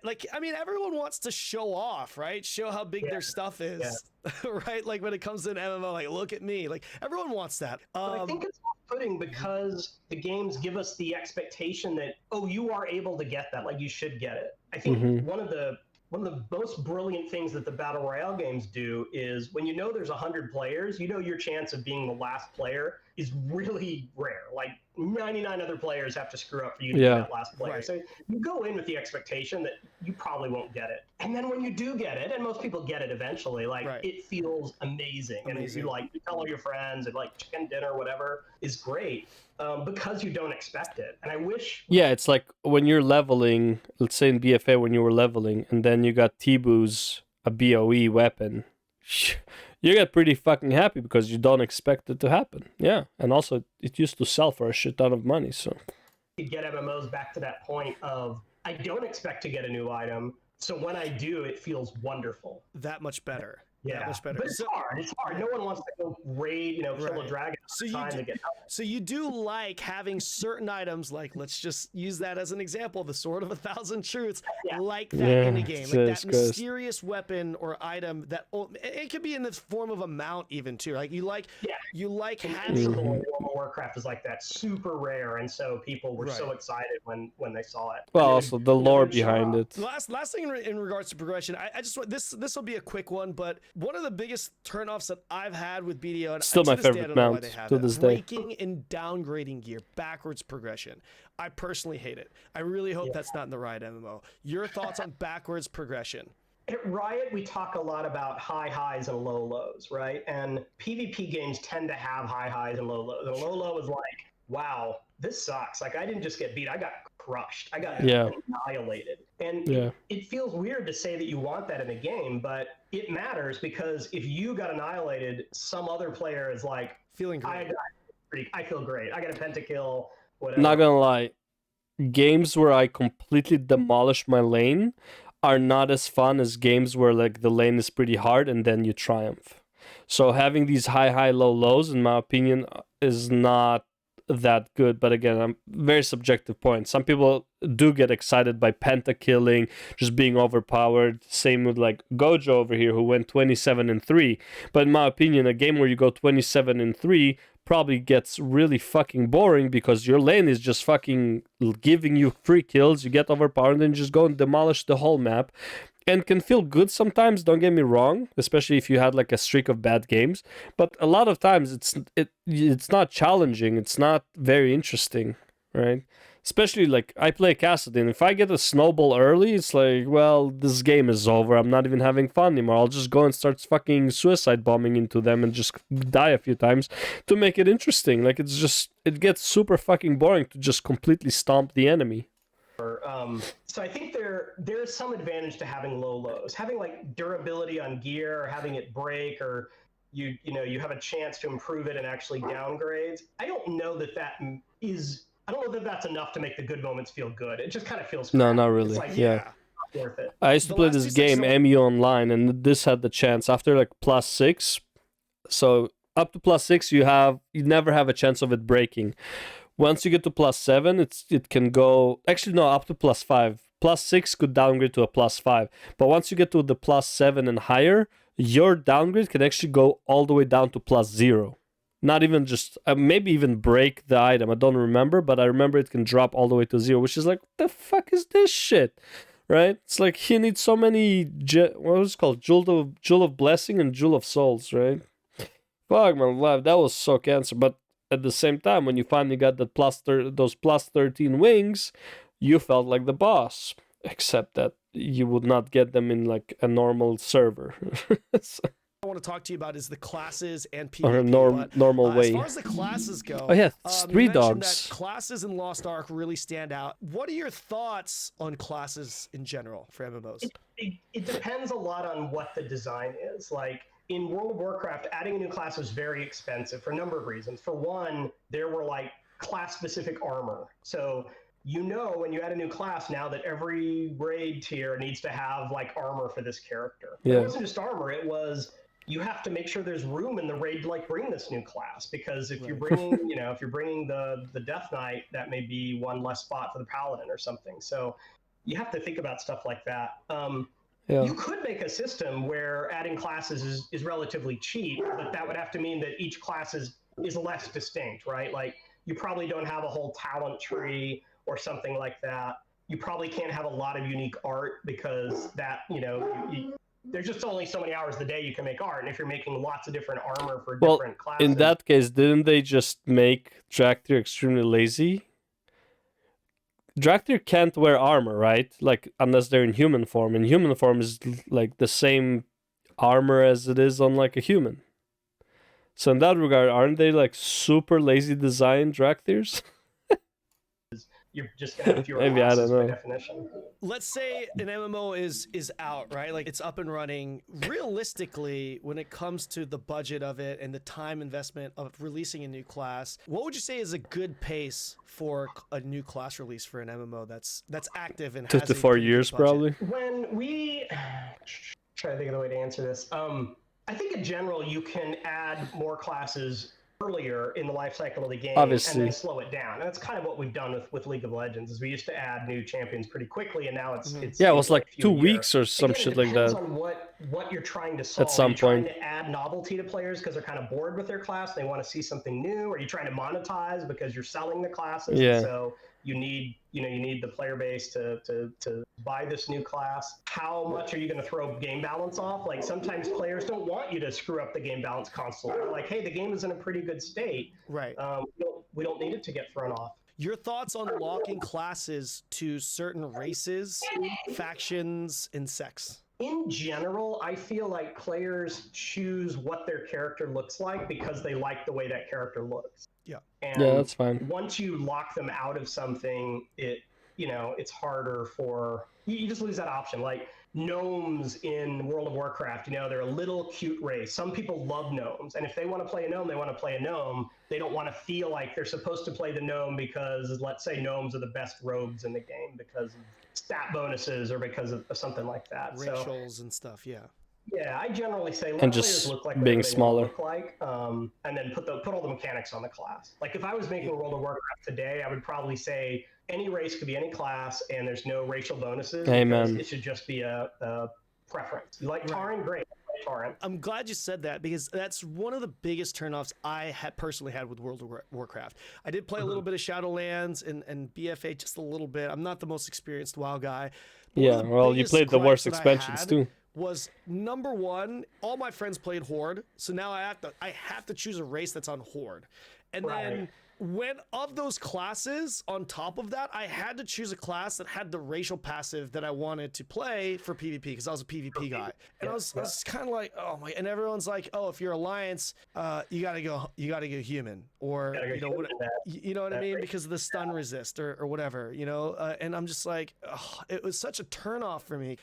I mean, everyone wants to show off, right? Show how big their stuff is, right? Like when it comes to an MMO, like, look at me. Like, everyone wants that. But I think it's off-putting because the games give us the expectation that, oh, you are able to get that, like you should get it. I think one of the most brilliant things that the Battle Royale games do is when you know there's 100 players, you know your chance of being the last player is really rare. Like 99 other players have to screw up for you to be that last player. Right. So you go in with the expectation that you probably won't get it. And then when you do get it, and most people get it eventually, like it feels amazing. And you tell all your friends, and like chicken dinner, whatever, is great. Because you don't expect it. And I wish... Yeah, it's like when you're leveling, let's say in BFA when you were leveling, and then you got T-Boo's a BOE weapon. You get pretty fucking happy because you don't expect it to happen. Yeah, and also it used to sell for a shit ton of money, so... You get MMOs back to that point of, I don't expect to get a new item, so when I do, it feels wonderful. That much better. Yeah, much better. But it's hard. It's hard. No one wants to go raid, kill a dragon. So you do like having certain items, like, let's just use that as an example, the Sword of 1,000 Truths, like that in a game, like that mysterious weapon or item that it could be in the form of a mount even too. Like you like having. World of Warcraft is like that, super rare, and so people were so excited when they saw it. Well, also the lore behind it. Last thing in regards to progression, I just want this will be a quick one, but one of the biggest turnoffs that I've had with BDO, and still my favorite mount to this day, breaking and downgrading gear, backwards progression. I personally hate it. I really hope that's not in the Riot MMO. Your thoughts on backwards progression? At Riot, we talk a lot about high highs and low lows, right? And PvP games tend to have high highs and low lows. And low low is like, wow, this sucks. Like, I didn't just get beat, I got crushed. I got annihilated. And it feels weird to say that you want that in a game, but it matters, because if you got annihilated, some other player is like, feeling great. I feel great. I got a pentakill, whatever. Not gonna lie, games where I completely demolish my lane are not as fun as games where like the lane is pretty hard and then you triumph. So having these high low lows, in my opinion, is not that good. But again, I'm very subjective point. Some people do get excited by pentakilling, just being overpowered. Same with like Gojo over here, who went 27-3. But in my opinion, a game where you go 27-3 probably gets really fucking boring, because your lane is just fucking giving you free kills, you get overpowered, and then you just go and demolish the whole map. And can feel good sometimes, don't get me wrong, especially if you had like a streak of bad games. But a lot of times it's not challenging, it's not very interesting, right? Especially like I play Kassadin. If I get a snowball early, it's like, well, this game is over. I'm not even having fun anymore. I'll just go and start fucking suicide bombing into them and just die a few times to make it interesting. Like it gets super fucking boring to just completely stomp the enemy. So I think there's some advantage to having low lows, having like durability on gear, or having it break, or you have a chance to improve it and actually downgrades. I don't know that that's enough to make the good moments feel good. It just kind of feels No, crappy. not really. It's like, Yeah. not worth it. I used to The play last this two sections game, MU Online, and this had the chance after like +6. So up to +6, you never have a chance of it breaking. Once you get to +7, it can go. Actually, no, up to +5. +6 could downgrade to a +5. But once you get to the +7 and higher, your downgrade can actually go all the way down to +0. Not even just maybe even break the item. I don't remember, but I remember it can drop all the way to 0, which is like, what the fuck is this shit? Right? It's like he needs so many what was it called? Jewel of Blessing and Jewel of Souls, right? Fuck my life, that was so cancer. But at the same time, when you finally got the those +13 wings, you felt like the boss. Except that you would not get them in like a normal server. I want to talk to you about is the classes and PvP. Or a normal way. As far as the classes go, Oh yeah, you three mentioned dogs. that classes in Lost Ark really stand out. What are your thoughts on classes in general for MMOs? It depends a lot on what the design is. Like in World of Warcraft, adding a new class was very expensive for a number of reasons. For one, there were like class-specific armor. So when you add a new class now that every raid tier needs to have like armor for this character. Yeah. It wasn't just armor, it was you have to make sure there's room in the raid to like bring this new class, because if you're bringing if you're bringing the Death Knight, that may be one less spot for the Paladin or something. So you have to think about stuff like that. You could make a system where adding classes is relatively cheap, but that would have to mean that each class is less distinct, right? Like you probably don't have a whole talent tree or something like that. You probably can't have a lot of unique art, because that, there's just only so many hours a day you can make art. And if you're making lots of different armor for different classes. In that case, didn't they just make Reactor extremely lazy? Reactor can't wear armor, right? Like, unless they're in human form. And human form is like the same armor as it is on like a human. So in that regard, aren't they like super lazy designed Reactors? You're just gonna have fewer Maybe, I classes don't know. by definition. Let's say an MMO is out, right? Like it's up and running. Realistically, when it comes to the budget of it and the time investment of releasing a new class, what would you say is a good pace for a new class release for an MMO that's active and has 2 to 4 years, probably. When we try to think of the way to answer this, I think in general you can add more classes earlier in the life cycle of the game, obviously, and then slow it down. And that's kind of what we've done with League of Legends. Is we used to add new champions pretty quickly, and now it's it was like 2 weeks or some shit like that. It depends on what you're trying to solve. At some point, trying to add novelty to players because they're kind of bored with their class, they want to see something new. Are you trying to monetize because you're selling the classes? Yeah. And so you need the player base to buy this new class. How much are you going to throw game balance off? Like sometimes players don't want you to screw up the game balance constantly. They're like, hey, the game is in a pretty good state. Right. We don't need it to get thrown off. Your thoughts on locking classes to certain races, factions, and sex? In general, I feel like players choose what their character looks like because they like the way that character looks. Yeah. And yeah, that's fine. Once you lock them out of something, it's harder for you just lose that option. Like gnomes in World of Warcraft, they're a little cute race. Some people love gnomes, and if they want to play a gnome, they want to play a gnome. They don't want to feel like they're supposed to play the gnome because, let's say, gnomes are the best rogues in the game because of stat bonuses or because of something like that. Racials and stuff, yeah. Yeah, I generally say let and players just look like being they smaller, look like, and then put all the mechanics on the class. Like if I was making World of Warcraft today, I would probably say any race could be any class, and there's no racial bonuses. Amen. It should just be a preference. You like Tauren? Great. Tauren. I'm glad you said that because that's one of the biggest turnoffs I had personally had with World of Warcraft. I did play a little bit of Shadowlands and BFA just a little bit. I'm not the most experienced WoW guy. Yeah, well, you played the worst expansions too. Was number one, all my friends played Horde, so now I have to choose a race that's on Horde, and then when of those classes, on top of that, I had to choose a class that had the racial passive that I wanted to play for PvP because I was a PvP guy, and I was kind of like, oh my, and everyone's like, oh, if you're Alliance, you gotta go human, or you know what I mean, because of the stun resist or whatever, you know, and I'm just like, oh, it was such a turnoff for me.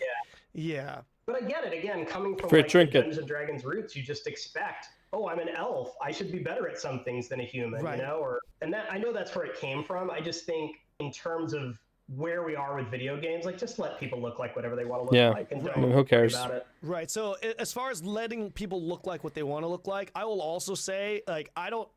Yeah. But I get it. Again, coming from For a like the trinket. Dungeons and Dragons roots, you just expect, oh, I'm an elf. I should be better at some things than a human, Right. you know? And that, I know that's where it came from. I just think in terms of where we are with video games, like just let people look like whatever they want to look like, and don't who cares worry about it. Right. So as far as letting people look like what they want to look like, I will also say, like, I don't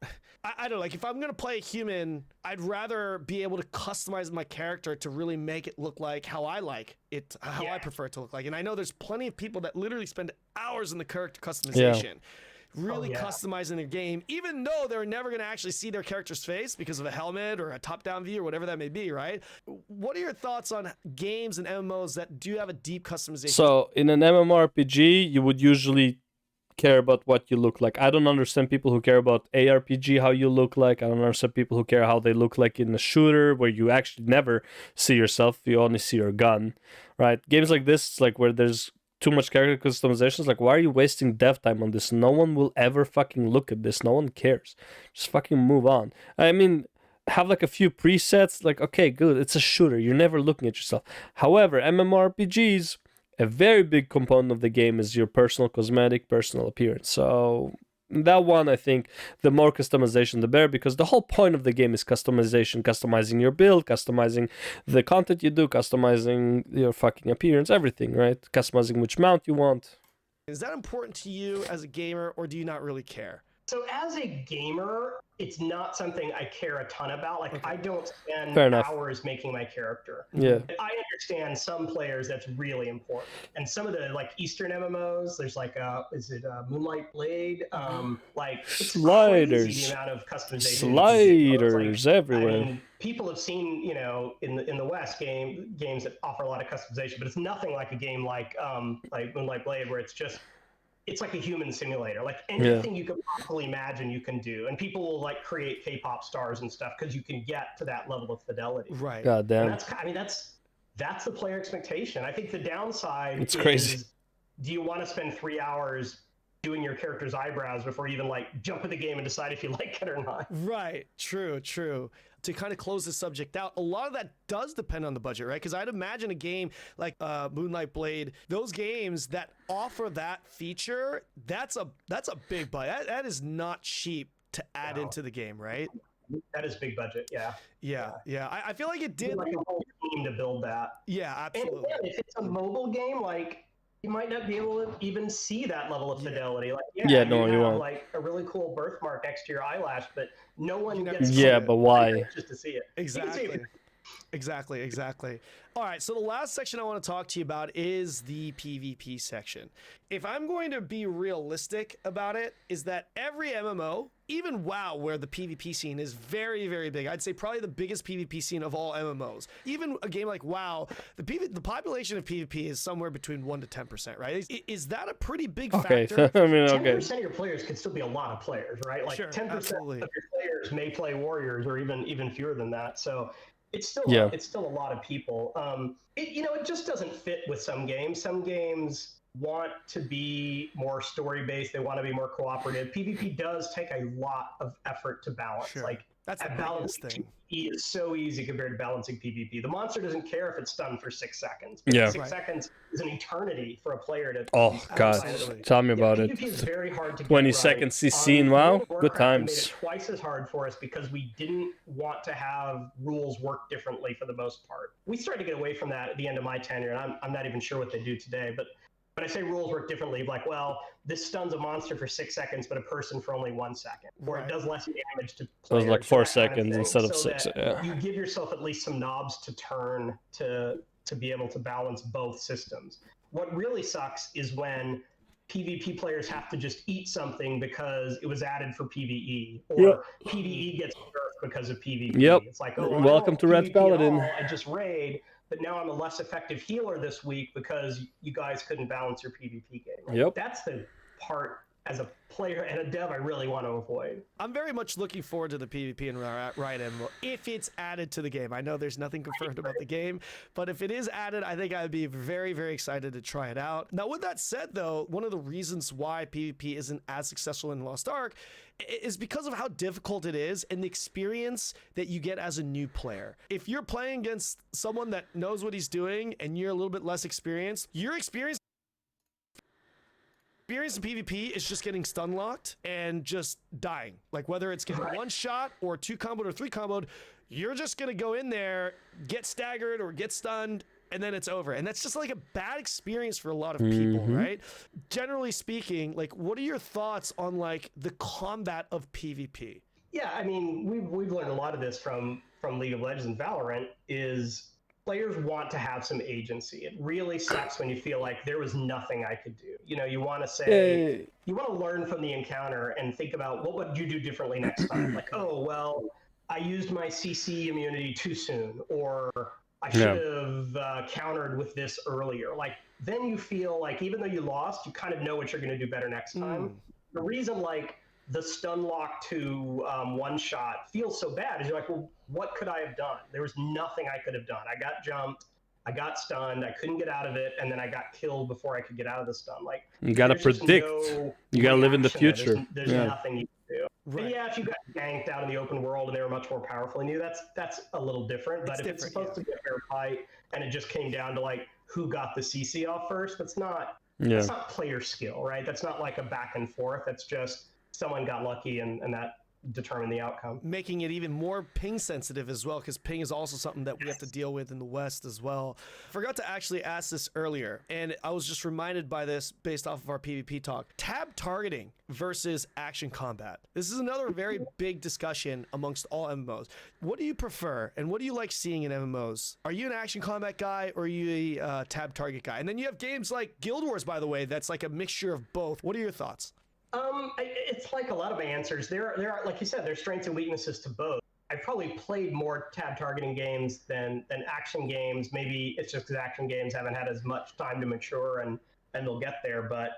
like, if I'm gonna play a human, I'd rather be able to customize my character to really make it look like how I like it, how I prefer it to look like. And I know there's plenty of people that literally spend hours in the character customization. Really customizing their game, even though they're never going to actually see their character's face because of a helmet or a top-down view or whatever that may be, right? What are your thoughts on games and MMOs that do have a deep customization? So in an MMORPG, you would usually care about what you look like. I don't understand people who care about ARPG, how you look like. I don't understand people who care how they look like in a shooter where you actually never see yourself, you only see your gun, right? Games like this, like where there's too much character customizations, like, why are you wasting dev time on this? No one will ever fucking look at this. No one cares. Just fucking move on. I mean, have like a few presets, like, okay, good, it's a shooter, you're never looking at yourself. However, MMORPGs, a very big component of the game is your personal cosmetic, personal appearance. So that one, I think, the more customization, the better, because the whole point of the game is customization, customizing your build, customizing the content you do, customizing your fucking appearance, everything, right? Customizing which mount you want. Is that important to you as a gamer, or do you not really care? So as a gamer, it's not something I care a ton about. Like, I don't spend hours making my character. Yeah. I understand some players that's really important. And some of the like Eastern MMOs, there's like is it Moonlight Blade? Like, it's sliders, crazy the amount of customization. Sliders like, everywhere. I mean, people have seen, you know, in the West games that offer a lot of customization, but it's nothing like a game like Moonlight Blade, where it's like a human simulator. Like, anything you could possibly imagine you can do. And people will like create K-pop stars and stuff because you can get to that level of fidelity. Right. God damn. And that's the player expectation. I think the downside is, crazy. Do you want to spend 3 hours doing your character's eyebrows before you even like jump in the game and decide if you like it or not? Right. True. To kind of close the subject out, a lot of that does depend on the budget, right? Because I'd imagine a game like Moonlight Blade, those games that offer that feature, that's a big budget. That is not cheap to add into the game, right? That is big budget, yeah. I feel like it did like a whole team to build that. Yeah, absolutely. And again, if it's a mobile game, like, you might not be able to even see that level of fidelity. Like, you have won't. Like a really cool birthmark next to your eyelash, but no one gets but why? Just to see it. Exactly. All right, so the last section I want to talk to you about is the PvP section. If I'm going to be realistic about it, is that every MMO, even WoW, where the PvP scene is very, very big, I'd say probably the biggest PvP scene of all MMOs. Even a game like WoW, the population of PvP is somewhere between 1% to 10%, right? Is that a pretty big factor? I mean, 10% of your players could still be a lot of players, right? Like, sure, 10% absolutely. of your players may play warriors, or even fewer than that. So it's still it's still a lot of people. It just doesn't fit with some games. Some games want to be more story based. They want to be more cooperative. PvP does take a lot of effort to balance. Sure. Like, that's the biggest thing. PvE is so easy compared to balancing PvP. The monster doesn't care if it's stunned for 6 seconds. 6 seconds is an eternity for a player to. Oh God, tell me about PvP it. is very hard to 20 get seconds right. CC in WoW, good times. Made it twice as hard for us because we didn't want to have rules work differently for the most part. We started to get away from that at the end of my tenure, and I'm not even sure what they do today, but. But I say rules work differently, like, well, this stuns a monster for 6 seconds, but a person for only 1 second, or it does less damage to players. So it was like 4 seconds instead of 6. Yeah. You give yourself at least some knobs to turn to be able to balance both systems. What really sucks is when PvP players have to just eat something because it was added for PvE, or PvE gets nerfed because of PvP. It's like, oh, welcome to Red Paladin. I just raid. But now I'm a less effective healer this week because you guys couldn't balance your PvP game. Right? That's the part as a player and a dev, I really want to avoid. I'm very much looking forward to the PvP and Riot MMO if it's added to the game. I know there's nothing confirmed about the game, but if it is added, I think I'd be very, very excited to try it out. Now, with that said, though, one of the reasons why PvP isn't as successful in Lost Ark is because of how difficult it is and the experience that you get as a new player. If you're playing against someone that knows what he's doing and you're a little bit less experienced, your experience in PvP is just getting stun locked and just dying. Like whether it's getting one shot or 2 comboed or 3 comboed, you're just gonna go in there, get staggered or get stunned, and then it's over. And that's just like a bad experience for a lot of people, right? Generally speaking, like what are your thoughts on like the combat of PvP? Yeah, I mean, we've learned a lot of this from League of Legends and Valorant is players want to have some agency. It really sucks when you feel like there was nothing I could do. You know, you want to say, you want to learn from the encounter and think about what would you do differently next time? Like, oh, well, I used my CC immunity too soon, or I should have countered with this earlier. Like, then you feel like even though you lost, you kind of know what you're going to do better next time. The reason, like, the stun lock to one shot feels so bad is you're like, well, what could I have done? There was nothing I could have done. I got jumped, I got stunned, I couldn't get out of it, and then I got killed before I could get out of the stun. Like, you gotta predict. You gotta live in the future. There's nothing you can do. Right. But yeah, if you got ganked out in the open world and they were much more powerful than you, that's a little different. But if it's supposed to be a fair fight and it just came down to like who got the CC off first, that's not player skill, right? That's not like a back and forth. That's just someone got lucky and that determined the outcome. Making it even more ping sensitive as well, because ping is also something that we have to deal with in the West as well. Forgot to actually ask this earlier, and I was just reminded by this based off of our PvP talk. Tab targeting versus action combat. This is another very big discussion amongst all MMOs. What do you prefer, and what do you like seeing in MMOs? Are you an action combat guy, or are you a tab target guy? And then you have games like Guild Wars, by the way, that's like a mixture of both. What are your thoughts? It's like a lot of my answers. There are, like you said, there's strengths and weaknesses to both. I've probably played more tab targeting games than action games. Maybe it's just because action games haven't had as much time to mature and they'll get there. But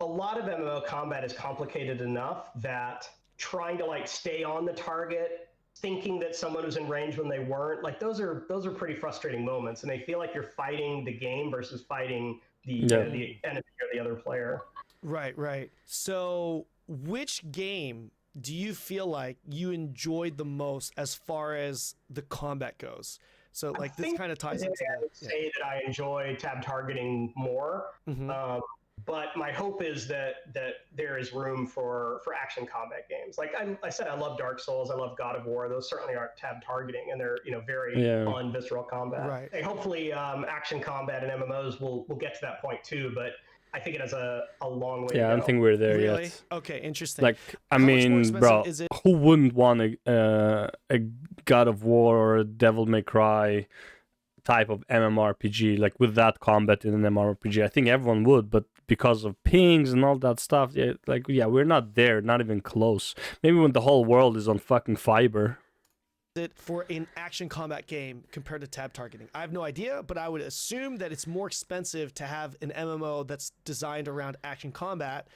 a lot of MMO combat is complicated enough that trying to like stay on the target, thinking that someone was in range when they weren't, like those are pretty frustrating moments, and they feel like you're fighting the game versus fighting the enemy or the other player. Right. So which game do you feel like you enjoyed the most as far as the combat goes? So like this kind of ties into that. I would say that I enjoy tab targeting more, but my hope is that there is room for action combat games. Like I said, I love Dark Souls, I love God of War. Those certainly aren't tab targeting, and they're very fun, visceral combat. Right. And hopefully, action combat and MMOs will get to that point too. But I think it has a long way to go. I don't think we're there yet. Okay, interesting. Like, I mean, bro, who wouldn't want a God of War or a Devil May Cry type of MMORPG, like with that combat in an MMORPG? I think everyone would, but because of pings and all that stuff, we're not there, not even close. Maybe when the whole world is on fucking fiber. It for an action combat game compared to tab targeting? I have no idea, but I would assume that it's more expensive to have an MMO that's designed around action combat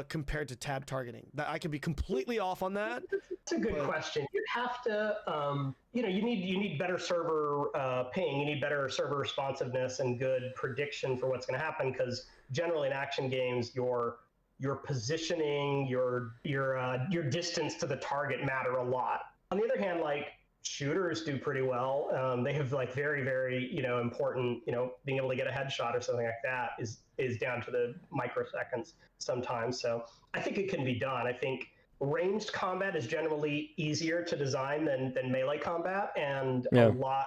compared to tab targeting. That I could be completely off on that. It's a good question. You'd have to, you need better server ping. You need better server responsiveness and good prediction for what's going to happen, because generally in action games, your positioning, your distance to the target matter a lot. On the other hand, like shooters do pretty well. They have like very, very, important, being able to get a headshot or something like that is down to the microseconds sometimes. So I think it can be done. I think ranged combat is generally easier to design than melee combat, and a lot,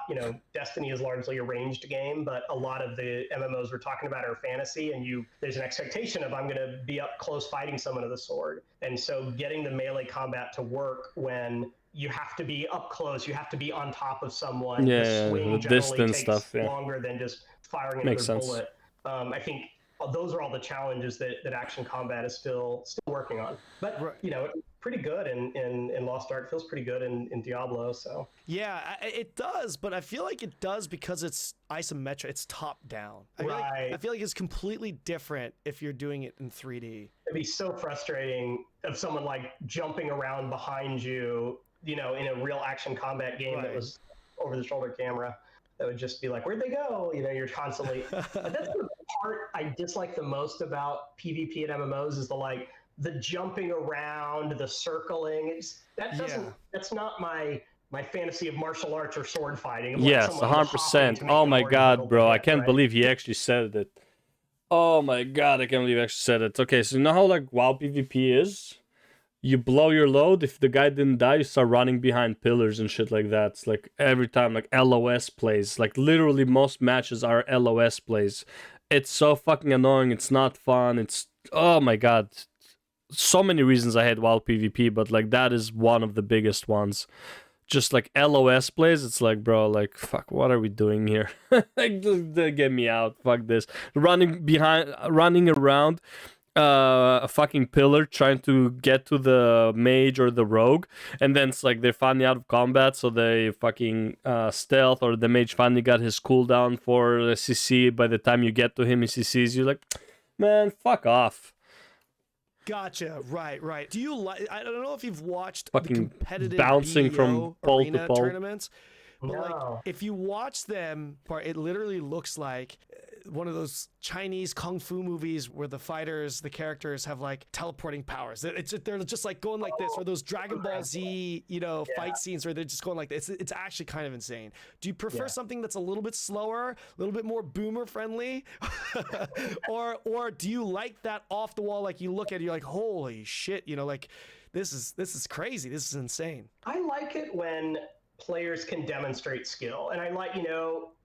Destiny is largely a ranged game, but a lot of the MMOs we're talking about are fantasy, and there's an expectation of I'm going to be up close fighting someone with a sword. And so getting the melee combat to work when you have to be up close, you have to be on top of someone. The swing generally takes longer than just firing another bullet. I think those are all the challenges that action combat is still working on. But pretty good in Lost Ark. Feels pretty good in Diablo. So yeah, it does. But I feel like it does because it's isometric. It's top down. I feel like it's completely different if you're doing it in 3D. It'd be so frustrating of someone like jumping around behind you, you know, in a real action combat game that was over the shoulder camera. That would just be like, where'd they go? You know, you're constantly. But that's the part I dislike the most about PvP and MMOs is the jumping around, the circling. That's not my fantasy of martial arts or sword fighting. Yes, 100%. Oh my god, bro, I can't believe he actually said it. Oh my god, I can't believe he actually said it. Okay, so you know how like WoW PvP is? You blow your load, if the guy didn't die, you start running behind pillars and shit like that. It's like every time, like LOS plays. Like literally most matches are LOS plays. It's so fucking annoying, it's not fun, it's... Oh my god. So many reasons I hate WoW PvP, but like that is one of the biggest ones. Just like LOS plays, it's like, bro, like, fuck, what are we doing here? Like, just get me out, fuck this. Running around a fucking pillar trying to get to the mage or the rogue, and then it's like they're finally out of combat, so they fucking stealth, or the mage finally got his cooldown for the CC. By the time you get to him, he CCs you. Like, man, fuck off. Gotcha. Right. Do you like? I don't know if you've watched Fucking the competitive bouncing from pole to arena pole tournaments, but No. like if you watch them, it literally looks like one of those Chinese kung fu movies where the characters have like teleporting powers. They're just like going like this, or those Dragon Ball Z, fight scenes where they're just going like this. It's actually kind of insane. Do you prefer something that's a little bit slower, a little bit more boomer friendly, or do you like that off the wall? Like you look at it, you're like, holy shit, like this is crazy. This is insane. I like it when players can demonstrate skill, and I like,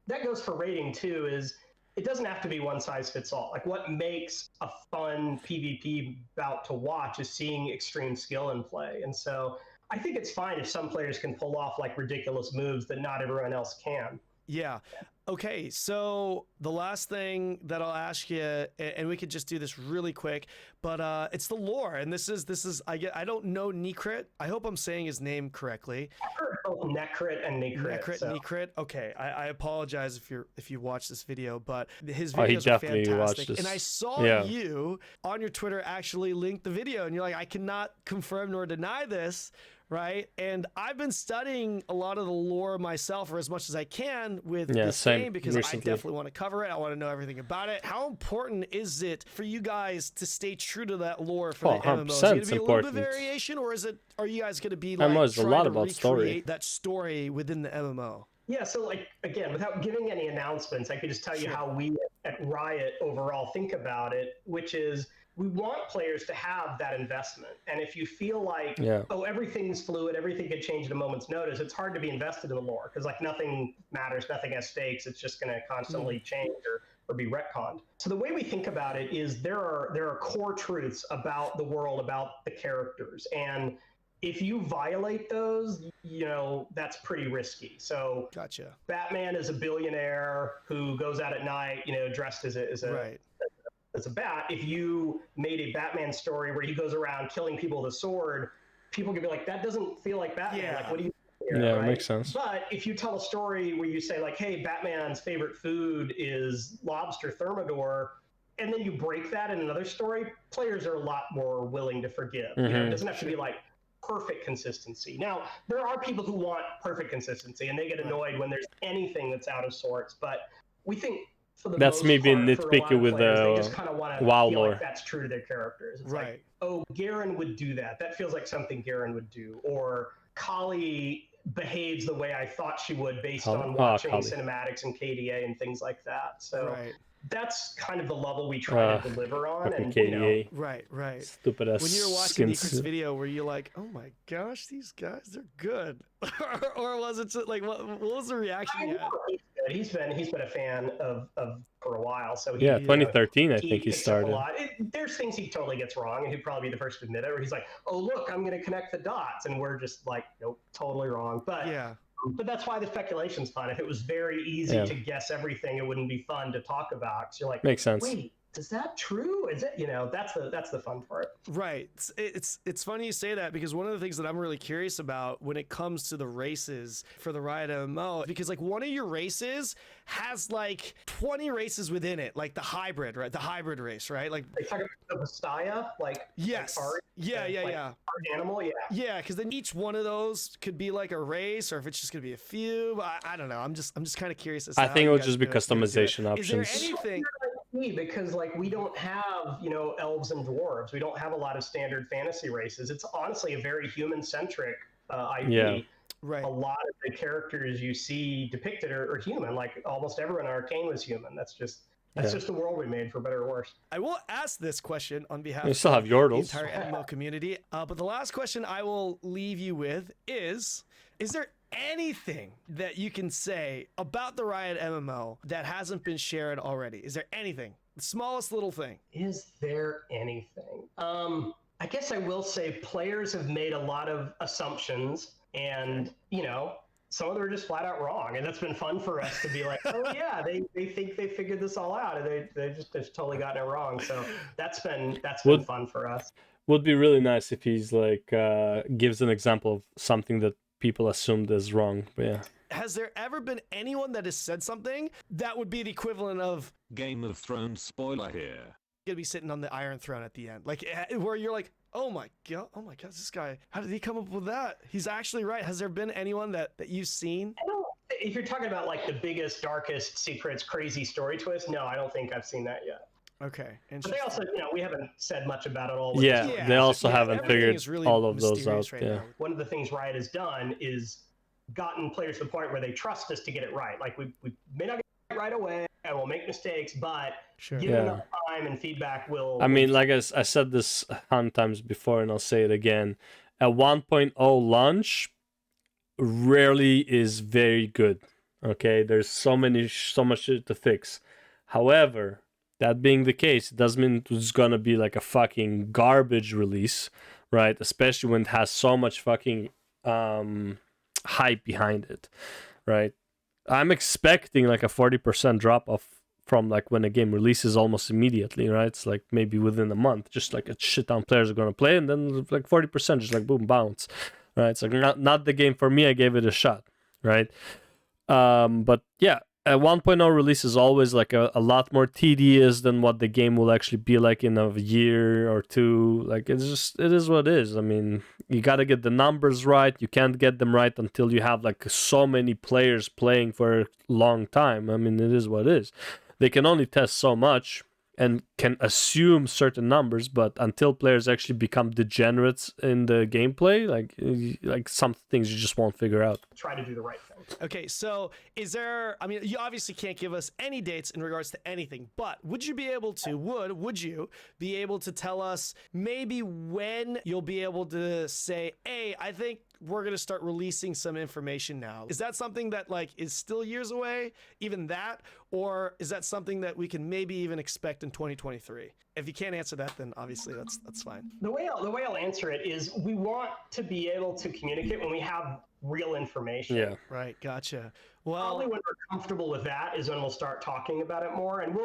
that goes for rating too. Is it doesn't have to be one size fits all. Like what makes a fun PvP bout to watch is seeing extreme skill in play. And so I think it's fine if some players can pull off like ridiculous moves that not everyone else can. Yeah. Okay, so the last thing that I'll ask you, and we could just do this really quick, but it's the lore, and this is I don't know Necrit. I hope I'm saying his name correctly. I've heard both Necrit and Necrit. Necrit. Okay, I apologize if you watch this video, but his He videos are definitely fantastic. watched this. And I saw you on your Twitter actually link the video, and you're like, I cannot confirm nor deny this. Right, and I've been studying a lot of the lore myself, or as much as I can, with this game, because recently. I definitely want to cover it. I want to know everything about it. How important is it for you guys to stay true to that lore for the MMO? Is it going to be a little bit of variation, or are you guys going to be like trying to recreate that story within the MMO? Yeah, so like again, without giving any announcements, I could just tell you how we at Riot overall think about it, which is, we want players to have that investment. And if you feel like, everything's fluid, everything could change at a moment's notice, it's hard to be invested in the lore, because like nothing matters, nothing has stakes, it's just going to constantly change or be retconned. So the way we think about it is there are core truths about the world, about the characters. And if you violate those, that's pretty risky. So gotcha. Batman is a billionaire who goes out at night, dressed as a bat. If you made a Batman story where he goes around killing people with a sword, people could be like, that doesn't feel like Batman. Like, what do you do here, Yeah, right? It makes sense. But if you tell a story where you say like, hey, Batman's favorite food is lobster thermidor, and then you break that in another story, players are a lot more willing to forgive. It doesn't have to be like perfect consistency. Now, there are people who want perfect consistency, and they get annoyed when there's anything that's out of sorts, but we think, that's me being nitpicky with the WoW lore. Like that's true to their characters. It's like, oh, Garen would do that. That feels like something Garen would do. Or Kali behaves the way I thought she would based on watching cinematics and KDA and things like that. So that's kind of the level we try to deliver on. And KDA. Right. Stupid ass. When you're watching Necrit's video, were you like, oh my gosh, these guys, they're good? or was it just, like, what was the reaction you had? He's been a fan of for a while. So 2013, I think he started. A lot. There's things he totally gets wrong, and he'd probably be the first to admit it. Where he's like, "Oh, look, I'm going to connect the dots," and we're just like, "Nope, totally wrong." But but that's why the speculation's fun. If it was very easy to guess everything, it wouldn't be fun to talk about. 'Cause you're like, makes sense. Wait, is that true? Is it, that's the fun part. Right. It's funny you say that, because one of the things that I'm really curious about when it comes to the races for the Riot MMO, because like one of your races has like 20 races within it, like the hybrid, right? The hybrid race, right? Like They talk about the Messiah, yes, like art, art animal, yeah. Because then each one of those could be like a race, or if it's just gonna be a few. I don't know. I'm just kind of curious as to I how think you it would guys just be are gonna do it. customization Is there options. anything? because like we don't have elves and dwarves. We don't have a lot of standard fantasy races. It's honestly a very human centric IP. Yeah. Right. A lot of the characters you see depicted are human. Like almost everyone in Arcane was human. That's just the world we made, for better or worse. I will ask this question on behalf You still of have the Yordles. entire MMO community. But the last question I will leave you with is there anything that you can say about the Riot MMO that hasn't been shared already? Is there anything? The smallest little thing. Is there anything? I guess I will say players have made a lot of assumptions, and some of them are just flat out wrong, and that's been fun for us to be like, oh yeah, they think they figured this all out, and they've totally gotten it wrong. So that's been fun for us. Would be really nice if he's like gives an example of something that people assumed is wrong. But yeah. Has there ever been anyone that has said something that would be the equivalent of Game of Thrones spoiler here? Gonna be sitting on the Iron Throne at the end, like where you're like, oh my god, this guy, how did he come up with that? He's actually right. Has there been anyone that you've seen? If you're talking about like the biggest, darkest secrets, crazy story twist, no, I don't think I've seen that yet. Okay, but they also, we haven't said much about it all. They also haven't figured really all of those out. Right yeah. now. One of the things Riot has done is gotten players to the point where they trust us to get it right. Like we may not get it right away, and we'll make mistakes, but give enough time and feedback will. I mean, like I said this 100 times before, and I'll say it again. A 1.0 launch rarely is very good. Okay, there's so much shit to fix. However, that being the case, it doesn't mean it's gonna be like a fucking garbage release, right? Especially when it has so much fucking hype behind it, right? I'm expecting like a 40% drop off from like when a game releases almost immediately, right? It's like maybe within a month, just like a shit ton of players are gonna play, and then like 40% just like boom, bounce, right? It's like not the game for me. I gave it a shot, right? But yeah, a 1.0 release is always like a lot more tedious than what the game will actually be like in a year or two. Like it is what it is. I mean, you got to get the numbers right. You can't get them right until you have like so many players playing for a long time. I mean, it is what it is. They can only test so much and can assume certain numbers, but until players actually become degenerates in the gameplay, like some things you just won't figure out. Try to do the right thing. Okay, so you obviously can't give us any dates in regards to anything, but would you be able to tell us maybe when you'll be able to say, hey, I think we're going to start releasing some information now? Is that something that like is still years away, even that? Or is that something that we can maybe even expect in 2023? If you can't answer that, then obviously that's fine. The way I'll answer it is we want to be able to communicate when we have real information. Yeah. Right. Gotcha. Well, probably when we're comfortable with that is when we'll start talking about it more. And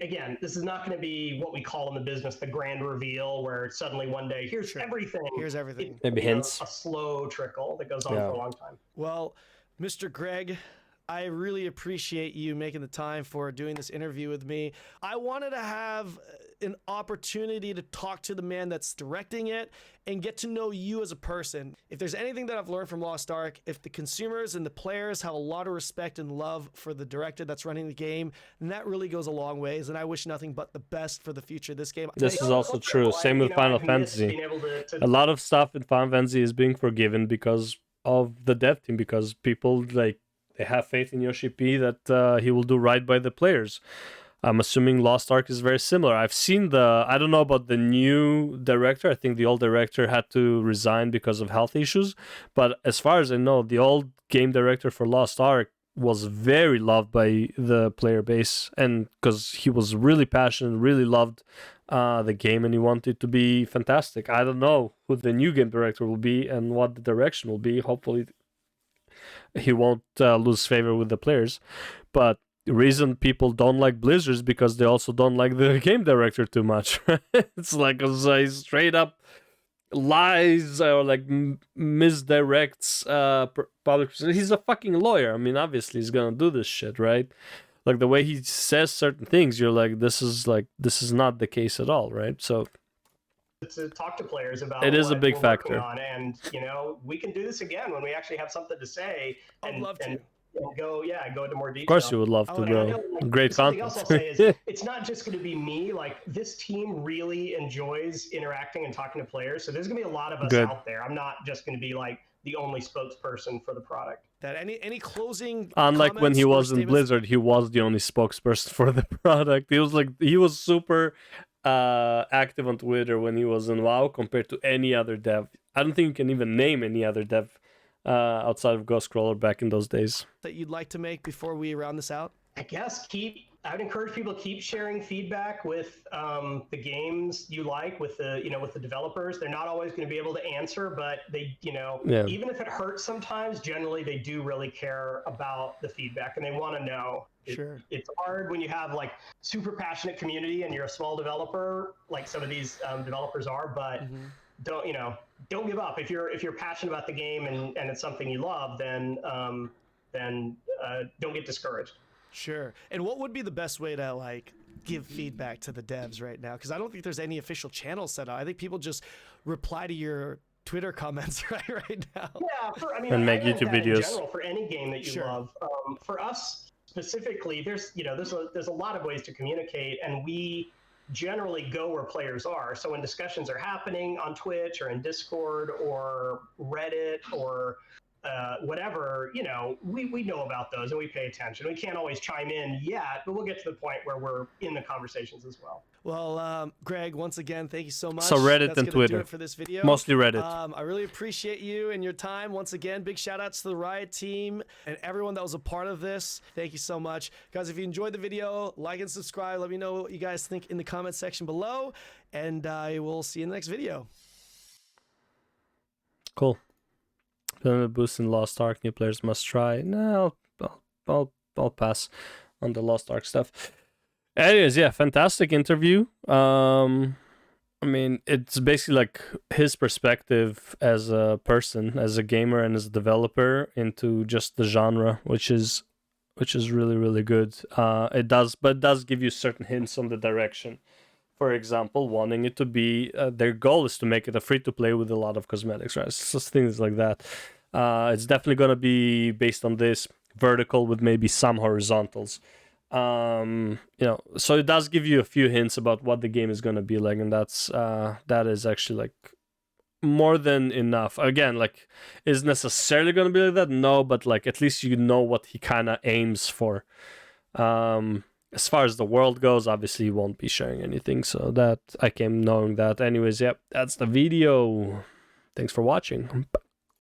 again, this is not going to be what we call in the business the grand reveal, where suddenly one day, here's everything. Here's everything. Maybe hints. A slow trickle that goes on for a long time. Well, Mr. Greg, I really appreciate you making the time for doing this interview with me. I wanted to have an opportunity to talk to the man that's directing it and get to know you as a person. If there's anything that I've learned from Lost Ark, if the consumers and the players have a lot of respect and love for the director that's running the game, then that really goes a long ways, and I wish nothing but the best for the future of this game. This is also true. Same with Final Fantasy. A lot of stuff in Final Fantasy is being forgiven because of the dev team, because people they have faith in Yoshi P that he will do right by the players. I'm assuming Lost Ark is very similar. I've seen I don't know about the new director. I think the old director had to resign because of health issues. But as far as I know, the old game director for Lost Ark was very loved by the player base, and because he was really passionate, really loved the game, and he wanted it to be fantastic. I don't know who the new game director will be and what the direction will be. Hopefully he won't lose favor with the players. But the reason people don't like Blizzard is because they also don't like the game director too much. It's like a straight up lies or like misdirects public. He's a fucking lawyer. I mean, obviously he's gonna do this shit, right? Like the way he says certain things, you're like, this is not the case at all, right? So to talk to players about it is a what big we're factor. working on, and we can do this again when we actually have something to say. I'd love to. And go into more detail. Of course, you would love to, And I bro. know, Great something content. else I'll say is it's not just going to be me. Like this team really enjoys interacting and talking to players. So there's going to be a lot of us out there. I'm not just going to be like the only spokesperson for the product. That any closing Unlike when he was in Blizzard, he was the only spokesperson for the product. He was super active on Twitter when he was in WoW compared to any other dev. I don't think you can even name any other dev outside of GhostCrawler back in those days. That you'd like to make before we round this out? I guess I would encourage people to keep sharing feedback with the games you like, with the developers. They're not always going to be able to answer, but they, even if it hurts sometimes, generally they do really care about the feedback and they want to know. Sure. It's hard when you have like super passionate community and you're a small developer, like some of these developers are, but don't give up. If you're passionate about the game and it's something you love, then don't get discouraged. Sure. And what would be the best way to like give feedback to the devs right now? Because I don't think there's any official channel set up. I think people just reply to your Twitter comments right now. Yeah, and make YouTube videos. In general, for any game that you love. For us specifically, there's a lot of ways to communicate, and we generally go where players are. So when discussions are happening on Twitch or in Discord or Reddit or whatever, we know about those and we pay attention. We can't always chime in yet, but we'll get to the point where we're in the conversations as well. Well, Greg, once again, thank you so much. So Reddit That's and Twitter do it for this video. Mostly Reddit. I really appreciate you and your time. Once again, big shout outs to the Riot team and everyone that was a part of this. Thank you so much. Guys, if you enjoyed the video, like and subscribe. Let me know what you guys think in the comment section below, and I will see you in the next video. Cool. Boost in Lost Ark, new players must try. No, I'll pass on the Lost Ark stuff. Anyways, yeah, fantastic interview. I mean, it's basically like his perspective as a person, as a gamer and as a developer into just the genre, which is really, really good. It does give you certain hints on the direction. For example, wanting it to be, their goal is to make it a free-to-play with a lot of cosmetics, right? So things like that. It's definitely going to be based on this, vertical with maybe some horizontals. So it does give you a few hints about what the game is going to be like, and that is actually like more than enough. Again, like, is necessarily going to be like that? No, but like at least you know what he kind of aims for. As far as the world goes, obviously he won't be sharing anything, so that I came knowing that. Anyways, yep, that's the video. Thanks for watching.